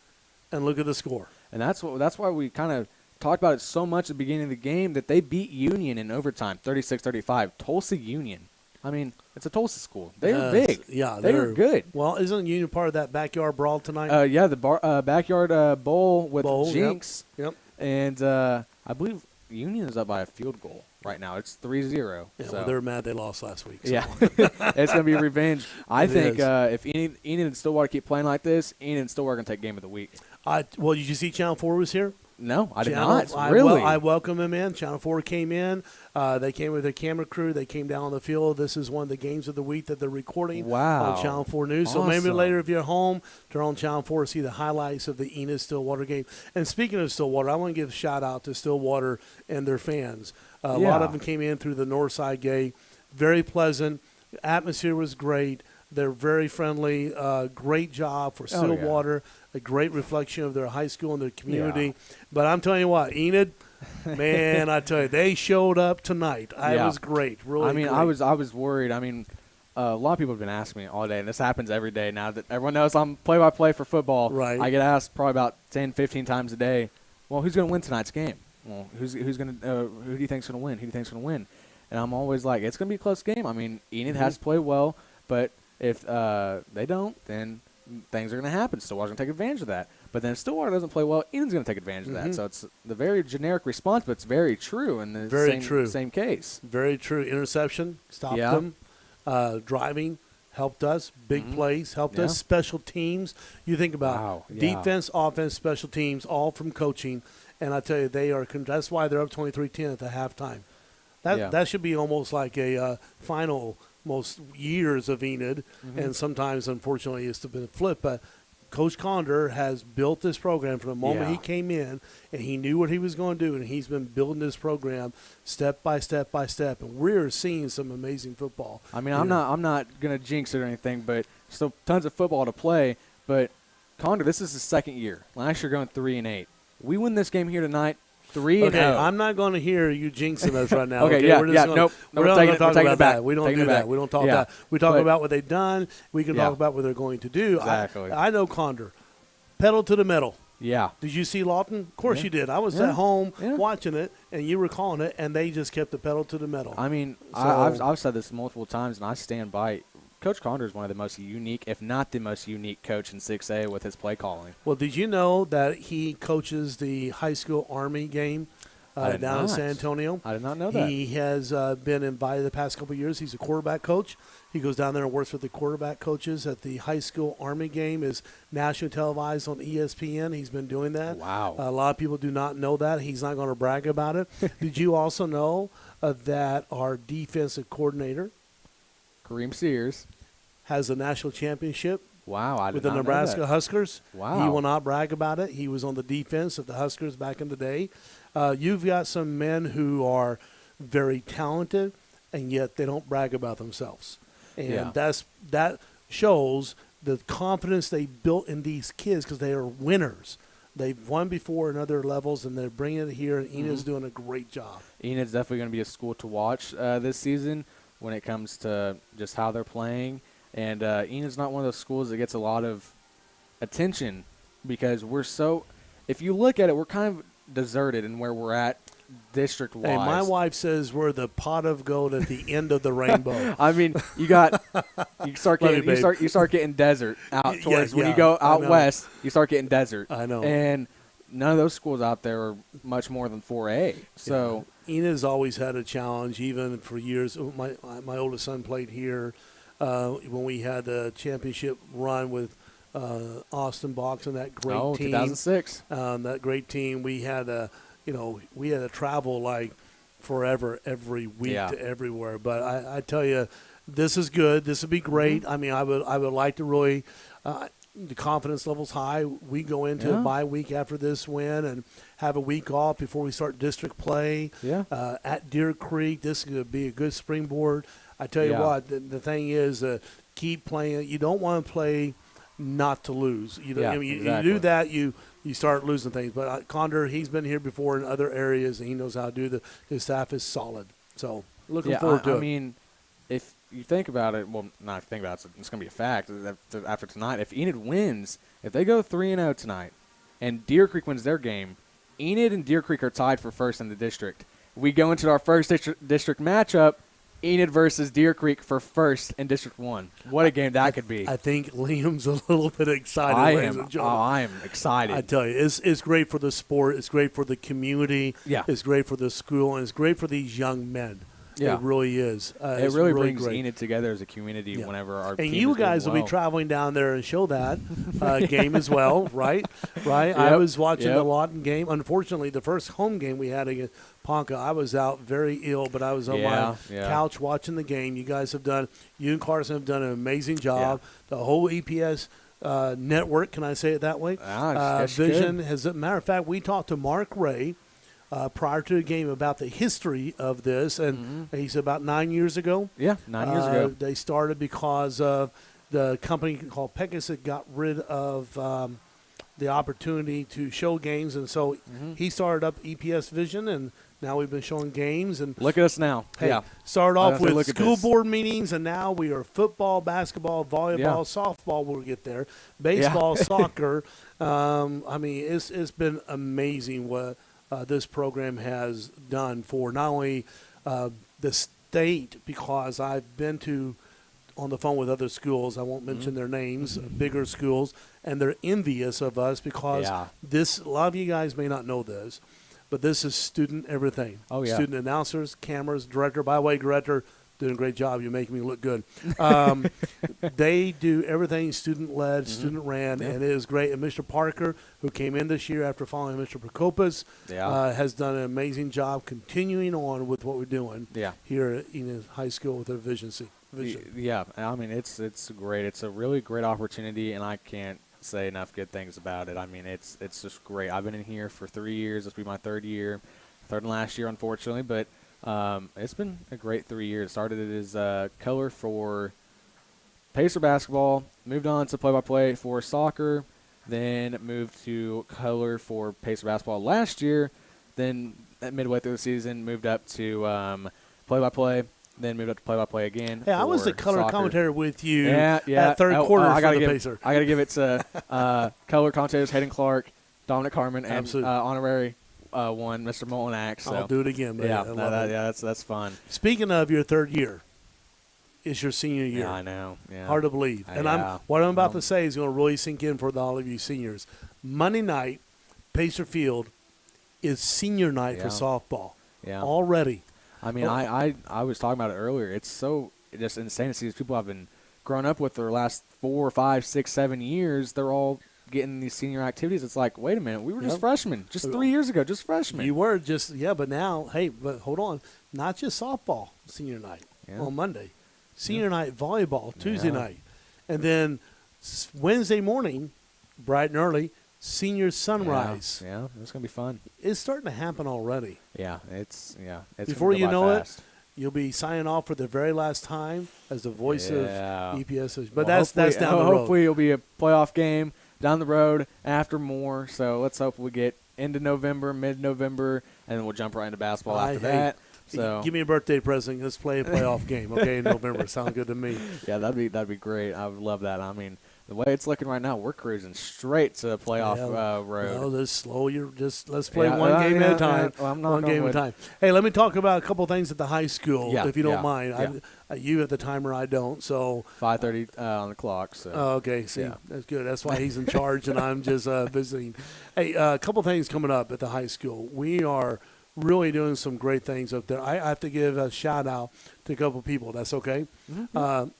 and look at the score. And that's why we kind of talked about it so much at the beginning of the game, that they beat Union in overtime, 36-35. Tulsa Union. I mean, it's a Tulsa school. They were big. Yeah, they were good. Well, isn't Union part of that backyard brawl tonight? Yeah, the backyard bowl with Jinx. Yep. And I believe Union is up by a field goal right now. It's 3-0. Yeah, so. well, they're mad they lost last week. So. Yeah, it's going to be revenge. I think is. if Enid and Stillwater keep playing like this, Enid and Stillwater are going to take game of the week. Well, did you see Channel 4 was here? No, I did Channel, not. Really? I welcome them in. Channel 4 came in. They came with their camera crew. They came down on the field. This is one of the games of the week that they're recording on Channel 4 News. So maybe Awesome. later if you're home, turn on Channel 4 to see the highlights of the Enid Stillwater game. And speaking of Stillwater, I want to give a shout-out to Stillwater and their fans. A lot of them came in through the north side gate. Very pleasant. Atmosphere was great. They're very friendly. Great job for Stillwater. A great reflection of their high school and their community. Yeah. But I'm telling you what, Enid, man, I tell you, they showed up tonight. It was great. Really, great. great. I was worried. I mean, a lot of people have been asking me all day, and this happens every day now that everyone knows I'm play-by-play for football. Right. I get asked probably about 10, 15 times a day, well, who's going to win tonight's game? Well, who do you think's going to win? Who do you think's going to win? And I'm always like, it's going to be a close game. I mean, Enid has to play well, but if they don't, then things are going to happen. Stillwater's going to take advantage of that. But then if Stillwater doesn't play well, Enid's going to take advantage of that. So it's the very generic response, but it's very true in the same case. Very true. Interception, stopped them. Driving, helped us. Big plays, helped us. Special teams. You think about defense, offense, special teams, all from coaching. And I tell you, that's why they're up 23-10 at the halftime. That should be almost like a final most years of Enid, and sometimes, unfortunately, it's been flipped. But Coach Condor has built this program from the moment he came in, and he knew what he was going to do, and he's been building this program step by step by step, and we're seeing some amazing football. I mean, I'm not going to jinx it or anything, but still tons of football to play. But Condor, this is his second year. Last year going 3-8. We win this game here tonight. 3-0. Okay, I'm not going to hear you jinxing us right now. Okay, we're just nope. We're not going to talk taking about it back. that. We don't Taking do it that. back. We don't talk Yeah. that. We talk about what they've done. We can talk about what they're going to do. Exactly. I know Condor. Pedal to the metal. Yeah. Did you see Lawton? Of course you did. I was at home watching it, and you were calling it, and they just kept the pedal to the metal. I mean, So- I've said this multiple times, and I stand by it. Coach Condor is one of the most unique, if not the most unique coach in 6A with his play calling. Well, did you know that he coaches the high school Army game down in San Antonio? I did not know that. He has been invited the past couple of years. He's a quarterback coach. He goes down there and works with the quarterback coaches at the high school Army game. Is nationally televised on ESPN. He's been doing that. Wow. A lot of people do not know that. He's not going to brag about it. Did you also know that our defensive coordinator Kareem Sears has a national championship Wow, I did with the not know Nebraska that. Huskers? Wow. He will not brag about it. He was on the defense of the Huskers back in the day. You've got some men who are very talented, and yet they don't brag about themselves. And that shows the confidence they built in these kids because they are winners. They've won before in other levels, and they're bringing it here, and Enid's doing a great job. Enid's definitely going to be a school to watch this season when it comes to just how they're playing. And Enid's not one of those schools that gets a lot of attention because we're so – if you look at it, we're kind of deserted in where we're at district-wise. Hey, my wife says we're the pot of gold at the end of the rainbow. I mean, you start getting desert out towards when you yeah, go I out know. west. You start getting desert. I know. And none of those schools out there are much more than 4A. So Enid's always had a challenge, even for years. My oldest son played here when we had the championship run with Austin Box and that great team. 2006. That great team. We had we had to travel like forever every week to everywhere. But I tell you, this is good. This would be great. Mm-hmm. I mean, I would like to really. The confidence level's high. We go into a bye week after this win and have a week off before we start district play. At Deer Creek, this is going to be a good springboard. I tell you what, the thing is, keep playing. You don't want to play not to lose. You do that, you start losing things. But Condor, he's been here before in other areas, and he knows how to do his staff is solid. So looking forward to it. I mean, if you think about it, well, not think about it, it's going to be a fact after tonight. If Enid wins, if they go 3-0 tonight, and Deer Creek wins their game, Enid and Deer Creek are tied for first in the district. We go into our first district matchup, Enid versus Deer Creek for first in District 1. What a game that could be. I think Liam's a little bit excited. I am excited. I tell you, it's great for the sport. It's great for the community. Yeah. It's great for the school, and it's great for these young men. Yeah. It really is. It really brings great. Enid together as a community whenever our and team you is doing guys will well. be traveling down there and show that game as well, right? Right. I was watching the Lawton game. Unfortunately, the first home game we had against Ponca, I was out very ill, but I was on my couch watching the game. You guys have done. You and Carson have done an amazing job. The whole EPS network. Can I say it that way? Vision has. As a matter of fact, we talked to Mark Ray. Prior to the game about the history of this, and he said about 9 years ago. Yeah, 9 years ago. They started because of the company called Pegasus got rid of the opportunity to show games, and so he started up EPS Vision, and now we've been showing games. And look at us now. Started off with school board meetings, and now we are football, basketball, volleyball, softball. We'll get there. Baseball, soccer. I mean, it's been amazing what this program has done for not only the state, because I've been on the phone with other schools. I won't mention their names, bigger schools, and they're envious of us because this. A lot of you guys may not know this, but this is student everything. Oh yeah, student announcers, cameras, director. By the way, director, doing a great job. You're making me look good. They do everything student-led, student-ran, and it is great. And Mr. Parker, who came in this year after following Mr. Prokopas, has done an amazing job continuing on with what we're doing here at Enid High School with their Vision. Yeah, I mean, it's great. It's a really great opportunity, and I can't say enough good things about it. I mean, it's just great. I've been in here for 3 years. This will be my third and last year, unfortunately, but it's been a great 3 years. Started it as color for Pacer basketball, moved on to play-by-play for soccer, then moved to color for Pacer basketball last year. Then midway through the season, moved up to play-by-play, then moved up to play-by-play again. Yeah, I was the color soccer. commentator with you at third quarter for the Pacer. I got to give it to color commentators Hayden Clark, Dominic Harmon, and honorary one, Mr. Molinak. So. I'll do it again, man. That's fun. Speaking of your third year, it's your senior year. Yeah, I know. Yeah. Hard to believe. And what I'm about to say is going to really sink in for all of you seniors. Monday night, Pacer Field is senior night for softball. Yeah. Already. I mean, I was talking about it earlier. It's so just insane to see these people I've been growing up with their last 4, 5, 6, 7 years. They're all getting these senior activities. It's like, wait a minute, we were just freshmen just 3 years ago, just freshmen. You were but now, but hold on, not just softball senior night on Monday, senior night volleyball Tuesday night, and then Wednesday morning, bright and early, senior sunrise. Yeah, it's gonna be fun. It's starting to happen already. It's before you know it, you'll be signing off for the very last time as the voice of EPS. But that's down the road. Hopefully it'll be a playoff game down the road after more. So let's hope we get into November, mid-November, and then we'll jump right into basketball after that. So give me a birthday present. Let's play a playoff game, okay, in November. Sounds good to me. Yeah, that'd be great. I would love that. I mean, the way it's looking right now, we're cruising straight to the playoff road. No, let's play one game at a time. Well, I'm not one game at a time. Hey, let me talk about a couple things at the high school, if you don't mind. You have the timer, I don't. So 5:30 on the clock. So. Okay, see, that's good. That's why he's in charge, and I'm just visiting. Hey, a couple things coming up at the high school. We are really doing some great things up there. I have to give a shout-out to a couple people. That's okay? Mm-hmm.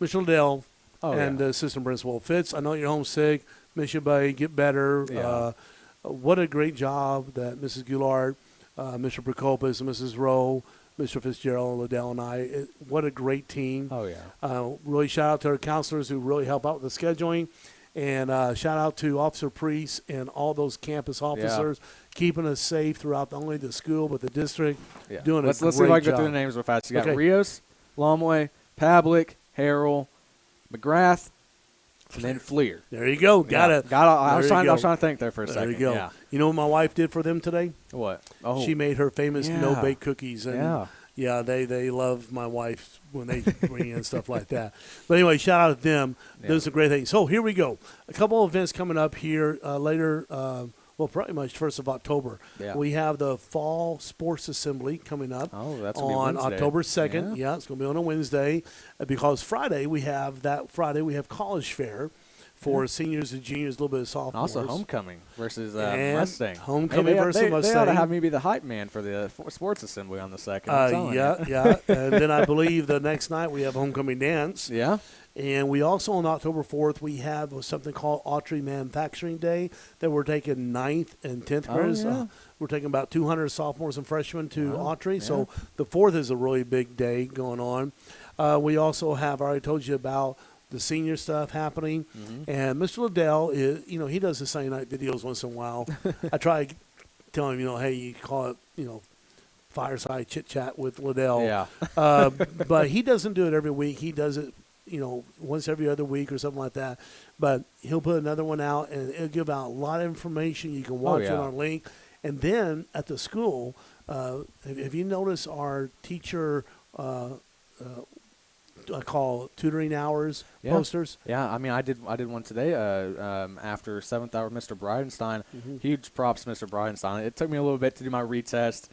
Mr. Liddell and the assistant principal. Fitz, I know you're homesick. Miss you, buddy. Get better. Yeah. What a great job that Mrs. Goulart, Mr. Procopas, and Mrs. Rowe, Mr. Fitzgerald, Liddell, and I. What a great team. Oh, yeah. Really shout out to our counselors who really help out with the scheduling. And shout out to Officer Priest and all those campus officers keeping us safe throughout not only the school but the district. Yeah. Doing let's a great see if I can job. go through the names real fast. You got Okay. Rios, Lomway, Pavlik, Harrell, McGrath, and then Fleer. There you go. Got it. I was trying to think there for a There second. you go. Yeah. You know what my wife did for them today? What? Oh, She made her famous no-bake cookies. And Yeah. they love my wife when they bring in stuff like that. But anyway, shout out to them. Yeah. Those are great things. So here we go. A couple of events coming up here later. Pretty much 1st of October. Yeah. We have the Fall Sports Assembly coming up that's gonna be on Wednesday. October 2nd. Yeah. It's going to be on a Wednesday because Friday we have College Fair for seniors and juniors, a little bit of sophomores. Also, homecoming versus And Mustang. homecoming versus they Mustang. They ought to have me be the hype man for the sports assembly on the 2nd. I'm telling you. Yeah. And then I believe the next night we have homecoming dance. Yeah. And we also, on October 4th, we have something called Autry Manufacturing Day that we're taking 9th and 10th graders. yeah. We're taking about 200 sophomores and freshmen to Autry. Yeah. So the 4th is a really big day going on. We also have, I already told you about the senior stuff happening. Mm-hmm. And Mr. Liddell, he does the Sunday night videos once in a while. I try to tell him, hey, you call it, fireside chit-chat with Liddell. Yeah. But he doesn't do it every week. He does it once every other week or something like that. But he'll put another one out, and it'll give out a lot of information. You can watch it on our link. And then at the school, have you noticed our teacher, I call tutoring hours posters? Yeah, I mean, I did one today after 7th hour, Mr. Bridenstine. Mm-hmm. Huge props to Mr. Bridenstine. It took me a little bit to do my retest.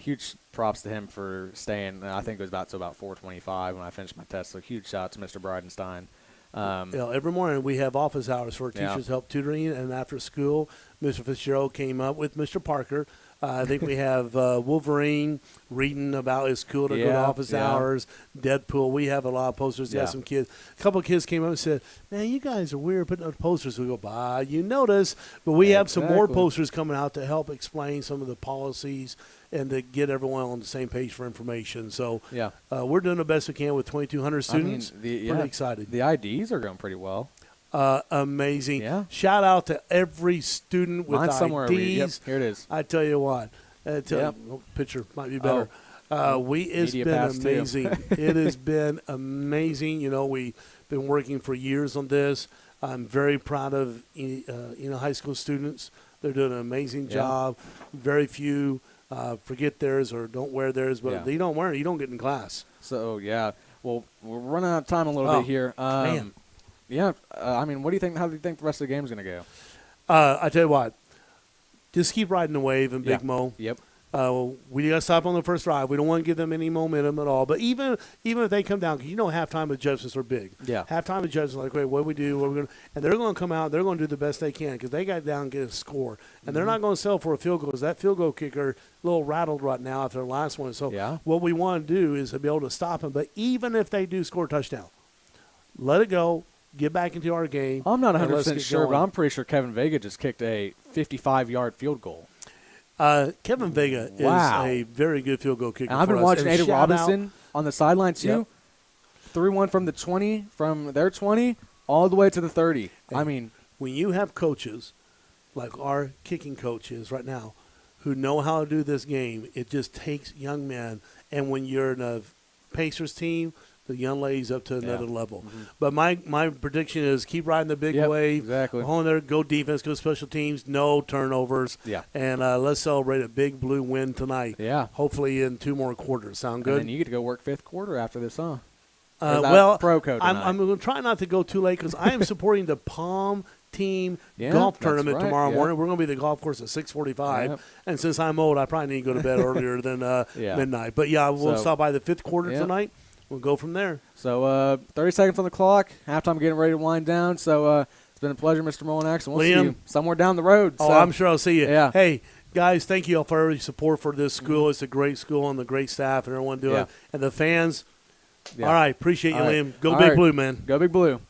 Huge props to him for staying. I think it was about 4:25 when I finished my test. So huge shout out to Mr. Bridenstine. Every morning we have office hours for teachers to help tutoring, and after school, Mr. Fitzgerald came up with Mr. Parker. I think we have Wolverine reading about his school to go to office hours. Deadpool. We have a lot of posters. We have some kids. A couple of kids came up and said, "Man, you guys are weird putting up posters." We go, "Bah, you notice." But we have some more posters coming out to help explain some of the policies and to get everyone on the same page for information. So we're doing the best we can with 2,200 students. Pretty excited. The IDs are going pretty well. Amazing. Yeah. Shout out to every student with Mine's IDs. somewhere. Here it is. I tell you what. Picture might be better. It's Media been pass amazing. It has been amazing. We've been working for years on this. I'm very proud of high school students. They're doing an amazing job. Very few forget theirs or don't wear theirs, but if you don't wear it, you don't get in class. So well, we're running out of time a little bit here. Man. Yeah, I mean, what do you think? How do you think the rest of the game is going to go? I tell you what, just keep riding the wave in Big Mo. Yep. We got to stop on the first drive. We don't want to give them any momentum at all. But even if they come down, because halftime adjustments are big. Yeah. Halftime adjustments are like, wait, what do we do? What are we gonna? And they're going to come out. They're going to do the best they can because they got down and get a score. And they're not going to settle for a field goal because that field goal kicker a little rattled right now after the last one. So what we want to do is to be able to stop them. But even if they do score a touchdown, let it go. Get back into our game. I'm not 100% sure, but I'm pretty sure Kevin Vega just kicked a 55-yard field goal. Kevin Vega is a very good field goal kicker. And I've been watching Ada Robinson on the sideline, too. 3-1 from the 20, from their 20, all the way to the 30. I mean, when you have coaches like our kicking coach is right now who know how to do this game, it just takes young men. And when you're in a Pacers team, the young ladies up to another level. Mm-hmm. But my prediction is keep riding the big wave. Exactly. On there, go defense, go special teams, no turnovers. Yeah. And let's celebrate a big blue win tonight. Yeah. Hopefully in 2 more quarters. Sound good? And then you get to go work 5th quarter after this, huh? pro code tonight? I'm going to try not to go too late because I am supporting the Palm Team golf tournament tomorrow morning. We're going to be at the golf course at 6:45, and since I'm old, I probably need to go to bed earlier than midnight. But we'll stop by the fifth quarter tonight. We'll go from there. So 30 seconds on the clock. Halftime getting ready to wind down. So it's been a pleasure, Mr. Molinex, and we'll see you somewhere down the road. Oh, I'm sure I'll see you. Yeah. Hey, guys, thank you all for your support for this school. It's a great school and the great staff and everyone doing it. And the fans. Yeah. All right. Appreciate you, Liam. Go Big Blue, man. Go Big Blue.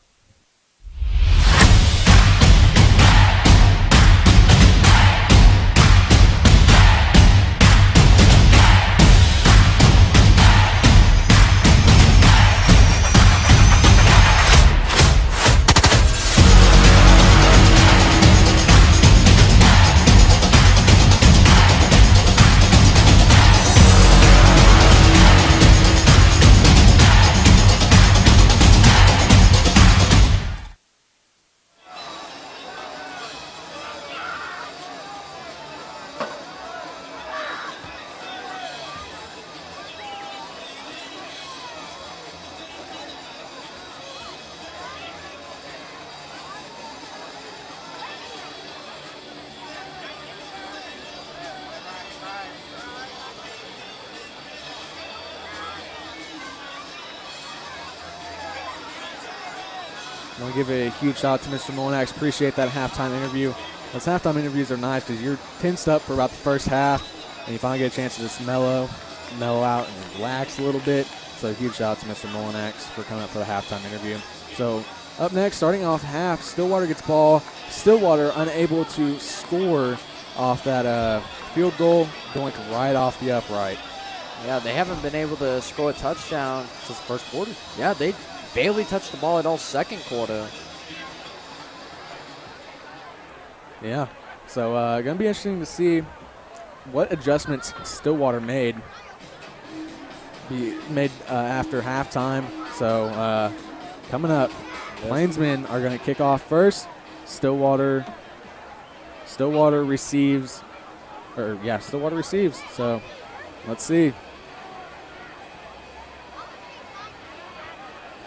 I want to give a huge shout out to Mr. Molinex. Appreciate that halftime interview. Those halftime interviews are nice because you're tensed up for about the first half, and you finally get a chance to just mellow out and relax a little bit. So a huge shout out to Mr. Molinex for coming up for the halftime interview. So up next, starting off half, Stillwater gets ball. Stillwater unable to score off that field goal, going right off the upright. Yeah, they haven't been able to score a touchdown since the first quarter. Yeah, they barely touched the ball at all second quarter. Yeah, so going to be interesting to see what adjustments Stillwater made after halftime. So coming up, Plainsmen are going to kick off first. Stillwater receives. Stillwater receives. So let's see.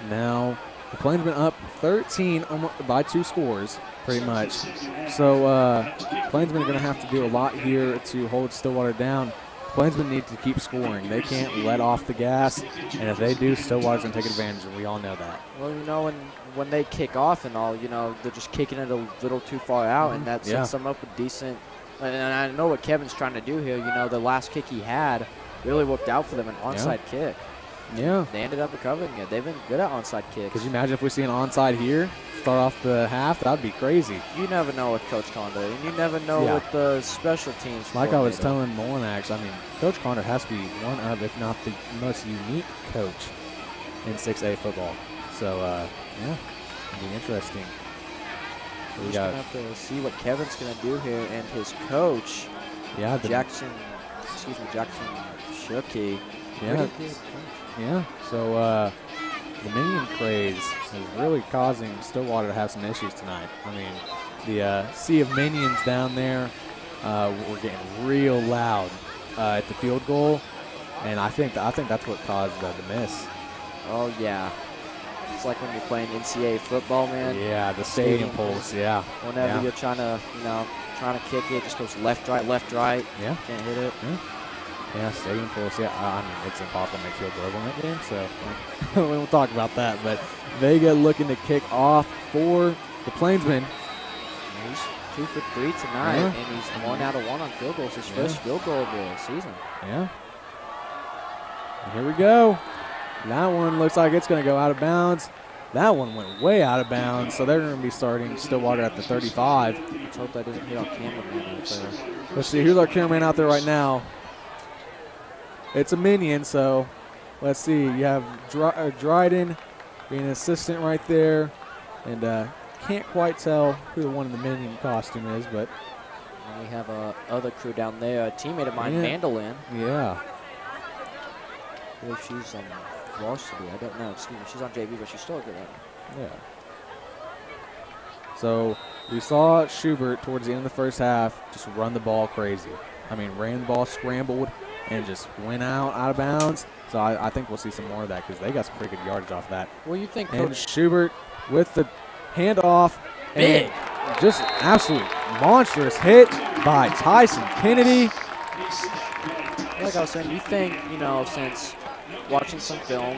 Now, the Plainsmen up 13 by 2 scores, pretty much. So, Plainsmen are going to have to do a lot here to hold Stillwater down. Plainsmen need to keep scoring. They can't let off the gas, and if they do, Stillwater's going to take advantage, and we all know that. Well, when they kick off and all, they're just kicking it a little too far out, and that sets them up with decent. And I know what Kevin's trying to do here. The last kick he had really worked out for them, an onside kick. Yeah. They ended up recovering it. They've been good at onside kicks. Could you imagine if we see an onside here, start off the half? That would be crazy. You never know with Coach Condor, and you never know with the special teams. Like I was telling Molinex, Coach Condor has to be one of, if not the most unique coach in 6A football. So, it'll be interesting. We're just going to have to see what Kevin's going to do here, and his coach, Jackson Shuckey. Yeah, so the Minion craze is really causing Stillwater to have some issues tonight. The sea of Minions down there were getting real loud at the field goal, and I think that's what caused the miss. Oh, yeah. It's like when you're playing NCAA football, man. Yeah, the stadium pulse, Whenever you're trying to kick it, just goes left, right. Yeah. Can't hit it. Yeah, stadium pulse. Yeah, it's impossible to make field goals in that game, so we won't talk about that. But Vega looking to kick off for the Plainsmen. He's 2 for 3 tonight, and he's 1 out of 1 on field goals. His first field goal of the season. Yeah. And here we go. That one looks like it's going to go out of bounds. That one went way out of bounds, so they're going to be starting Stillwater at the 35. Let's hope that doesn't hit on cameraman out there. Let's see. Here's our cameraman out there right now. It's a Minion, so let's see. You have Dryden being an assistant right there, and can't quite tell who the one in the Minion costume is, but. And we have other crew down there. A teammate of mine, Mandolin. Yeah. I believe she's on varsity. I don't know. Excuse me. She's on JV, but she's still a good runner. Yeah. So we saw Schubert towards the end of the first half just run the ball crazy. Ran the ball, scrambled, and just went out of bounds. So I think we'll see some more of that because they got some pretty good yardage off that. Well, you think And Coach Schubert with the handoff. Big. And just absolute monstrous hit by Tyson Kennedy. like I was saying, you think, you know, since watching some film,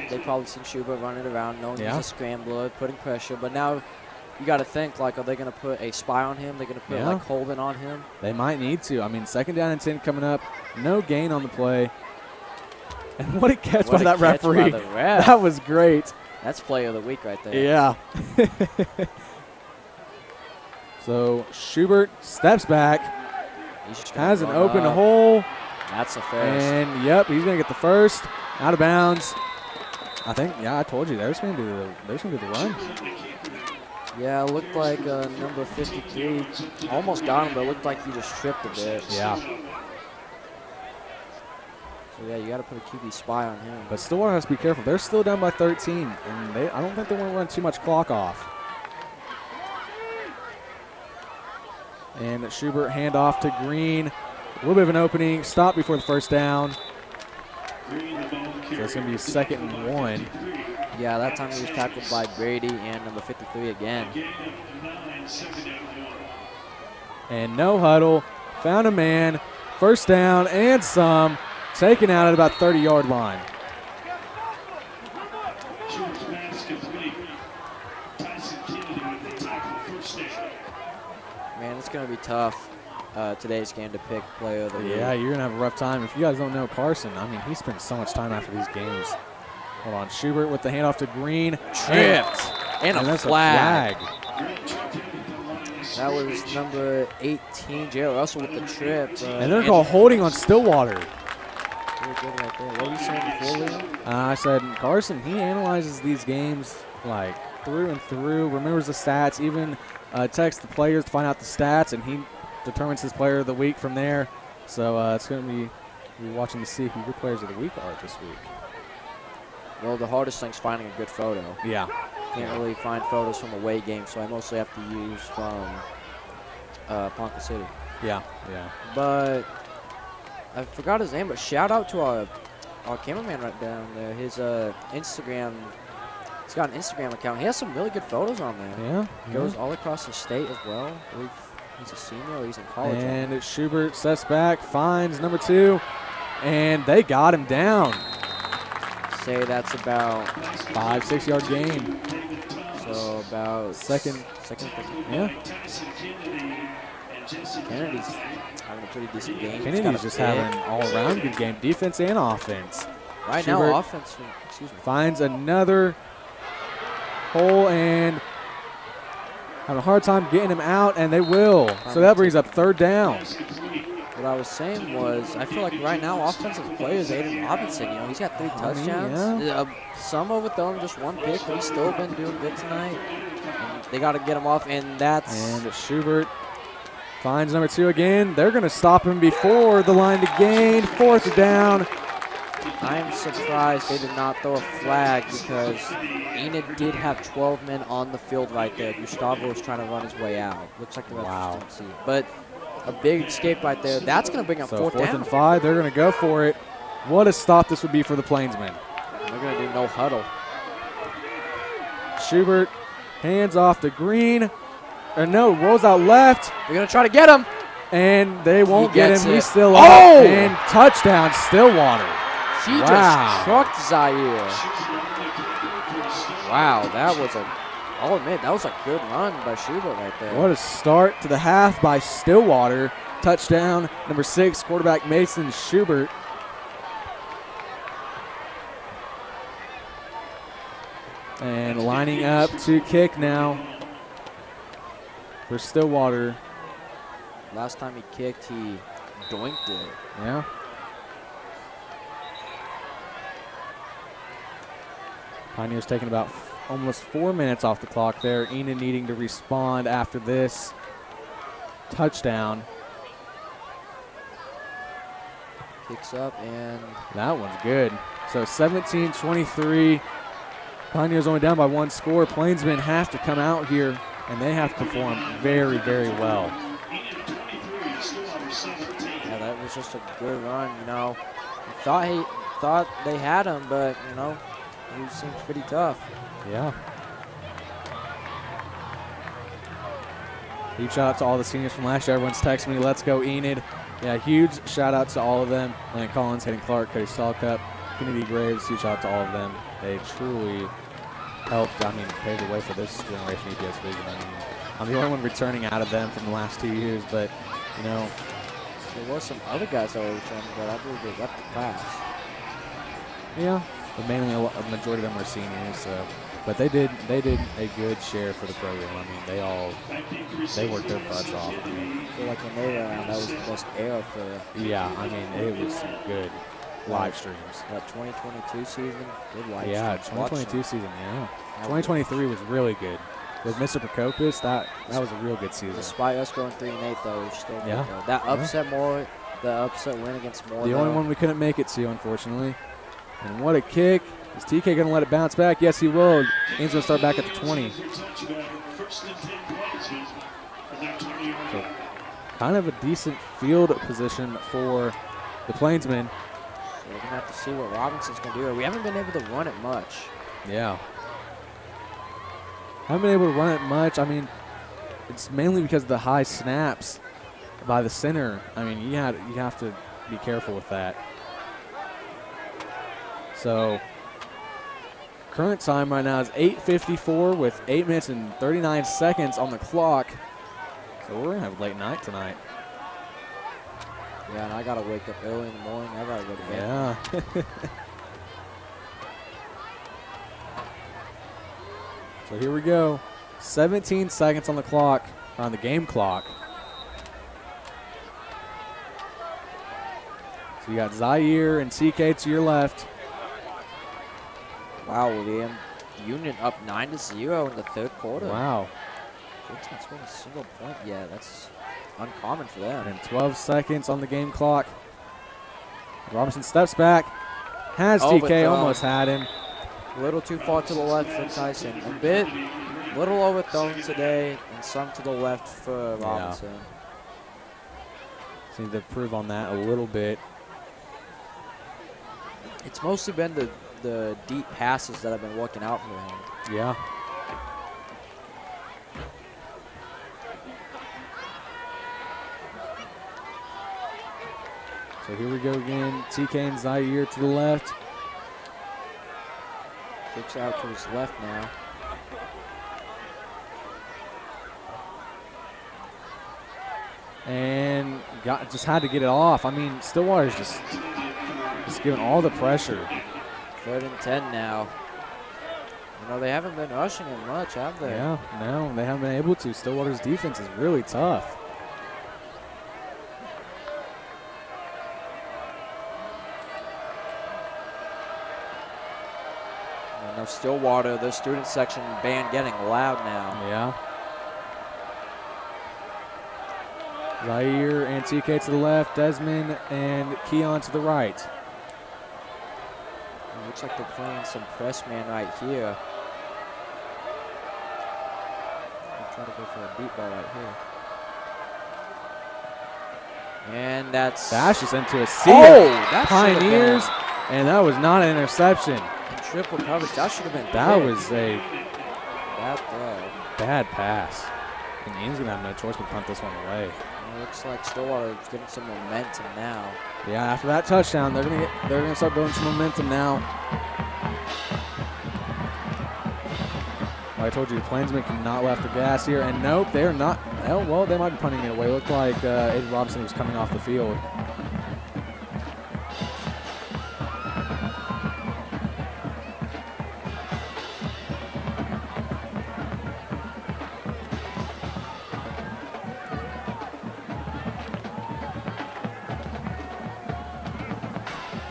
they probably seen Schubert running around, knowing he's a scrambler, putting pressure. But now you got to think, like, are they going to put a spy on him? They're going to put, like, Holden on him? They might need to. I mean, 2nd down and 10 coming up. No gain on the play. And what a catch by that referee. That was great. That's play of the week right there. Yeah. So Schubert steps back, has an open hole. That's a first. And, yep, he's going to get the first. Out of bounds. I think, yeah, I told you, they're just going to do the run. Yeah, it looked like number 53 almost got him, but it looked like he just tripped a bit. Yeah. So, yeah, you got to put a QB spy on him. But Stillwater has to be careful. They're still down by 13, and I don't think they want to run too much clock off. And Schubert handoff to Green. A little bit of an opening. Stop before the first down. So it's going to be 2nd and 1. Yeah, that time he was tackled by Brady and number 53 again. And no huddle. Found a man. First down and some. Taken out at about 30-yard line. Man, it's going to be tough today's game to pick player of the week. Yeah, you're going to have a rough time. If you guys don't know Carson, I mean, he spends so much time after these games. Hold on. Schubert with the handoff to Green. Tripped. And a flag. That was number 18, Jalen Russell with the trip. And they're called holding on Stillwater. Really good right there. What were you saying before, Liam? I said Carson, he analyzes these games like through and through, remembers the stats, even texts the players to find out the stats, and he determines his player of the week from there. So it's going to be watching to see who your players of the week are this week. Well, the hardest thing's finding a good photo. Yeah. Can't really find photos from away games, so I mostly have to use from Ponca City. Yeah. But I forgot his name, but shout out to our cameraman right down there. His Instagram, he's got an Instagram account. He has some really good photos on there. Yeah. Goes all across the state as well. I believe he's a senior or he's in college. And it's Schubert sets back, finds number 2, and they got him down. Say that's about 5-6 yard gain. So about second. Yeah. Kennedy's having a pretty decent game. Kennedy's just having an all-around good game, defense and offense. Right Schubert now, offense. Excuse me. Finds another hole and having a hard time getting him out, and they will. So that brings up 3rd down. What I was saying was, I feel like right now, offensive players, Aiden Robinson, you know, he's got 3 touchdowns. Some overthrown, just 1 pick, but he's still been doing good tonight. And they got to get him off, and that's. And Schubert finds number 2 again. They're going to stop him before the line to gain. 4th down. I am surprised they did not throw a flag because Enid did have 12 men on the field right there. Gustavo was trying to run his way out. Looks like the refs didn't see it. But a big escape right there. That's going to bring up 4th down. 4th and 5. They're going to go for it. What a stop this would be for the Plainsmen. They're going to do no huddle. Schubert hands off to Green. Rolls out left. They're going to try to get him. And they won't get him. He's still up. And touchdown, Stillwater. He just trucked Zaire. Wow, I'll admit, that was a good run by Schubert right there. What a start to the half by Stillwater. Touchdown, number 6, quarterback Mason Schubert. And lining up to kick now for Stillwater. Last time he kicked, he doinked it. Yeah. Pioneers taking about almost 4 minutes off the clock there. Enid needing to respond after this touchdown. Kicks up, and that one's good. So 17-23. Pioneers only down by 1 score. Plainsmen have to come out here, and they have to perform very, very well. Yeah, that was was just a good run, you know. Thought they had him, but, you know, he seems pretty tough. Yeah. Huge shout out to all the seniors from last year. Everyone's texting me, let's go Enid. Yeah, huge shout out to all of them. Lane Collins, Hayden Clark, Cody Stallcup, Kennedy Graves, huge shout out to all of them. They truly helped, paved the way for this generation EPS Vision. I'm the only one returning out of them from the last 2 years, but, you know. There was some other guys that were returning, but I believe they left the class. Yeah, but mainly a majority of them are seniors. So, but they did a good share for the program. They worked their butts off. I feel like when they were around, that was the most era for. Yeah, it was some good live streams. That 2022 season, good live streams. Yeah, 2022 season. Yeah, 2023 was really good. With Mr. Prokopis, that was a real good season. Despite us going 3-8, though, we're still good. Yeah. Though. That upset the upset win against Moore. The only one we couldn't make it to, unfortunately. And what a kick. Is TK going to let it bounce back? Yes, he will. He's going to start back at the 20. So, kind of a decent field position for the Plainsmen. So we're going to have to see what Robinson's going to do. We haven't been able to run it much. Yeah. Haven't been able to run it much. It's mainly because of the high snaps by the center. You have to be careful with that. So, current time right now is 8:54 with 8 minutes and 39 seconds on the clock. So we're going to have a late night tonight. Yeah, and I got to wake up early in the morning. I got to go to bed. Yeah. So here we go. 17 seconds on the clock, on the game clock. So you got Zaire and TK to your left. Wow, Liam. Union up 9-0 in the third quarter. Wow. It's not scored a single point yet. That's uncommon for them. And 12 seconds on the game clock. Robinson steps back. Has TK, almost had him. A little too far to the left for Tyson. Little overthrown today, and some to the left for Robinson. Yeah. Just need to improve on that a little bit. It's mostly been the deep passes that have been working out for him. Yeah. So here we go again. TK and Zaire to the left. Kicks out to his left now. And just had to get it off. Stillwater's just giving all the pressure. 3rd and 10 now. They haven't been rushing it much, have they? Yeah, no, they haven't been able to. Stillwater's defense is really tough. Now Stillwater, the student section band getting loud now. Yeah. Zaire and TK to the left, Desmond and Keon to the right. It looks like they're playing some press man right here. I'll try to go for a deep ball right here. And that's bashes into a sea that Pioneers, and that was not an interception. Triple coverage, that should have been That big. was a bad pass. And Ian's going to have no choice but to punt this one away. It looks like Stillwater is getting some momentum now. Yeah, after that touchdown, they're gonna start building some momentum now. Like I told you, the Plainsmen cannot left the gas here, and nope, they're not. Well, they might be punting it away. It looked like Ed Robinson was coming off the field.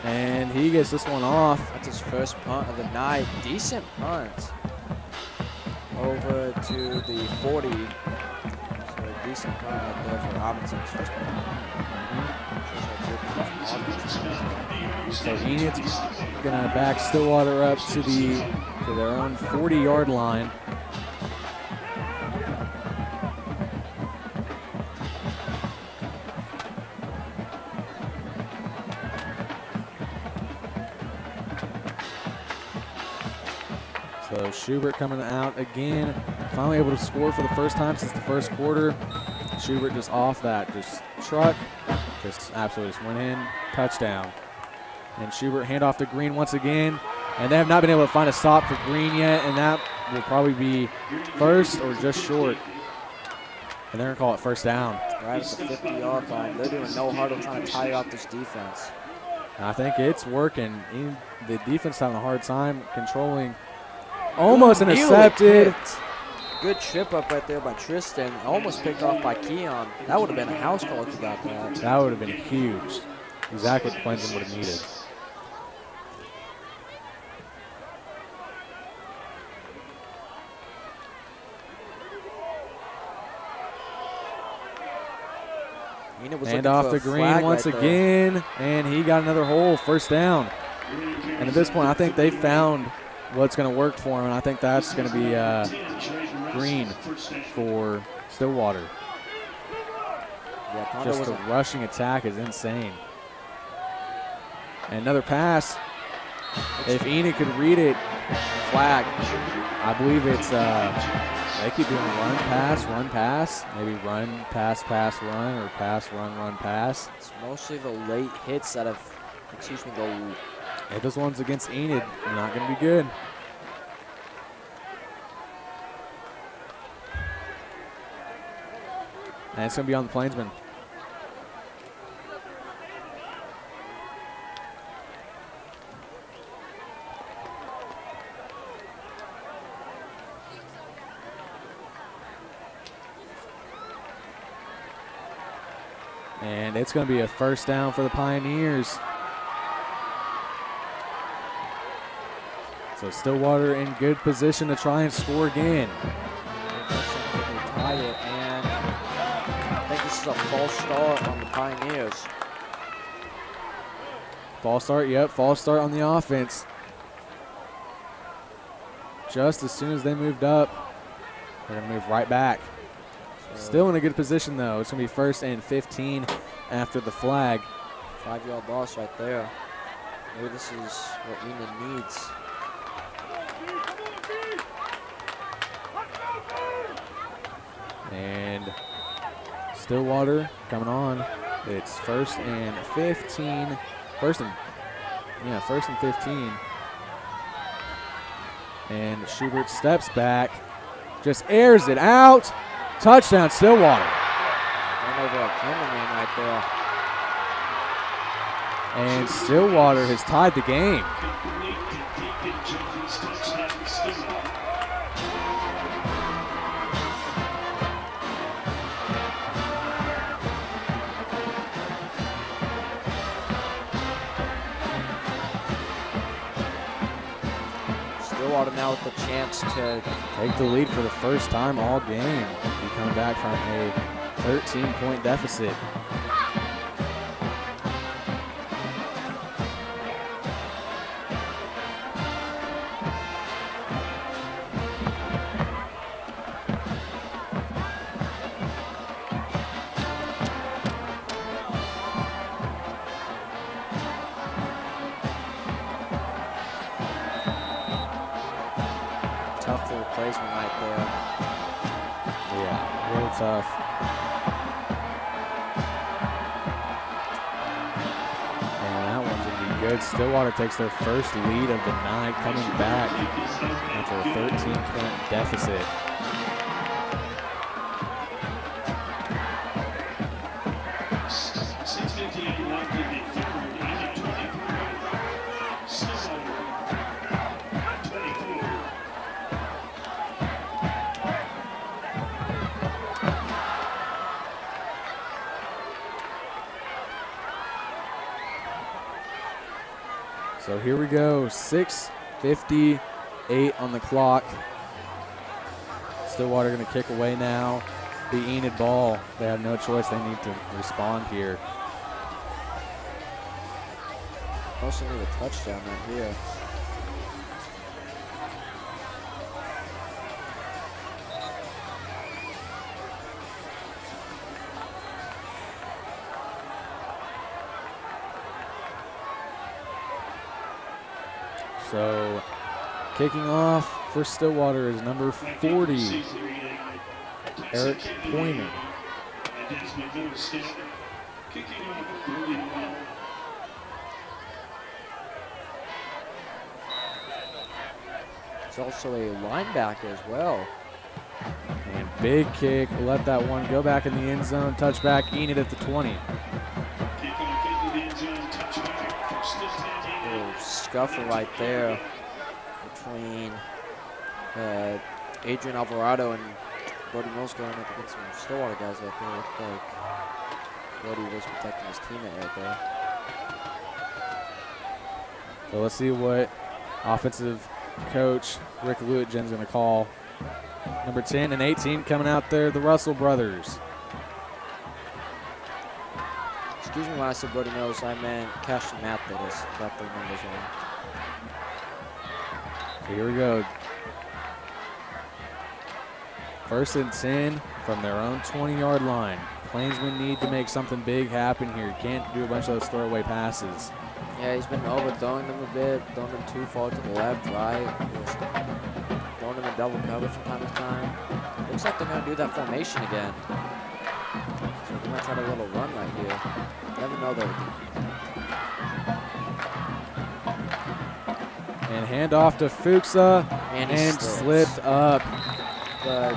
And he gets this one off. That's his first punt of the night. Decent punt. Over to the 40. So a decent punt right there for Robinson's first punt. So Enid's gonna back Stillwater up to their own 40-yard line. So Schubert coming out again, finally able to score for the first time since the first quarter. Schubert just off that, just truck, just absolutely just went in, touchdown. And Schubert hand off to Green once again, and they have not been able to find a stop for Green yet, and that will probably be first or just short. And they're going to call it first down. Right at the 50-yard line. They're doing no huddle trying to tire out this defense. I think it's working. The defense having a hard time controlling. Almost intercepted. Good trip up right there by Tristan. Almost picked off by Keon. That would have been a house call if you got that. That would have been huge. Exactly what Plainsmen would have needed. Hand off to Green once again, and he got another hole, first down. And at this point, I think they found what's going to work for him, and I think that's going to be Green for Stillwater. Yeah, just the rushing attack is insane. And another pass. If Enid could read it, flag. I believe it's they keep doing run, pass, maybe run, pass, run, or pass, run, pass. It's mostly the late hits that have, Hey, those ones against Enid are not going to be good. And it's going to be on the Plainsmen. And it's going to be a first down for the Pioneers. So Stillwater in good position to try and score again. And I think this is a false start on the Pioneers. False start, yep, false start on the offense. Just as soon as they moved up, they're going to move right back. Still in a good position, though. It's going to be first and 15 after the flag. 5-yard loss right there. Maybe this is what Enid needs. And Stillwater coming on. It's first and 15. First and 15. And Schubert steps back, just airs it out. Touchdown, Stillwater. Run over a cameraman right there. And Stillwater has tied the game. Stillwater now with the chance to take the lead for the first time all game. Be coming back from a 13-point deficit. tough for the Plainsmen right there. Yeah, real tough. And that one's going to be good. Stillwater takes their first lead of the night, coming back after a 13-point deficit. So here we go, 6:58 on the clock. Stillwater going to kick away now. The Enid ball. They have no choice. They need to respond here. Also need a touchdown right here. So kicking off for Stillwater is number 40, Eric Pointer. He's also a linebacker as well. And big kick, let that one go back in the end zone. Touchback, Enid at the 20. Little scuffle right there between Adrian Alvarado and Brody Mills going up against some Stillwater guys right there. Looked like Brody was protecting his teammate right there. So let's see what offensive coach Rick Lewitgen's going to call. Number 10 and 18 coming out there, the Russell brothers. Excuse me when I said Brody Mills, I meant Cash and Matt that is. Got the numbers wrong. So here we go. 1st and 10 from their own 20-yard line. Plainsmen need to make something big happen here. Can't do a bunch of those throwaway passes. Yeah, he's been overthrowing them a bit, throwing them too far to the left, right. Just throwing them in double coverage from time to time. Looks like they're going to do that formation again. So they might try a little run right here. Never know though. And handoff to Fuchsa, And slipped up. But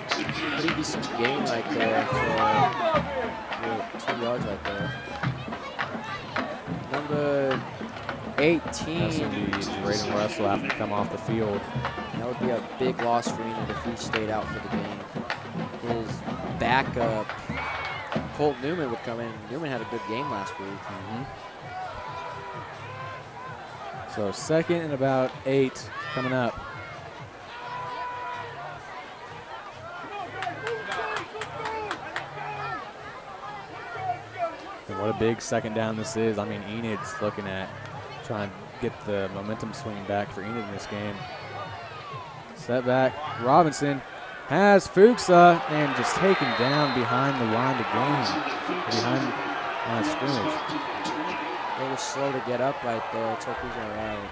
pretty decent gain right there for 2 yards right there. Number 18. That's going to be Braden Russell having to come off the field. That would be a big loss for Enid if he stayed out for the game. His backup, Colt Newman, would come in. Newman had a good game last week. So 2nd and about 8 coming up. And what a big 2nd down this is. I mean, Enid's looking at trying to get the momentum swing back for Enid in this game. Setback. Robinson has Fuchsa and just taken down behind the line of game. Behind the line of scrimmage. A little slow to get up right there. Let's hope he's all right.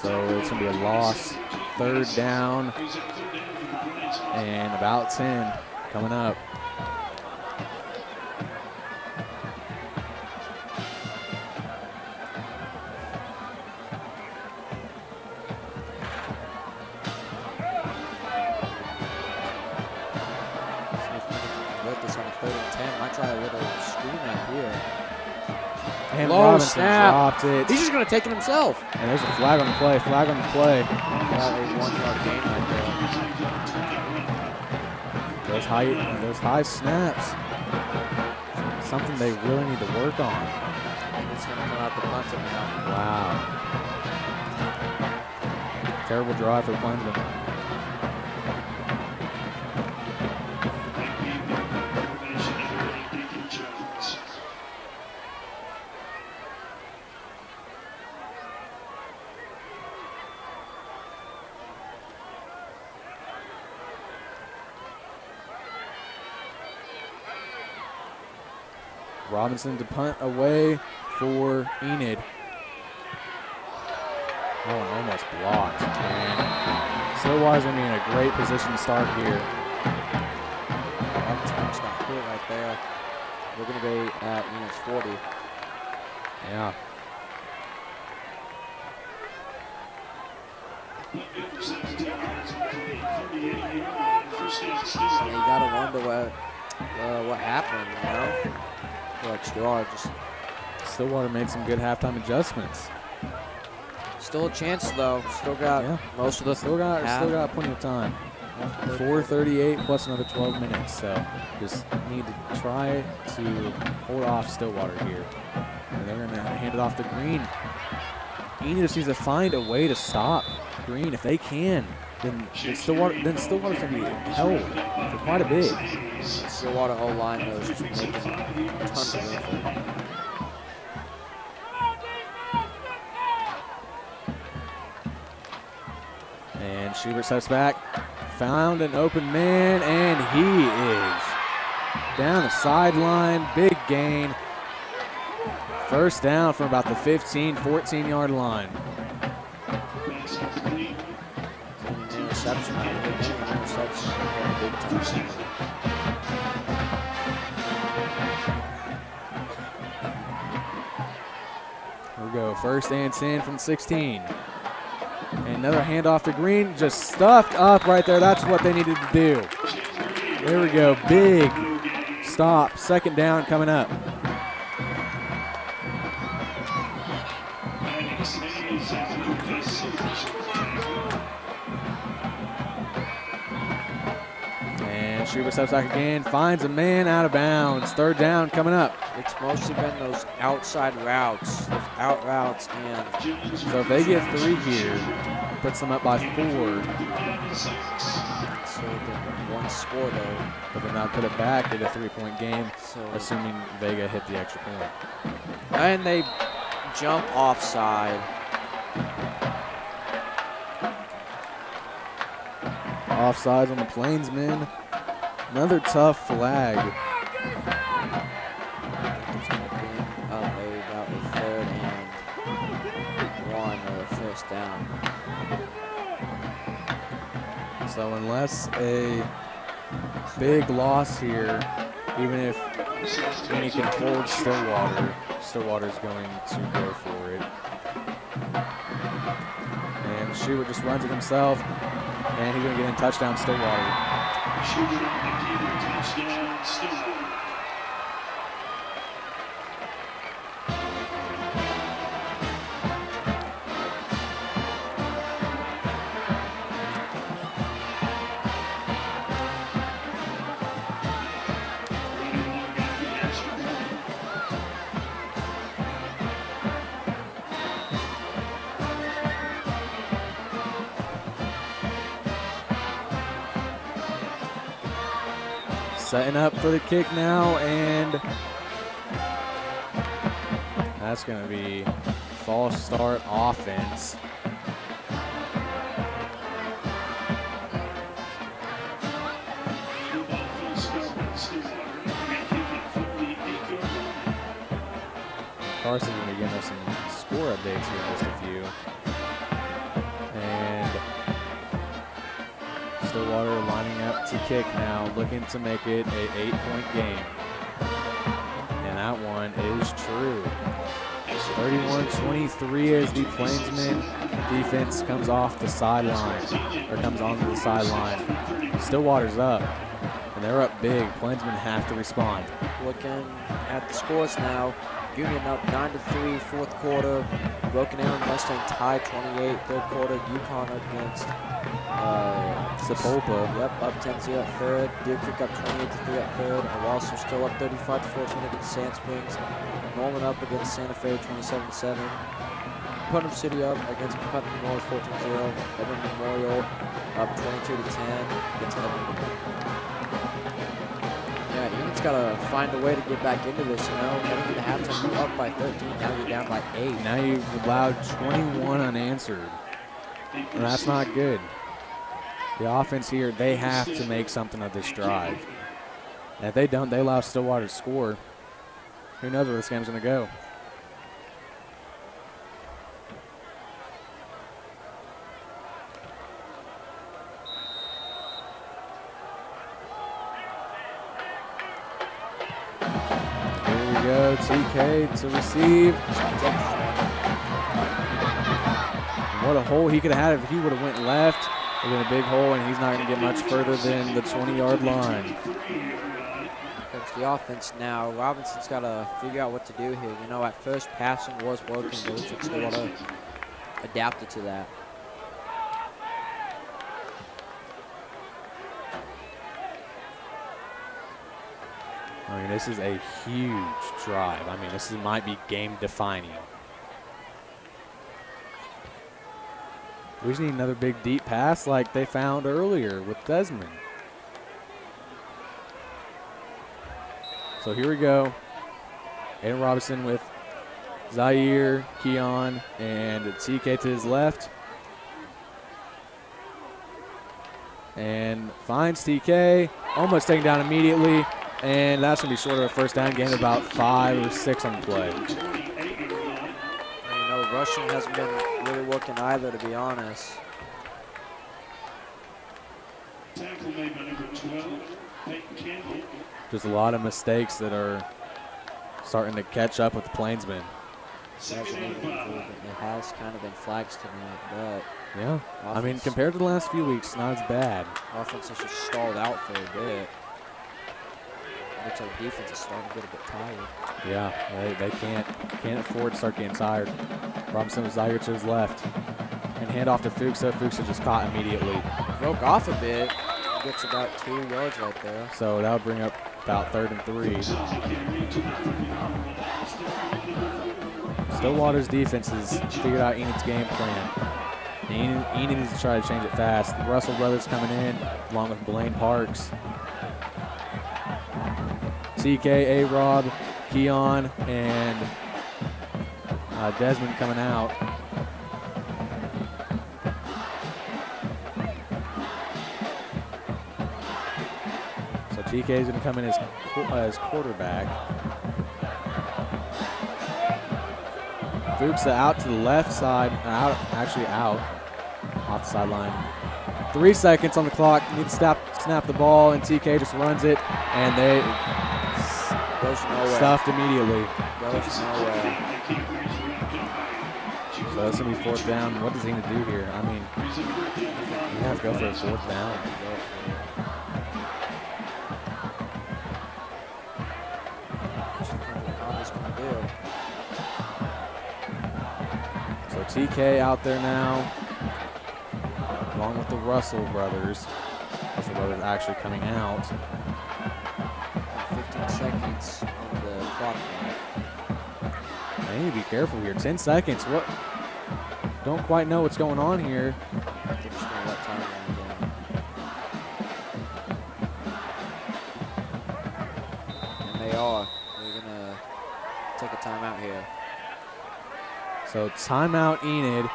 So it's going to be a loss. 3rd down and about 10 coming up. And Low Robinson snap. dropped it. He's just going to take it himself. And there's a flag on the play. Flag on the play. Got a 1-yard gain right there. Those high snaps. Something they really need to work on. It's going to come out the punter now. Wow. Terrible drive for Plainsmen. Robinson to punt away for Enid. That one almost blocked. And Stillwater's going to be in a great position to start here. Anthems got hit right there. We're going to be at Enid's 40. Yeah. You got to wonder what happened, you know? Like Stillwater made some good halftime adjustments. Still a chance though. Still got most of the still got plenty of time. 4:38 plus another 12 minutes. So just need to try to hold off Stillwater here. And they're going to hand it off to Green. Enid just needs to find a way to stop Green. If they can, then Stillwater's going to be held for quite a bit. Stillwater O-line though is just making tons of room. And Schubert steps back, found an open man, and he is down the sideline. Big gain. 1st down from about the 15, 14-yard line. interception. I mean, they're getting an interception big time. Here we go. First and 10 from 16. And another handoff to Green. Just stuffed up right there. That's what they needed to do. There we go. Big stop. Second down coming up. And Schubert steps back again. Finds a man out of bounds. Third down coming up. It's mostly been those outside routes, those out routes, and so if they get 3 here, puts them up by 4. So one score though. But then they'll put it back at a 3-point game, So assuming Vega hit the extra point. and they jump offside. Offsides on the Plainsmen. Another tough flag. Maybe about the 3rd and 1 or first down. So unless a big loss here, even if Enid can hold Stillwater, Stillwater's going to go for it. And Schubert just runs it himself, and he's going to get in touchdown Stillwater. Schubert, touchdown, Stillwater. Setting up for the kick now, and that's going to be false start offense. Carson's going to be giving us some score updates here in just a few. And Stillwater lining up to kick now, looking to make it a 8-point game. And that one is true. 31-23 as the Plainsmen defense comes off the sideline, or comes onto the sideline. Stillwater's up, and they're up big. Plainsmen have to respond. Looking at the scores now, Union up 9-3, 4th quarter. Broken Arrow and Mustang tied 28, 3rd quarter. Yukon against Sepulpa. Yep, up 10-0 at 3rd. Deer Creek up 28-3 at 3rd. Owasso still up 35-14 against Sand Springs. Norman up against Santa Fe 27-7. Putnam City up against Putnam North 14-0. Edmond Memorial up 22-10 against Edmond. Yeah, Enid's got to find a way to get back into this, you know. Heading into halftime, you're up by 13, now you're down by 8. Now you've allowed 21 unanswered. And that's not good. The offense here, they have to make something of this drive. And if they don't, they allow Stillwater to score. Who knows where this game's going to go. Here we go, TK to receive. What a hole he could have had if he would have went left. It would have been a big hole, and he's not going to get much further than the 20-yard line. That's the offense now. Robinson's got to figure out what to do here. You know, at first passing was working, but it's still got to adapt it to that. I mean, this is a huge drive. I mean, this might be game-defining. We just need another big deep pass like they found earlier with Desmond. So here we go. Aiden Robinson with Zaire, Keon, and TK to his left. And finds TK, almost taken down immediately. And that's going to be short of a first down, gain about 5 or 6 on the play. You know, rushing hasn't been really working either, to be honest. tackle made by number 12, Peyton Campbell. Just a lot of mistakes that are starting to catch up with the Plainsmen. Second and 5. It has kind of been flags tonight, but Yeah. I mean, compared to the last few weeks, not as bad. offense has just stalled out for a bit. Looks like defense is starting to get a bit tired. Yeah, they can't afford to start getting tired. Robinson with Zaire to his left. And hand off to Fuchsa. Fuchsa just caught immediately. Broke off a bit. Gets about 2 yards right there. So that'll bring up about 3rd and 3. Stillwater's defense has figured out Enid's game plan. Enid needs to try to change it fast. The Russell brothers coming in along with Blaine Parks. TK, A-Rob, Keon, and Desmond coming out. So TK is going to come in as quarterback. Fuchsa out to the left side, actually out off the sideline. 3 seconds on the clock. Need to snap the ball, and TK just runs it, and they stuffed immediately. Goes nowhere. So that's going to be 4th down. What does he need to do here? I mean, you have to go for a 4th down. So TK out there now, along with the Russell brothers. Russell brothers actually coming out. 15 seconds on the clock. They need to be careful here. 10 seconds. What? Don't quite know what's going on here. They're just going to let time run down. And they are. They're going to take a timeout here. So timeout Enid.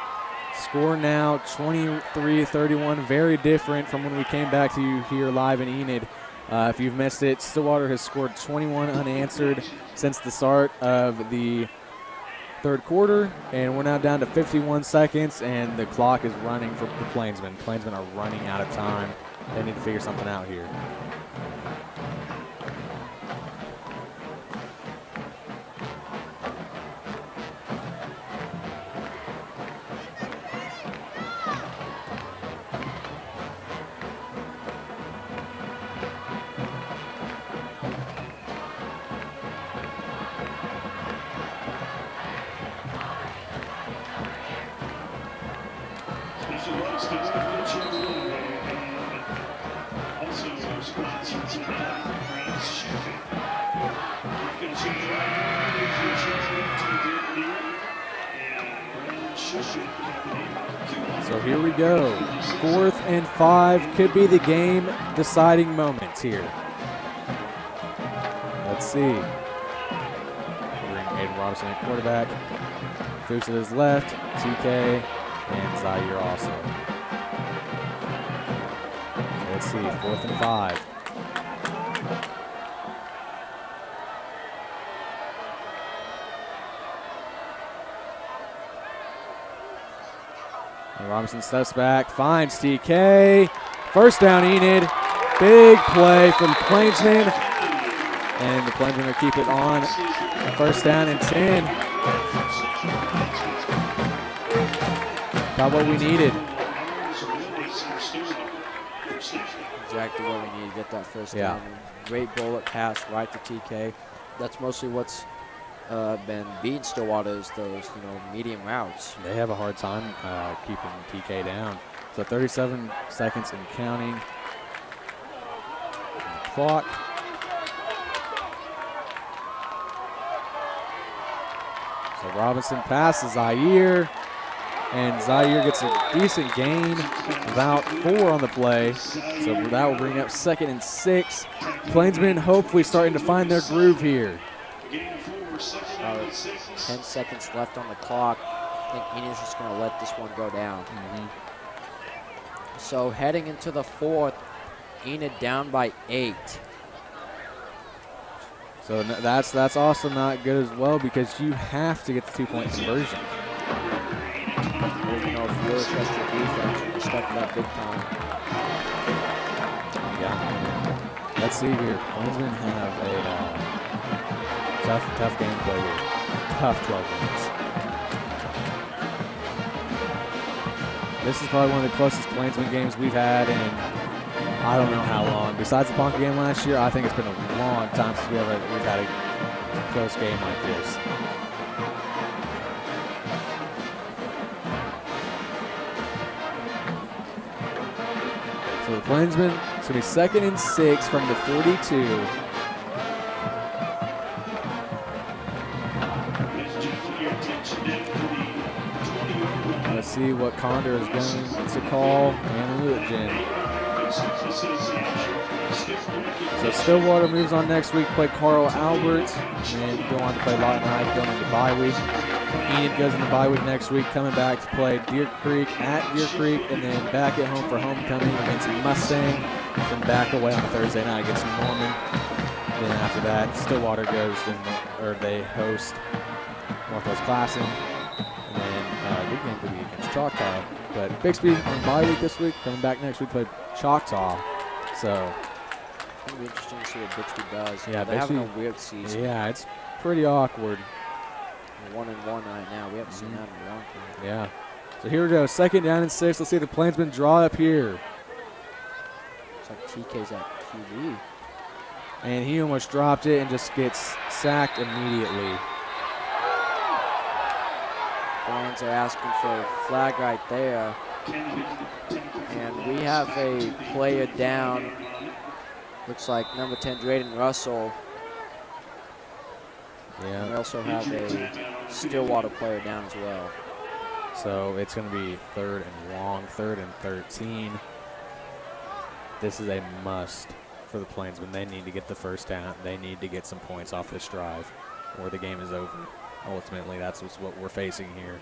Score now 23-31. Very different from when we came back to you here live in Enid. If you've missed it, Stillwater has scored 21 unanswered since the start of the 3rd quarter, and we're now down to 51 seconds, and the clock is running for the Plainsmen. Plainsmen are running out of time. They need to figure something out here. So here we go. 4th and 5 could be the game deciding moments here. Let's see. Bring Aiden Robinson at quarterback. Fuchs to his left, TK, and Zaire also. Let's see, 4th and 5. And Robinson steps back, finds TK. 1st down, Enid. Big play from Plainsmen. And the Plainsmen will keep it on. 1st down and 10. About what we needed. Exactly what we need to get that 1st down. Great bullet pass right to TK. That's mostly what's been beating Stillwater is those, medium routes. They have a hard time keeping TK down. So 37 seconds and counting. Clock. So Robinson passes Zaire, and Zaire gets a decent gain, about 4 on the play. So that will bring up 2nd and 6. Plainsmen hopefully starting to find their groove here. 10 seconds left on the clock. I think Enid's just going to let this one go down. So heading into the 4th, Enid down by 8. So that's also not good as well because you have to get the 2-point conversion. If you really trust your defense, you step it up big time. Yeah. Let's see here. Plainsmen have a tough game play here. Tough 12 minutes. This is probably one of the closest Plainsmen games we've had in I don't know how long. Besides the Ponca game last year, I think it's been a long time since we've had a close game like this. So the Plainsmen, it's going to be 2nd and 6 from the 42. Let's see what Condor is going to call and Lewitgen. So Stillwater moves on next week, play Carl Albert, and go on to play Lawton High going into bye week. Enid goes into bye week next week, coming back to play Deer Creek at Deer Creek, and then back at home for homecoming against Mustang, then back away on Thursday night against Norman. Then after that, Stillwater goes or they host Northwest Classen, and then big game could be against Choctaw. But Bixby on bye week this week, coming back next week, play Choctaw. So It'll be interesting to see what Bixby does. Yeah, they're having a weird season. Yeah, it's pretty awkward. 1-1 right now. We haven't seen that in a long time. Yeah. So here we go. 2nd down and 6. Let's see if the Plainsmen draw up here. Looks like TK's at QB. And he almost dropped it and just gets sacked immediately. Fans are asking for a flag right there. And we have a player down. Looks like number 10, Drayden Russell. Yeah. And we also have a Stillwater player down as well. So it's going to be 3rd and long, 3rd and 13. This is a must for the Plainsmen. They need to get the first down. They need to get some points off this drive or the game is over. Ultimately, that's what we're facing here.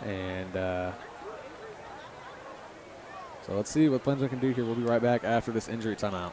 And so let's see what Plainsmen can do here. We'll be right back after this injury timeout.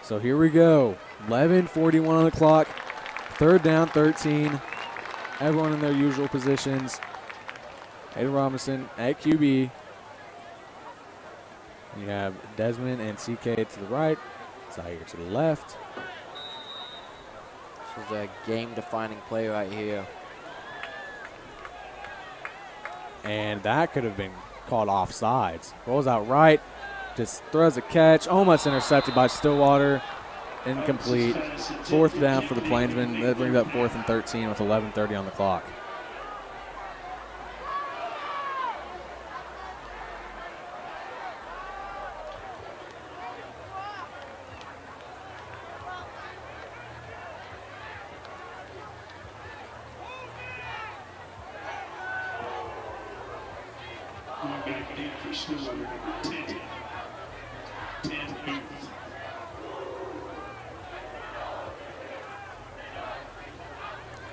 So here we go. 11:41 on the clock. 3rd down, 13. Everyone in their usual positions. Hayden Robinson at QB. You have Desmond and CK to the right. Zaire to the left. This is a game-defining play right here. And that could have been called offsides. Rolls out right. Just throws a catch, almost intercepted by Stillwater. Incomplete. 4th down for the Plainsmen. That brings up 4th and 13 with 11:30 on the clock.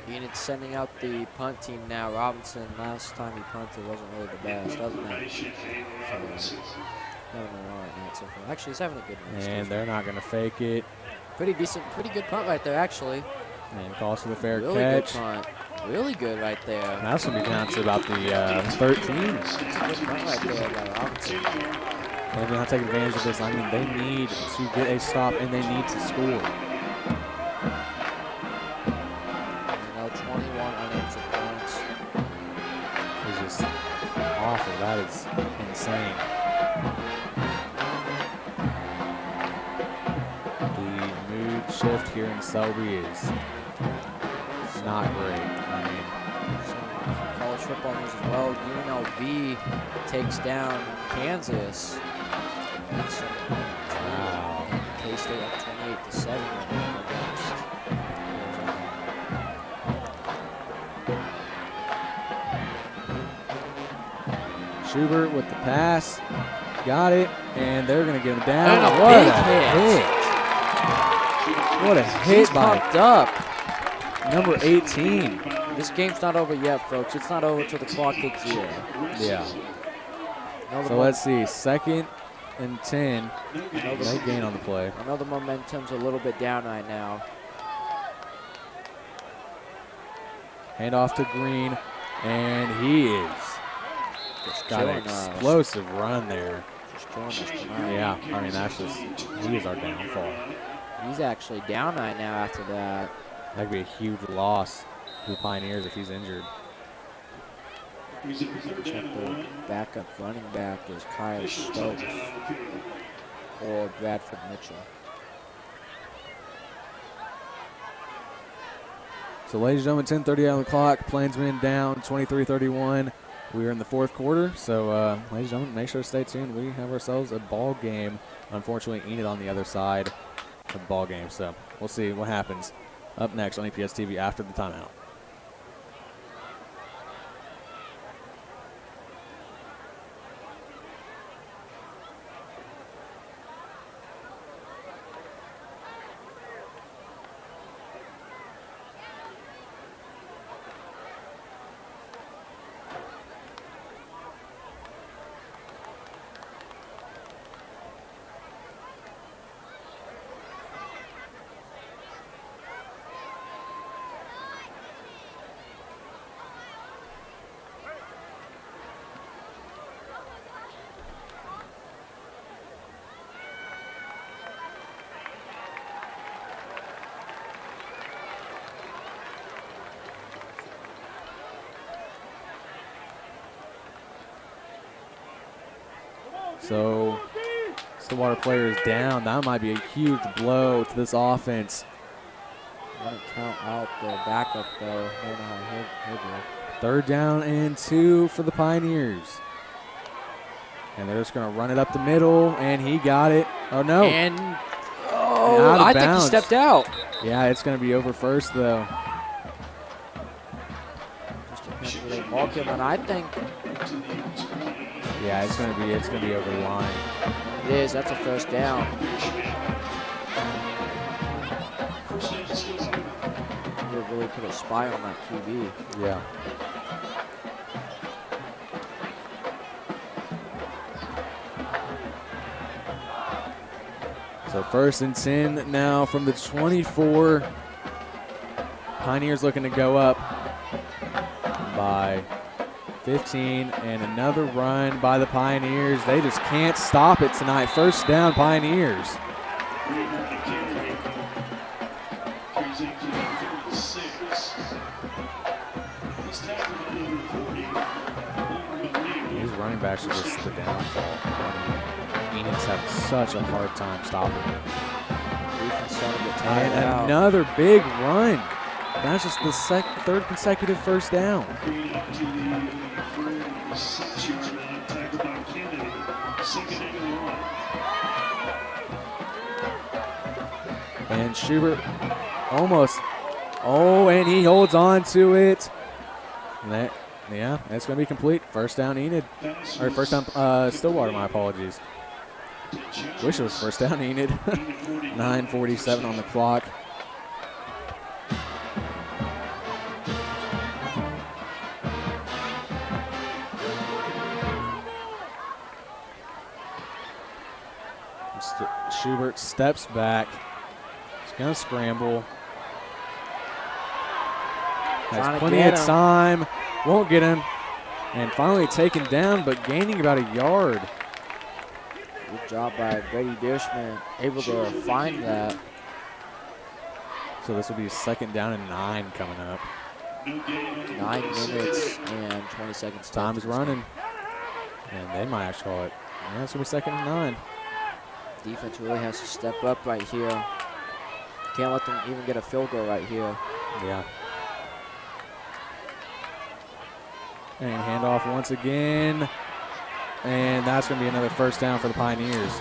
Enid sending out the punt team now. Robinson, last time he punted, wasn't really the best, doesn't it? So, having a right night so far. Actually, he's having a good night. And they're not going to fake it. Pretty decent, pretty good punt right there, actually. And calls for the fair really catch. Good punt. Really good right there. And that's going to be down to about the 13. That's a good punt right there by Robinson. They're going to take advantage of this. I mean, they need to get a stop and they need to score. 21 unanswered points. It's just awful. That is insane. The mood shift here in Selby is not great. I mean, some college football news as well. UNLV takes down Kansas. wow. K-State up 28-7 against. Schubert with the pass. got it, and they're going to get him down. And a What big a hit. What a hit He's by pumped up. number 18. This game's not over yet, folks. It's not over till the clock hits 0. Yeah. Another So let's see. 2nd and 10. No gain on the play. I know the momentum's a little bit down right now. Hand off to Green, and he is Just got an killing us. explosive run there. Just killing us tonight. Yeah, I mean, that's just, he is our downfall. He's actually down right now after that. That could be a huge loss to the Pioneers if he's injured. Check the backup running back is Kyle Stokes or Bradford Mitchell. So, ladies and gentlemen, 10:30 on the clock. Plainsmen down 23-31. We are in the 4th quarter. So, ladies and gentlemen, make sure to stay tuned. We have ourselves a ball game. Unfortunately, Enid on the other side of the ball game. So, we'll see what happens up next on EPS TV after the timeout. So, Stillwater player is down. That might be a huge blow to this offense. I'm going to count out the backup, though. I don't know how he'll do. 3rd down and 2 for the Pioneers. And they're just going to run it up the middle, and he got it. Oh, no. And, Out of I think bounds. he stepped out. Yeah, it's going to be over first, though. Just depends where they mark him, and I think Yeah, it's going to be over the line. it is. That's a 1st down. They really put a spy on that QB. Yeah. So 1st and 10 now from the 24. Pioneers looking to go up by 15, and another run by the Pioneers. They just can't stop it tonight. 1st down, Pioneers. These running backs are just the downfall. Enid's having such a hard time stopping it. Defense starting to get tired And out. another big run. That's just the 3rd consecutive 1st down. And Schubert almost. Oh, and he holds on to it. And yeah, that's going to be complete. 1st down, Enid. Or 1st down, Stillwater, my apologies. Wish it was 1st down, Enid. 9:47 on the clock. Schubert steps back. He's going to scramble. Has plenty of time. Won't get him. And finally taken down, but gaining about a yard. Good job by Brady Bierschman, able to find that. So this will be 2nd down and 9 coming up. 9 minutes and 20 seconds. Time is running. And they might actually call it. Yeah, it's going to be 2nd and 9. Defense really has to step up right here. Can't let them even get a field goal right here. Yeah. And handoff once again. And that's going to be another 1st down for the Pioneers.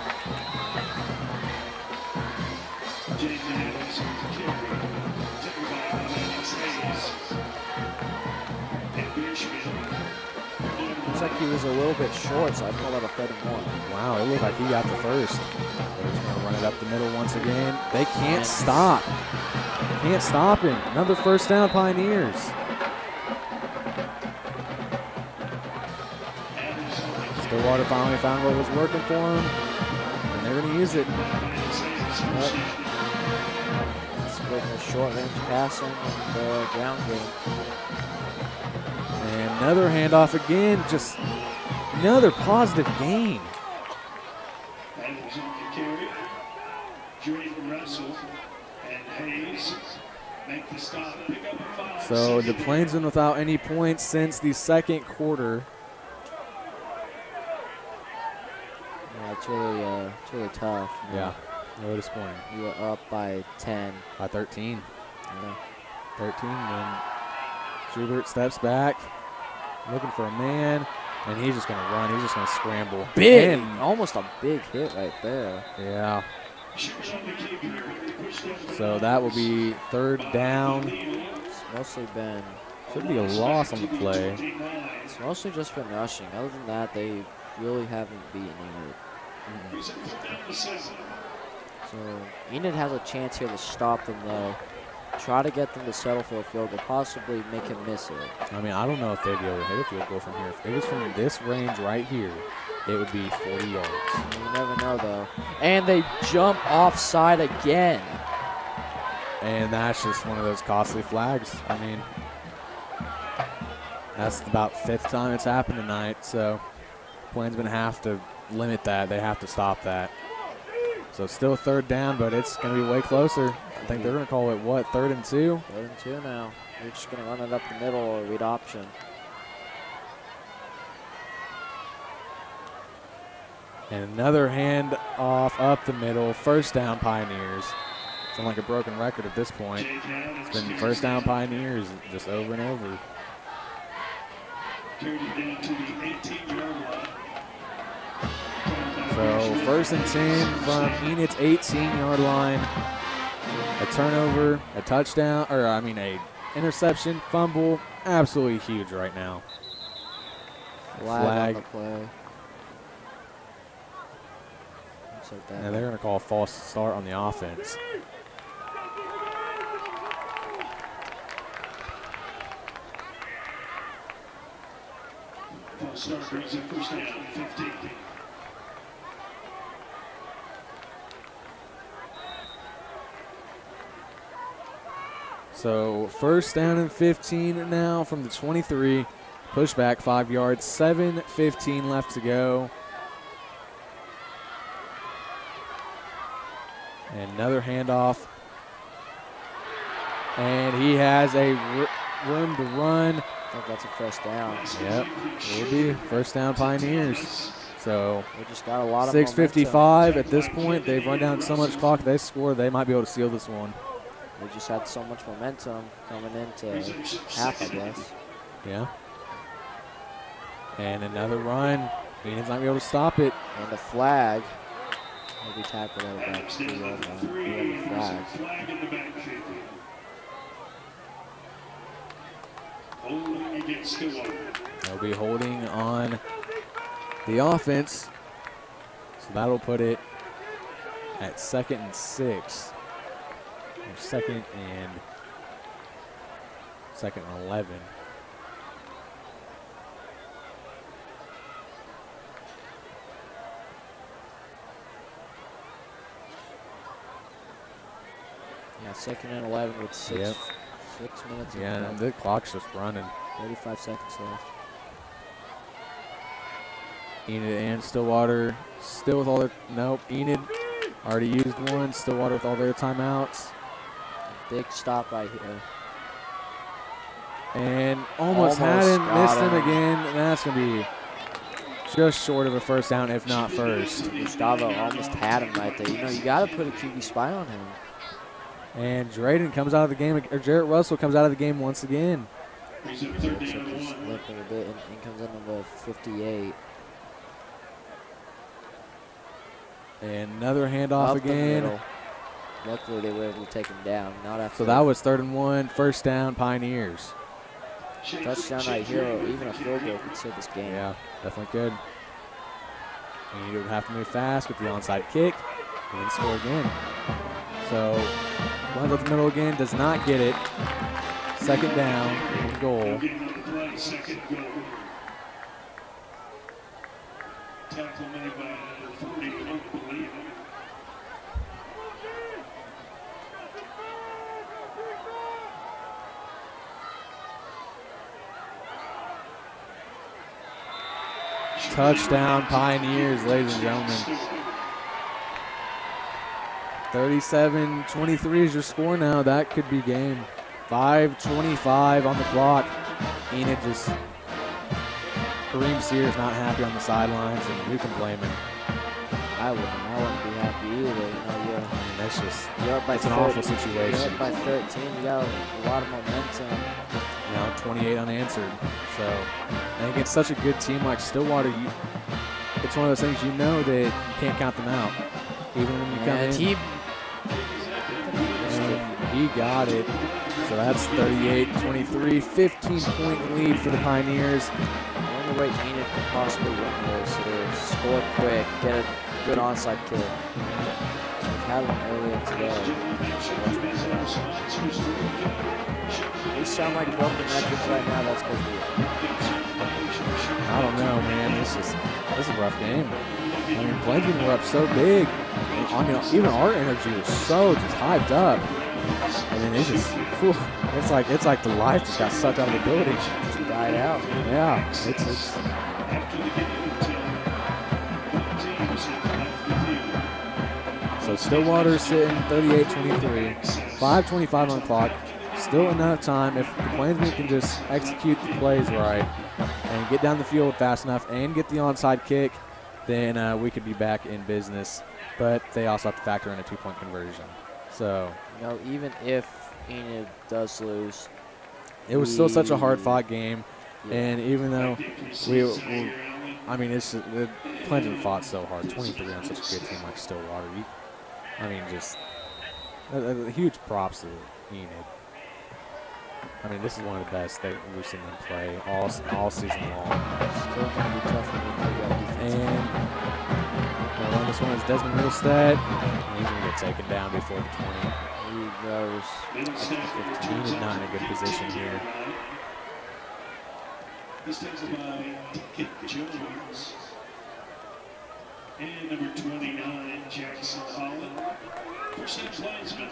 Looks like he was a little bit short, so I call that a 3rd and 1. Wow, it looked like he got the first. They're just going to run it up the middle once again. They can't stop. Can't stop him. Another first down, Pioneers. Stillwater finally found what was working for him, and they're going to use it. Splitting the short range passing and the ground game. And another handoff again, just another positive gain. Adams on the carry. Drayton Russell and Hayes make the stop. Pick up a 5. So the Plainsmen without any points since the second quarter. Yeah, it's really tough. You know. Yeah, really disappointing. You were up by 10. By 13. Yeah. 13, and Schubert steps back, looking for a man, and he's just going to run. He's just going to scramble. Big, And, almost a big hit right there. yeah. So that will be 3rd down. It's mostly been, Should be a loss on the play. it's mostly just been rushing. Other than that, they really haven't beaten Enid. So Enid has a chance here to stop them though. Try to get them to settle for a field goal, possibly make him miss it. I mean, I don't know if they'd be able to hit a field goal from here. If it was from this range right here, it would be 40 yards. You never know though. And they jump offside again. And that's just one of those costly flags. I mean, that's about 5th time it's happened tonight. So Plainsmen have to limit that. They have to stop that. So still 3rd down, but it's going to be way closer. I think they're going to call it, what, 3rd and 2? 3rd and 2 now. They're just going to run it up the middle or read option. And another hand off up the middle. 1st down, Pioneers. Sound like a broken record at this point. It's been 1st down, Pioneers just over and over. Carried it down to the 18-yard line. So 1st and 10 from Enid's 18-yard line. A turnover, a touchdown, or I mean a interception, fumble, absolutely huge right now. Flag on the play. Looks like that. And they're going to call a false start on the offense. False start brings up 1st down, 15. So 1st down and 15 now from the 23. Pushback 5 yards, 7:15 left to go. And another handoff. And he has a room to run. I think that's a 1st down. Yep, it will be 1st down Pioneers. So They just got a lot of 6:55 at this point. They've run down so much clock. They score. They might be able to seal this one. They just had so much momentum coming into half, I guess. Yeah. And another run. Enid's not going to be able to stop it. And the flag will be tackled at about 3-yard line. We have a flag. Flag in the backfield. Holding against Stillwater. They'll be holding on the offense. So that'll put it at 2nd and 6. Or 2nd and 11. Yeah, 2nd and 11 with 6 minutes. Yeah, and the clock's just running. 35 seconds left. Enid and Stillwater still with all their, nope, Enid already used one. Stillwater with all their timeouts. Big stop right here. And almost had him, missed him again. And that's going to be just short of a 1st down, if not first. Gustavo almost had him right there. You know, you got to put a QB spy on him. And Drayden comes out of the game, or Jarrett Russell comes out of the game once again. Brings up 3rd Looks down like he's and 1. limping a bit, and comes in number 58. And another handoff Up the again. middle. Luckily, they were able to take him down. Not after. So that was 3rd and 1, 1st down, Pioneers. touchdown right here, or even a field goal could save this game. Yeah, definitely could. And you would have to move fast with the onside kick and then score again. So, runs up the middle again, does not get it. Second down, goal. Second goal. Tackle made by number 40, unbelievable. Touchdown Pioneers, ladies and gentlemen. 37-23 is your score now. That could be game. 5:25 on the clock. Enid just, Kareem Sears not happy on the sidelines, and who can blame him? I wouldn't be happy either. You know, That's just, you're up by it's an awful situation. You're up by 13. You got a lot of momentum. You know, 28 unanswered. So, and against such a good team like Stillwater, it's one of those things you know that you can't count them out, even when you come in. And he got it. So that's 38-23, 15-point lead for the Pioneers. The only way Enid could possibly win this is score quick, get a good onside kick. We've had one earlier today. They sound like broken records right now. That's because I don't know, man. This is a rough game. I mean, Plainsmen were up so big. I mean, even our energy was so just hyped up. And then it's just, whew, it's like the life just got sucked out of the building. just died out. Yeah, it's. So Stillwater sitting 38-23, 5:25 on the clock. Still enough time if the Plainsmen can just execute the plays right and get down the field fast enough and get the onside kick, then we could be back in business. But they also have to factor in a 2-point conversion. So, You know, even if Enid does lose, it was still such a hard-fought game. Yeah. And even though I mean, it's the Plainsmen fought so hard, 23 on such a good team like Stillwater. I mean, just huge props to Enid. I mean, this is one of the best that we've seen them play all season long. still going to be tough for me to figure out defense. And gonna run this one is Desmond Middlestead. And he's going to get taken down before the 20. He goes. Enid not in a good position here. This takes by Deacon Jones. And number 29, Jackson Holland. First and Plainsmen.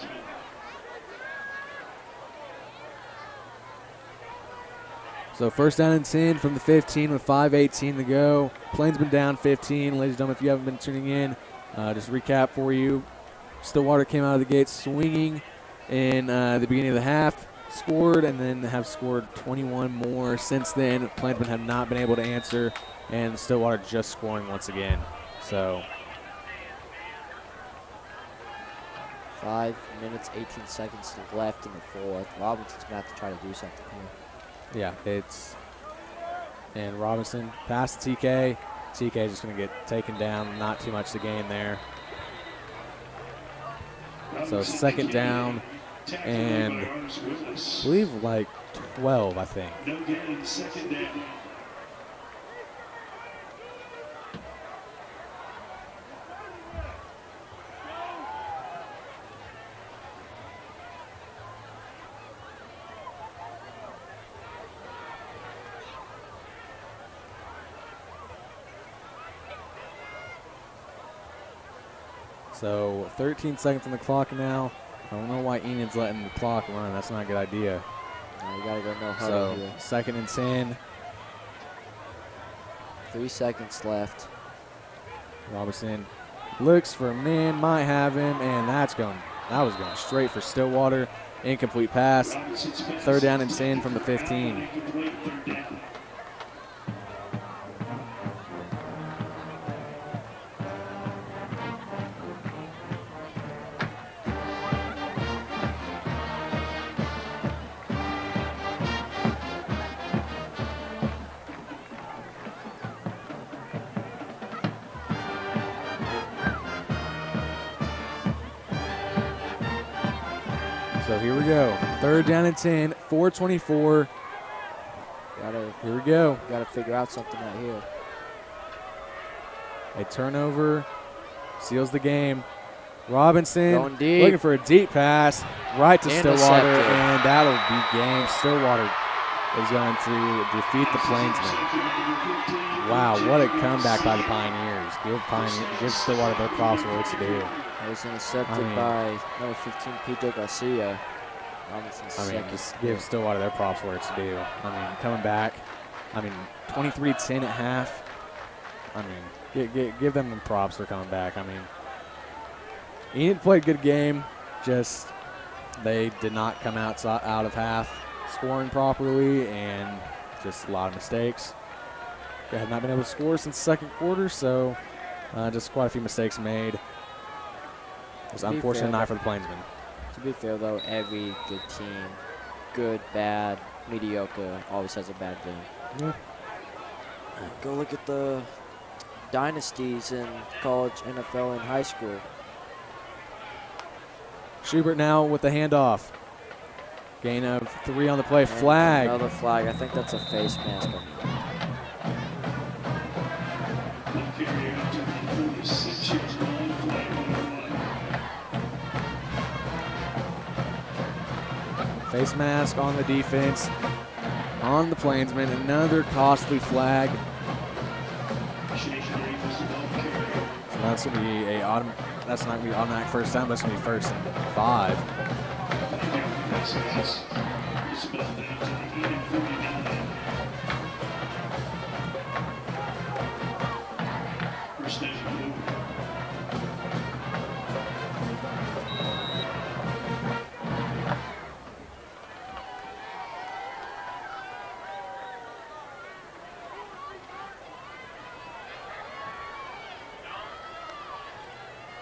So first down and 10 from the 15 with 5:18 to go. Plainsmen down 15. Ladies and gentlemen, if you haven't been tuning in, just recap for you. Stillwater came out of the gate swinging in the beginning of the half, scored, and then have scored 21 more since then. Plainsmen have not been able to answer, and Stillwater just scoring once again. So 5 minutes, 18 seconds left in the fourth. Robinson's going to have to try to do something here. yeah, and Robinson past TK. TK is just going to get taken down. Not too much to gain there. So second down and I believe like 12, I think. No gain, second down. So 13 seconds on the clock now. I don't know why Enid's letting the clock run. That's not a good idea. No, you got to go no huddle So here. second and 10. 3 seconds left. Robinson looks for a man, might have him, and that was going straight for Stillwater. Incomplete pass. Third down and 10 from the 15. So here we go. Third down and 10, 4:24 Here we go. Gotta figure out something out here. A turnover seals the game. Robinson Going deep. looking for a deep pass right to Intercepted. Stillwater, and that'll be game. Stillwater is going to defeat the Plainsmen. Wow, what a comeback by the Pioneers. Give Stillwater their props for what to do. It was intercepted by number 15, PJ Garcia. Robinson's second. Just give Stillwater their props where it's due. Coming back. 23-10 at half. Give them the props for coming back. Enid played a good game. Just they did not come out of half scoring properly, and just a lot of mistakes. They have not been able to score since the second quarter, so just quite a few mistakes made. It was an unfortunate night for the Plainsmen. To be fair, though, every good team, good, bad, mediocre, always has a bad game. Yeah. Go look at the dynasties in college, NFL, and high school. Schubert now with the handoff. Gain of 3 on the play. And Flag. Another flag. I think that's a face mask. Face mask on the defense. On the Plainsmen. Another costly flag. So that's going to be that's not going to be automatic first down, but it's going to be 1st and 5.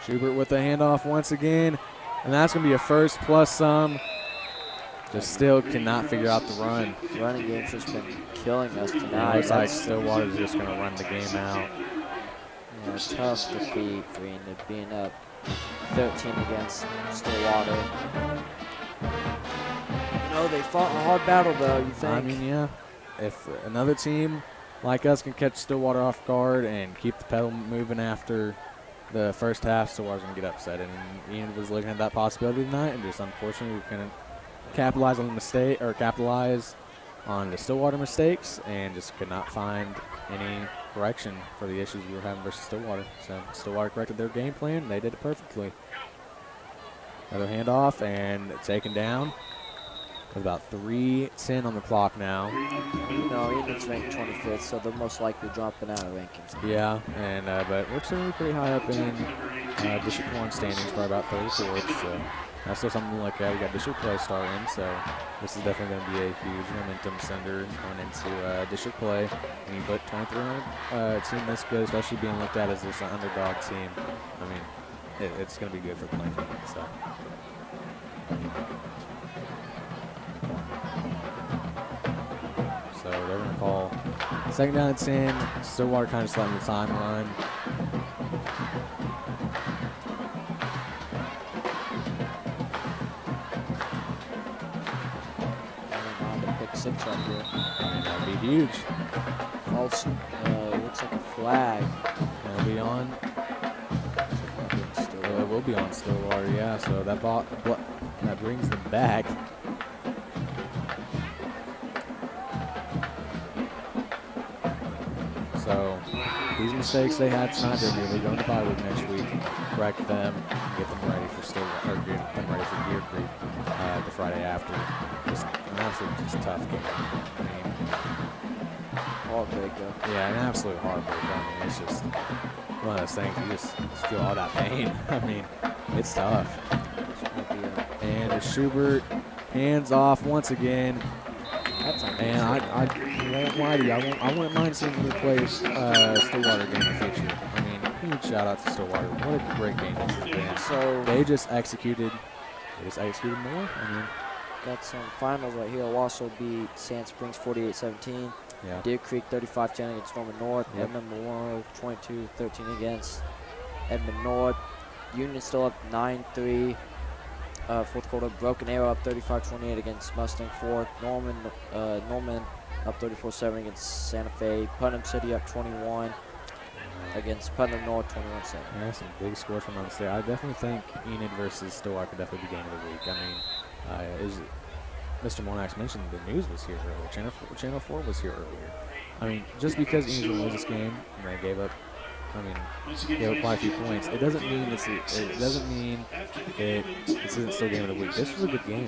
Schubert with the handoff once again, and that's going to be a first plus some. Just still cannot figure out the run. Running game's just been killing us tonight. Looks like Stillwater's just going to run the game out. Yeah, tough defeat for Enid, being up 13 against Stillwater. They fought a hard battle, though, you think? Yeah. If another team like us can catch Stillwater off guard and keep the pedal moving after the first half, Stillwater's going to get upset. And Enid was looking at that possibility tonight, and just unfortunately we couldn't capitalize on the Stillwater mistakes, and just could not find any correction for the issues we were having versus Stillwater. So Stillwater corrected their game plan, and they did it perfectly. Another handoff and taken down. With about 3:10 on the clock now. Enid's ranked 25th, so they're most likely dropping out of rankings. Yeah, and but we're still pretty high up in District 1 standings by about 34th, so that's still something to look at. We got District Play starting, so this is definitely going to be a huge momentum sender going into District Play. When you put 23 on a team this good, especially being looked at as this underdog team, it's going to be good for the Plainsmen. So. So they're going to call 2nd down and 10. Stillwater kind of just letting the time run. Pick 6 right here. That'd be huge. Also, looks like a flag. It'll be on. It will be on Stillwater, yeah. So that brings them back. So these mistakes they had tonight, they're going to bye week next week, correct them, get them ready for get them ready for Deer Creek the Friday after. Just an absolute tough game. Heartbreaker. Yeah, an absolute heartbreaker. It's just one of those things you just feel all that pain. It's tough. And Schubert hands off once again. And I won't lie to you, I wouldn't mind seeing them play Stillwater game in the future. Huge shout out to Stillwater. What a great game this has been. So they just executed more. Got some finals right here. Wausau beat Sand Springs 48-17. Yeah. Deer Creek 35-10 against Norman North. Yep. Edmond Memorial 22-13 against Edmond North. Union still up 9-3. Fourth quarter, Broken Arrow up 35-28 against Mustang Fort. Norman up 34-7 against Santa Fe. Putnam City up 21 against Putnam North 21-7. Yeah, some big scores from on state. I definitely think Enid versus Stillwater could definitely be game of the week. I mean, Mr. Mornax mentioned the news was here earlier. Channel 4 was here earlier. I mean, just because Enid lose this game and they gave up quite a few points, it doesn't mean this isn't still game of the week. This was a good game.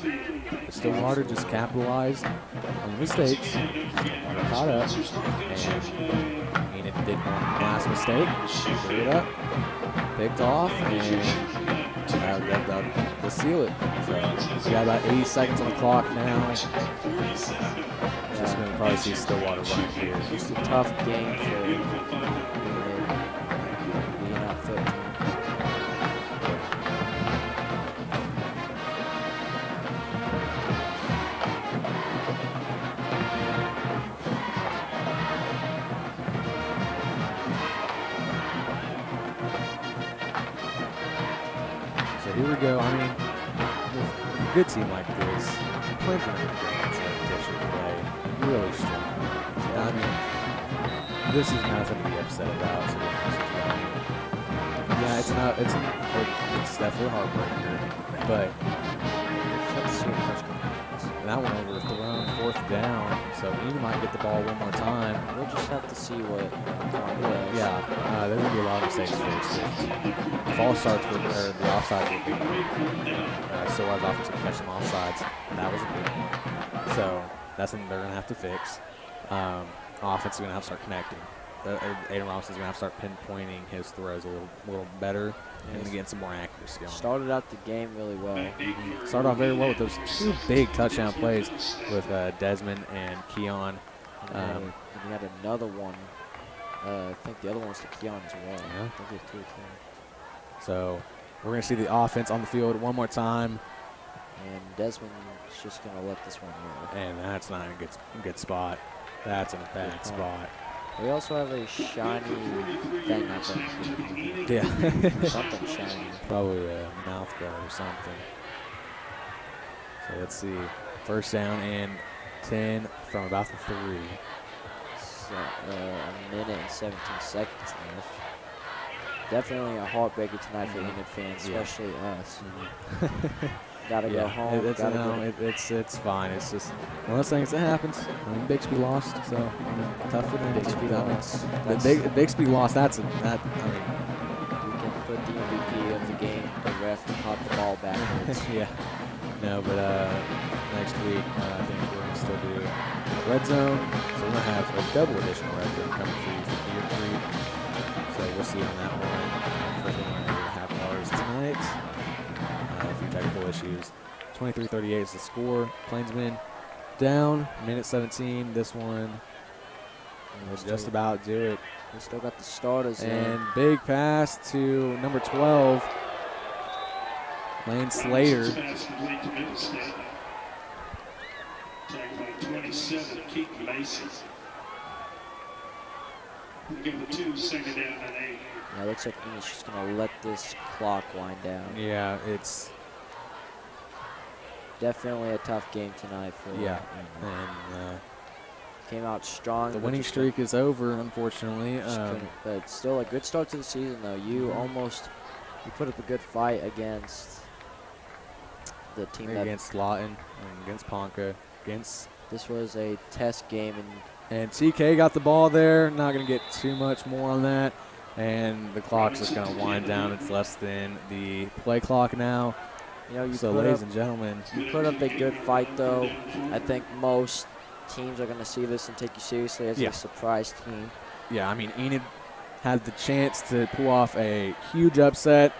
Stillwater just capitalized on the mistakes, caught up, and Enid did one last mistake, threw it up, picked off, and to seal it. So we got about 80 seconds on the clock now. Just going to probably see Stillwater run here. Just a tough game for being up 13. So here we go. I mean, with a good team like this, Plainsmen are great competition play, really strong. I mean, this is nothing to be upset about. To be honest with you. Yeah, it's definitely a heartbreaker, but that one overthrown, 4th down, so Enid might get the ball one more time. We'll just have to see what Yeah, there's going to be a lot of mistakes fixed. If all starts with, or the offside would be, Stillwater's offense would catch some offsides. That was a big one. So that's something they're going to have to fix. Offense is going to have to start connecting. Aiden Robinson's going to have to start pinpointing his throws a little better and getting some more accuracy on. Started out the game really well. Started off very well with those 2 big touchdown plays with Desmond and Keon. And he had another one. I think the other one was to Keon as well. Yeah. I think he had 2 or 3. So we're going to see the offense on the field one more time. And Desmond is just going to let this one go. And that's not a good spot. That's in a bad spot. We also have a shiny thing out there. Yeah. Something shiny. Probably a mouth guard or something. So let's see. First down and 10 from about the 3. So, a minute and 17 seconds left. Definitely a heartbreaker tonight for Enid fans, especially us. Gotta go home. It's fine. It's just one of those things that happens. I mean, Bixby lost, so tough for them. Bixby lost. Bixby lost. I mean, we can put the MVP of the game. The ref caught the ball backwards. yeah. No, but next week I think we're gonna still do red zone. So we're gonna have a double additional red zone coming for you for Deer Creek. So we'll see on that one. First one we're $1.5 tonight. A few technical issues. 23-38 is the score. Plainsmen down, minute 17. This one will just about do it. We still got the starters and big pass to number 12, Lane Slater. Tackled by 27, Keith Mason. Give the 2, second down and 8. Yeah, looks like Enid's just going to let this clock wind down. Yeah, it's definitely a tough game tonight for and came out strong. The winning streak is over, unfortunately. But still a good start to the season, though. You put up a good fight against the team against Lawton, and against Ponca, This was a test game, and TK got the ball there. Not going to get too much more on that. And the clock's just going to wind down. It's less than the play clock now. So, ladies and gentlemen, you put up a good fight, though. I think most teams are going to see this and take you seriously as a surprise team. Yeah, I mean, Enid had the chance to pull off a huge upset.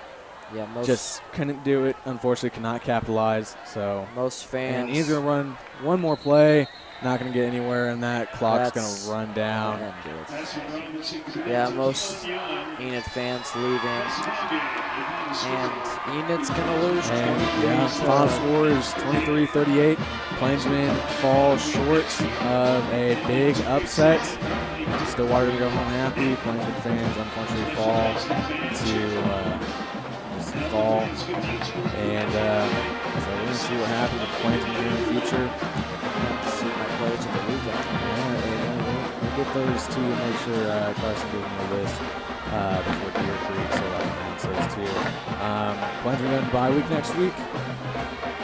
Yeah, just couldn't do it. Unfortunately, could not capitalize. So most fans. And Enid's going to run one more play. Not going to get anywhere, and that clock's going to run down. Yeah, most Enid fans leaving. And Enid's going to lose. And final score is 23-38. Plainsmen fall short of a big upset. Stillwater going to go home happy. Plainsmen fans unfortunately fall. And so we're going to see what happens with Plainsmen in the future. have to see my players in the weekend. Yeah, we'll get those two and make sure Carson gives them a list before Deer Creek so I can announce those too. Plans are going to bye week next week.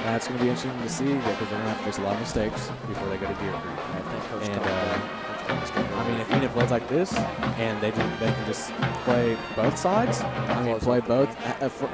That's going to be interesting to see because they're going to have to fix a lot of mistakes before they go to Deer Creek. I think Coach And, Tom, I mean, if Enid plays like this and they can just play both sides, I mean, play both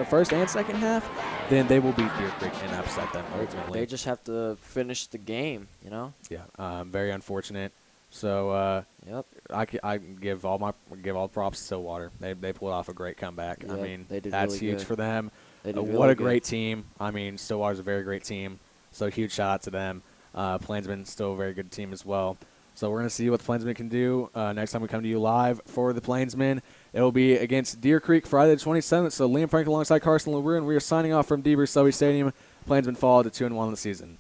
first and second half, then they will beat Deer Creek and upset them ultimately. they just have to finish the game, you know? Yeah, very unfortunate. So Yep. I give all props to Stillwater. They pulled off a great comeback. Yeah, I mean, they did that's really huge good. for them. They did What really a great good. team. I mean, Stillwater's a very great team. So huge shout out to them. Plainsmen still a very good team as well. So we're going to see what the Plainsmen can do next time we come to you live for the Plainsmen. It will be against Deer Creek Friday the 27th. So Liam Frank alongside Carson LaRue, and we are signing off from Deaver Selby Stadium. Plainsmen fall to 2-1 in the season.